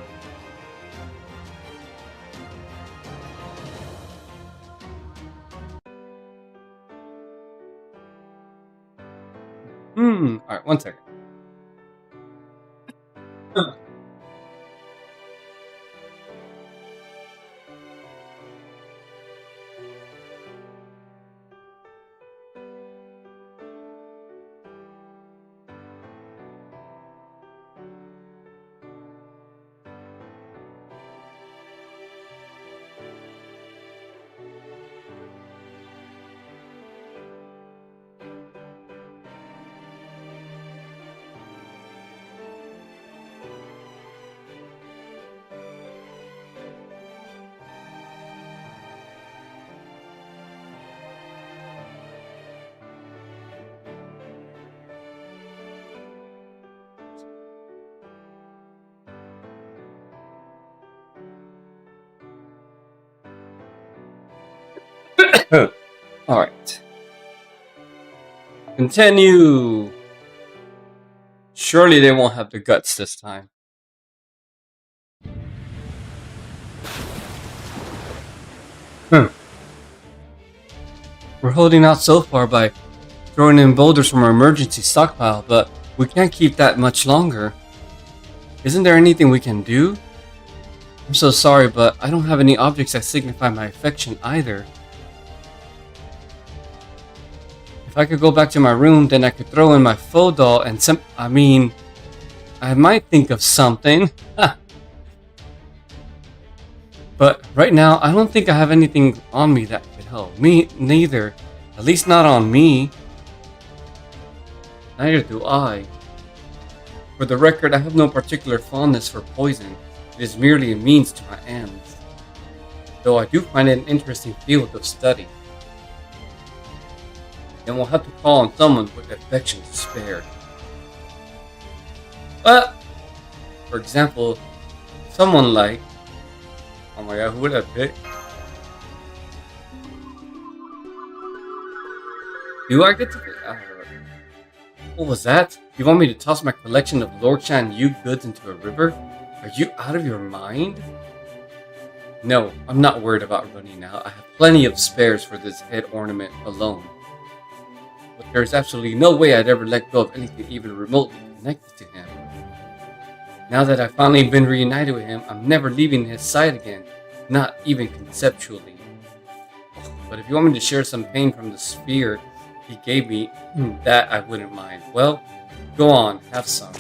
Alright, 1 second. Alright. Continue. Surely they won't have the guts this time. We're holding out so far by throwing in boulders from our emergency stockpile, but we can't keep that much longer. Isn't there anything we can do? I'm so sorry, but I don't have any objects that signify my affection either. If I could go back to my room, then I could throw in my faux doll and I might think of something. But right now, I don't think I have anything on me that could help. Me neither. At least not on me. Neither do I. For the record, I have no particular fondness for poison. It is merely a means to my ends. Though I do find it an interesting field of study. Then we'll have to call on someone with affection to spare. But, for example, someone like... Oh my god, who would I pick? Do I get to pick? What was that? You want me to toss my collection of Lord Shan Yu goods into a river? Are you out of your mind? No, I'm not worried about running out. I have plenty of spares for this head ornament alone. But there's absolutely no way I'd ever let go of anything even remotely connected to him. Now that I've finally been reunited with him, I'm never leaving his side again, not even conceptually. But if you want me to share some pain from the sphere he gave me, that I wouldn't mind. Well, go on, have some.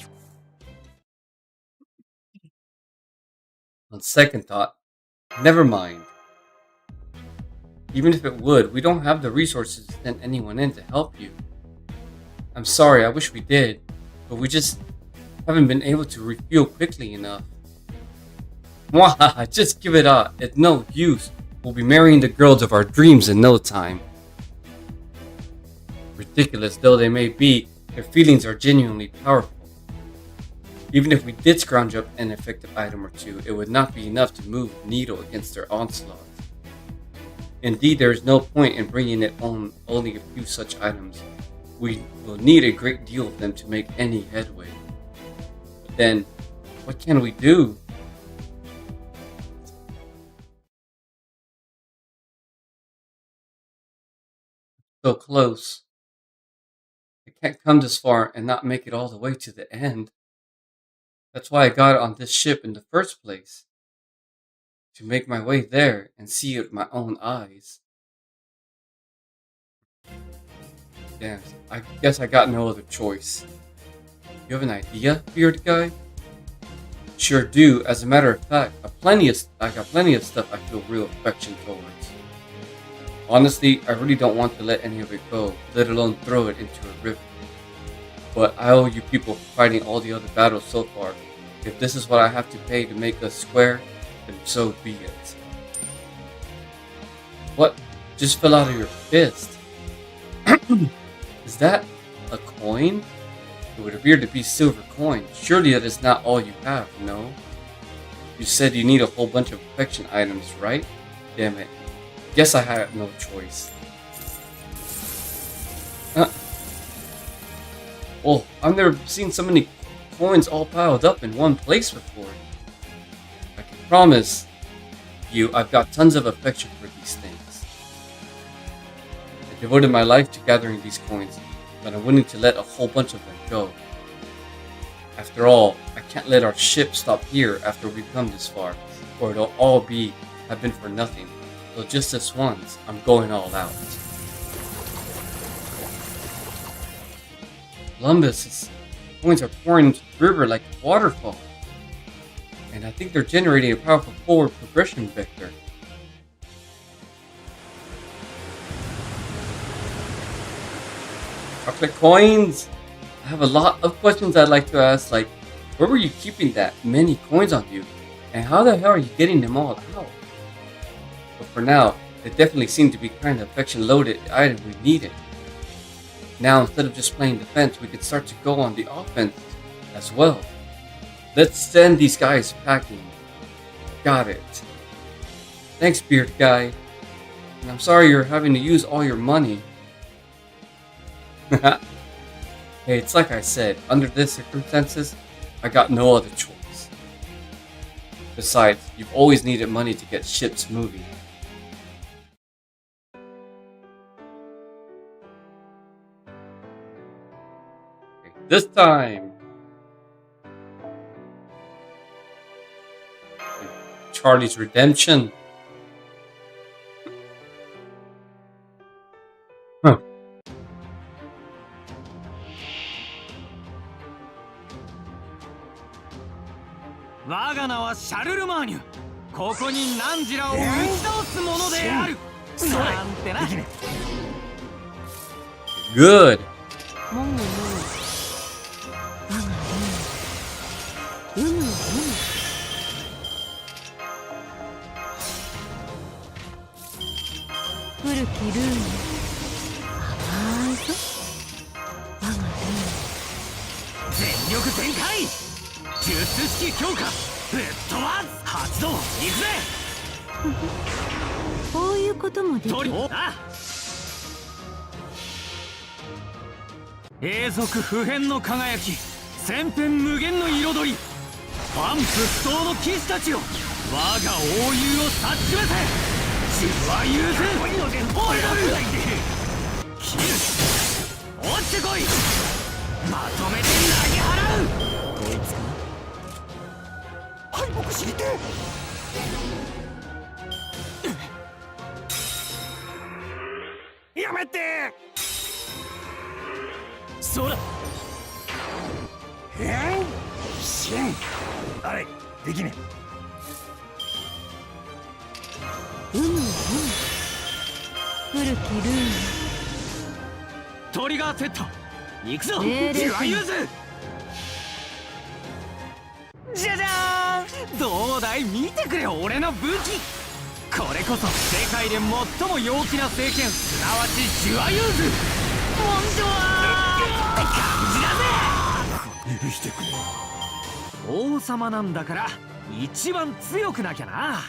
On second thought, never mind. Even if it would, we don't have the resources to send anyone in to help you. I'm sorry, I wish we did, but we just haven't been able to refuel quickly enough. Mwah, just give it up. It's no use. We'll be marrying the girls of our dreams in no time. Ridiculous though they may be, their feelings are genuinely powerful. Even if we did scrounge up an effective item or two, it would not be enough to move the needle against their onslaught. Indeed, there is no point in bringing it on only a few such items. We will need a great deal of them to make any headway. But then, what can we do? So close. I can't come this far and not make it all the way to the end. That's why I got on this ship in the first place. To make my way there and see it with my own eyes. Damn, I guess I got no other choice. You have an idea, beard guy? Sure do. As a matter of fact, I got plenty of stuff I feel real affection towards. Honestly, I really don't want to let any of it go, let alone throw it into a river. But I owe you people for fighting all the other battles so far. If this is what I have to pay to make us square, then so be it. What just fell out of your fist? Is that a coin? It would appear to be silver coin. Surely that is not all you have, no? You said you need a whole bunch of affection items, right? Damn it. Guess I had no choice. Oh, I've never seen so many coins all piled up in one place before. I can promise you I've got tons of affection for these things. I devoted my life to gathering these coins, but I'm willing to let a whole bunch of them go. After all, I can't let our ship stop here after we've come this far, or it'll all have been for nothing. So just this once, I'm going all out. Columbus, coins are pouring into the river like a waterfall. And I think they're generating a powerful forward progression vector. Chocolate coins! I have a lot of questions I'd like to ask, like, where were you keeping that many coins on you? And how the hell are you getting them all out? But for now, they definitely seem to be kind of affection loaded item we needed. Now, instead of just playing defense, we could start to go on the offense as well. Let's send these guys packing. Got it. Thanks, beard guy. And I'm sorry you're having to use all your money. Hey, it's like I said, under these circumstances, I got no other choice. Besides, you've always needed money to get ships moving. Okay, this time! Charlie's Redemption. Huh. 我が名はシャルルマーニュ。ここにナンジラを打ち倒すものである。なんてな。Good. もぐもぐ我がルーうむうむ古きルーム甘いぞ我がル全力全開。術式強化。ぶっ飛ばす発動。行くぜ。ームこういうこともできる。あ永続不変の輝き、千変無限の彩り、万不不当の騎士たちよ、我が英雄を察しませ。自は優勢。おいらる切る。落ちてこい。まとめて投げ払う。こいつか。敗北知りてえ。やめて。そら。しん。あれ、できねうむうむ古きルームトリガーセット。行くぞ。命令自は優勢。じゃじゃーん。どうだい、見てくれ俺の武器。これこそ世界で最も陽気な聖剣、すなわちジュアユーズ。モンジョワーって感じだぜ。許してくれ。王様なんだから一番強くなきゃな。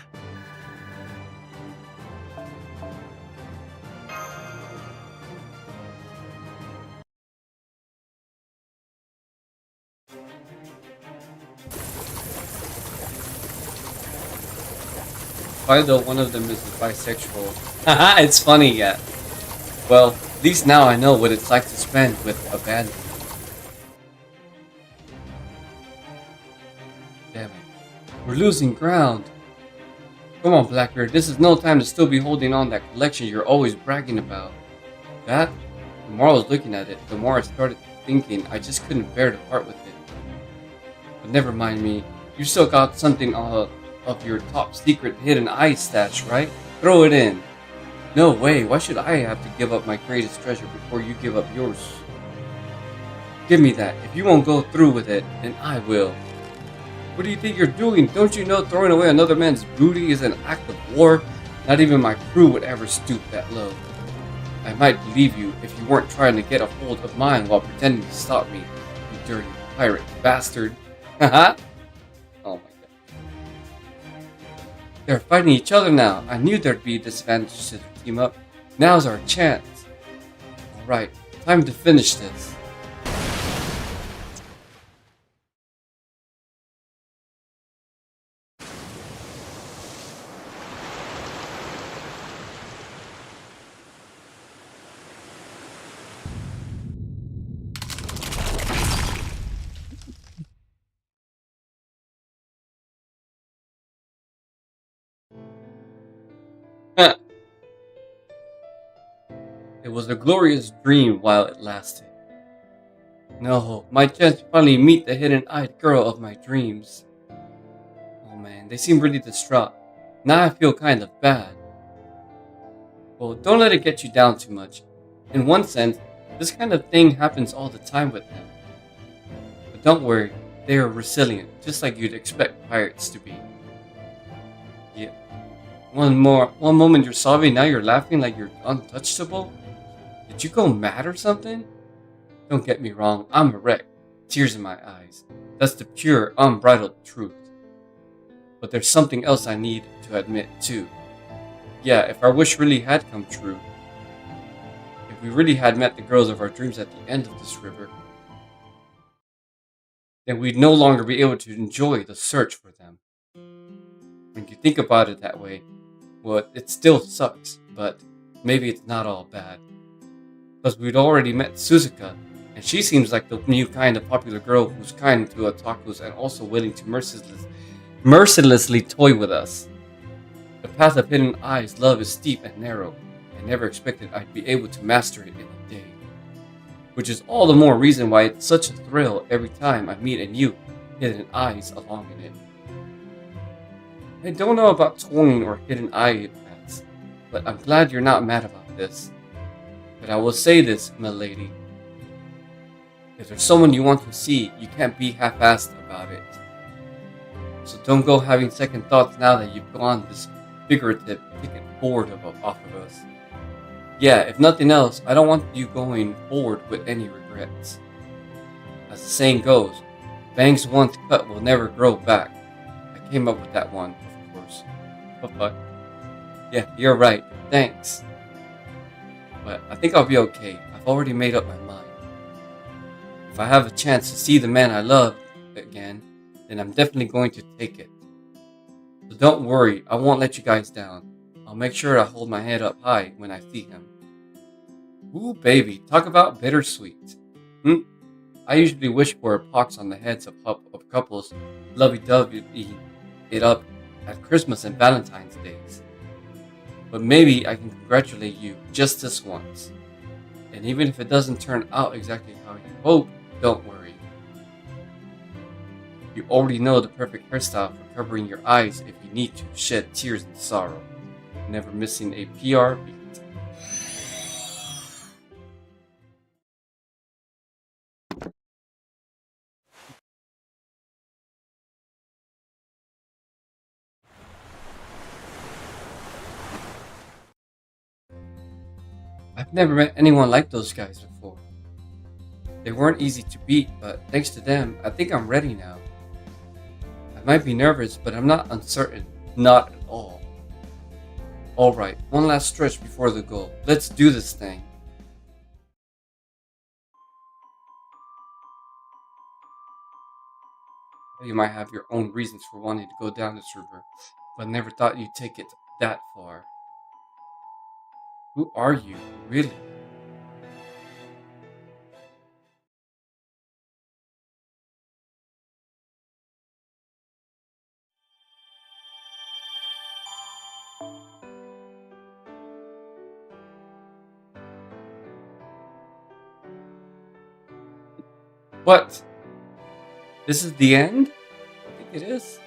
Why though one of them is bisexual? Haha, it's funny yet. Well, at least now I know what it's like to spend with a bandit. Damn it. We're losing ground. Come on, Blackbeard, this is no time to still be holding on that collection you're always bragging about. That? The more I was looking at it, the more I started thinking I just couldn't bear to part with it. But never mind me. You still got something of your top secret hidden eye stash, right? Throw it in. No way, why should I have to give up my greatest treasure before you give up yours? Give me that. If you won't go through with it, then I will. What do you think you're doing? Don't you know throwing away another man's booty is an act of war? Not even my crew would ever stoop that low. I might believe you if you weren't trying to get a hold of mine while pretending to stop me, you dirty pirate bastard. Haha. Oh my god. They're fighting each other now. I knew there'd be a disadvantage to team up. Now's our chance. Alright, time to finish this. It was a glorious dream while it lasted. No, my chance to finally meet the hidden-eyed girl of my dreams. Oh man, they seem really distraught. Now I feel kind of bad. Well, don't let it get you down too much. In one sense, this kind of thing happens all the time with them. But don't worry, they are resilient, just like you'd expect pirates to be. Yeah. One moment you're sobbing, now you're laughing like you're untouchable? Did you go mad or something? Don't get me wrong, I'm a wreck. Tears in my eyes. That's the pure, unbridled truth. But there's something else I need to admit too. Yeah, if our wish really had come true, if we really had met the girls of our dreams at the end of this river, then we'd no longer be able to enjoy the search for them. When you think about it that way, well, it still sucks, but maybe it's not all bad. Because we'd already met Suzuka, and she seems like the new kind of popular girl who's kind to otakus and also willing to mercilessly toy with us. The path of hidden eyes love is steep and narrow. I never expected I'd be able to master it in a day. Which is all the more reason why it's such a thrill every time I meet a new hidden eyes along in it. I don't know about toying or hidden eye events, but I'm glad you're not mad about this. But I will say this, milady. If there's someone you want to see, you can't be half-assed about it. So don't go having second thoughts now that you've gone this figurative ticket forward off of us. Yeah, if nothing else, I don't want you going forward with any regrets. As the saying goes, bangs once cut will never grow back. I came up with that one, of course. But yeah, you're right. Thanks. But I think I'll be okay. I've already made up my mind. If I have a chance to see the man I love again, then I'm definitely going to take it. So don't worry, I won't let you guys down. I'll make sure I hold my head up high when I see him. Ooh, baby, talk about bittersweet. I usually wish for a pox on the heads of couples lovey-dovey it up at Christmas and Valentine's days. But maybe I can congratulate you just this once. And even if it doesn't turn out exactly how you hope, don't worry. You already know the perfect hairstyle for covering your eyes if you need to shed tears in sorrow. Never missing a PR beat. I've never met anyone like those guys before. They weren't easy to beat, but thanks to them, I think I'm ready now. I might be nervous, but I'm not uncertain. Not at all. Alright, one last stretch before the goal. Let's do this thing. You might have your own reasons for wanting to go down this river, but I never thought you'd take it that far. Who are you, really? What? This is the end? I think it is.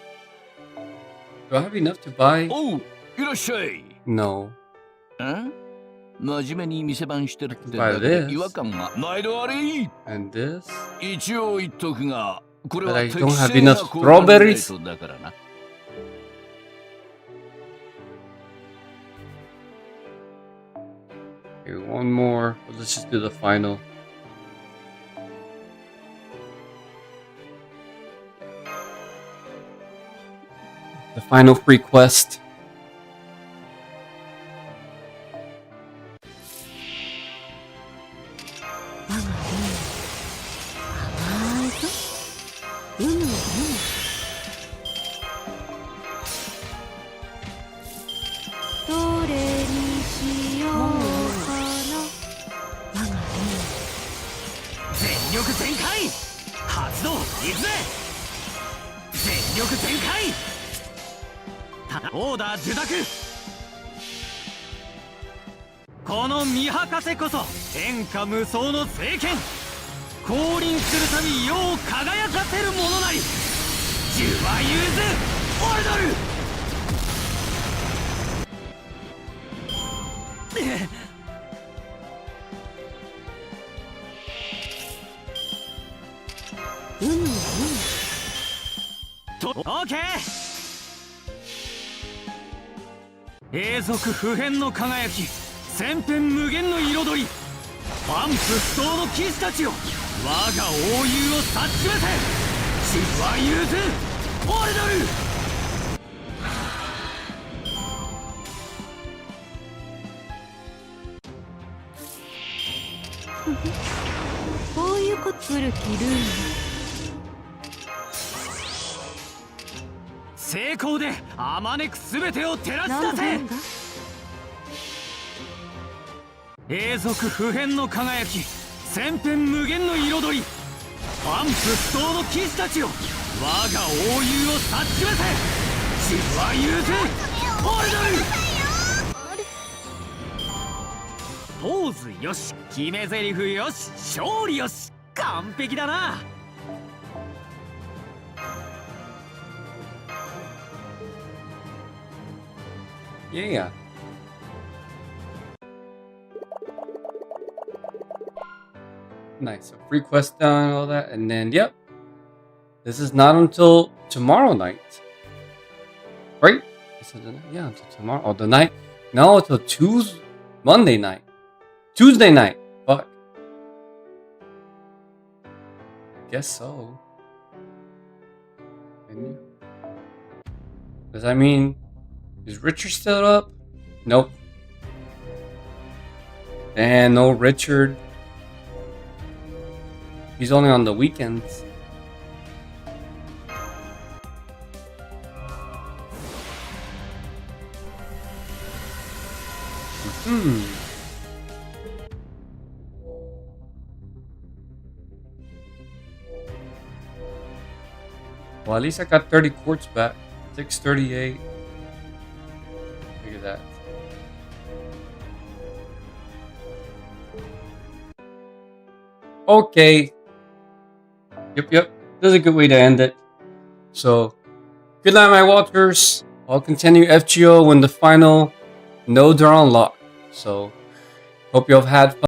Do I have enough to buy? おう、いらっしゃい。No. ん？真面目に店番してるってだ I can buy けで this. 違和感が毎度あれ。 And this? 一応言っとくが、これ But は I 適 don't have 正な enough 交換レ strawberries. ートだからな。Okay, one more. But let's just do the final. The final free quest. Order この見博せこそ天下無双の聖剣降臨するたび世を輝かせるものなりジュワユーズオルドルオーケー永続不変の輝き千変無限の彩り万不不当の騎士たちよ我が英雄を察しませジュワユーズオルドルこういうことする気ルーム成功であまねく全てを照らし出せ永続不変の輝き千変無限の彩り万不不当の騎士たちよ我が英雄を察しませジュワユーズオルドルポーズよし決め台詞よし勝利よし完璧だな Yeah. Nice. So free quest done, all that, and then yep. This is not until tomorrow night. Right? Yeah, until tomorrow. Oh, the night. No, until Monday night. Tuesday night. Fuck. Guess so. Does that mean is Richard still up? Nope. And no Richard. He's only on the weekends. Well, at least I got 30 quartz back. 638. Look at that. Okay. Yep. This is a good way to end it. So, good night, my watchers. I'll continue FGO when the final nodes are unlocked. So, hope you have had fun.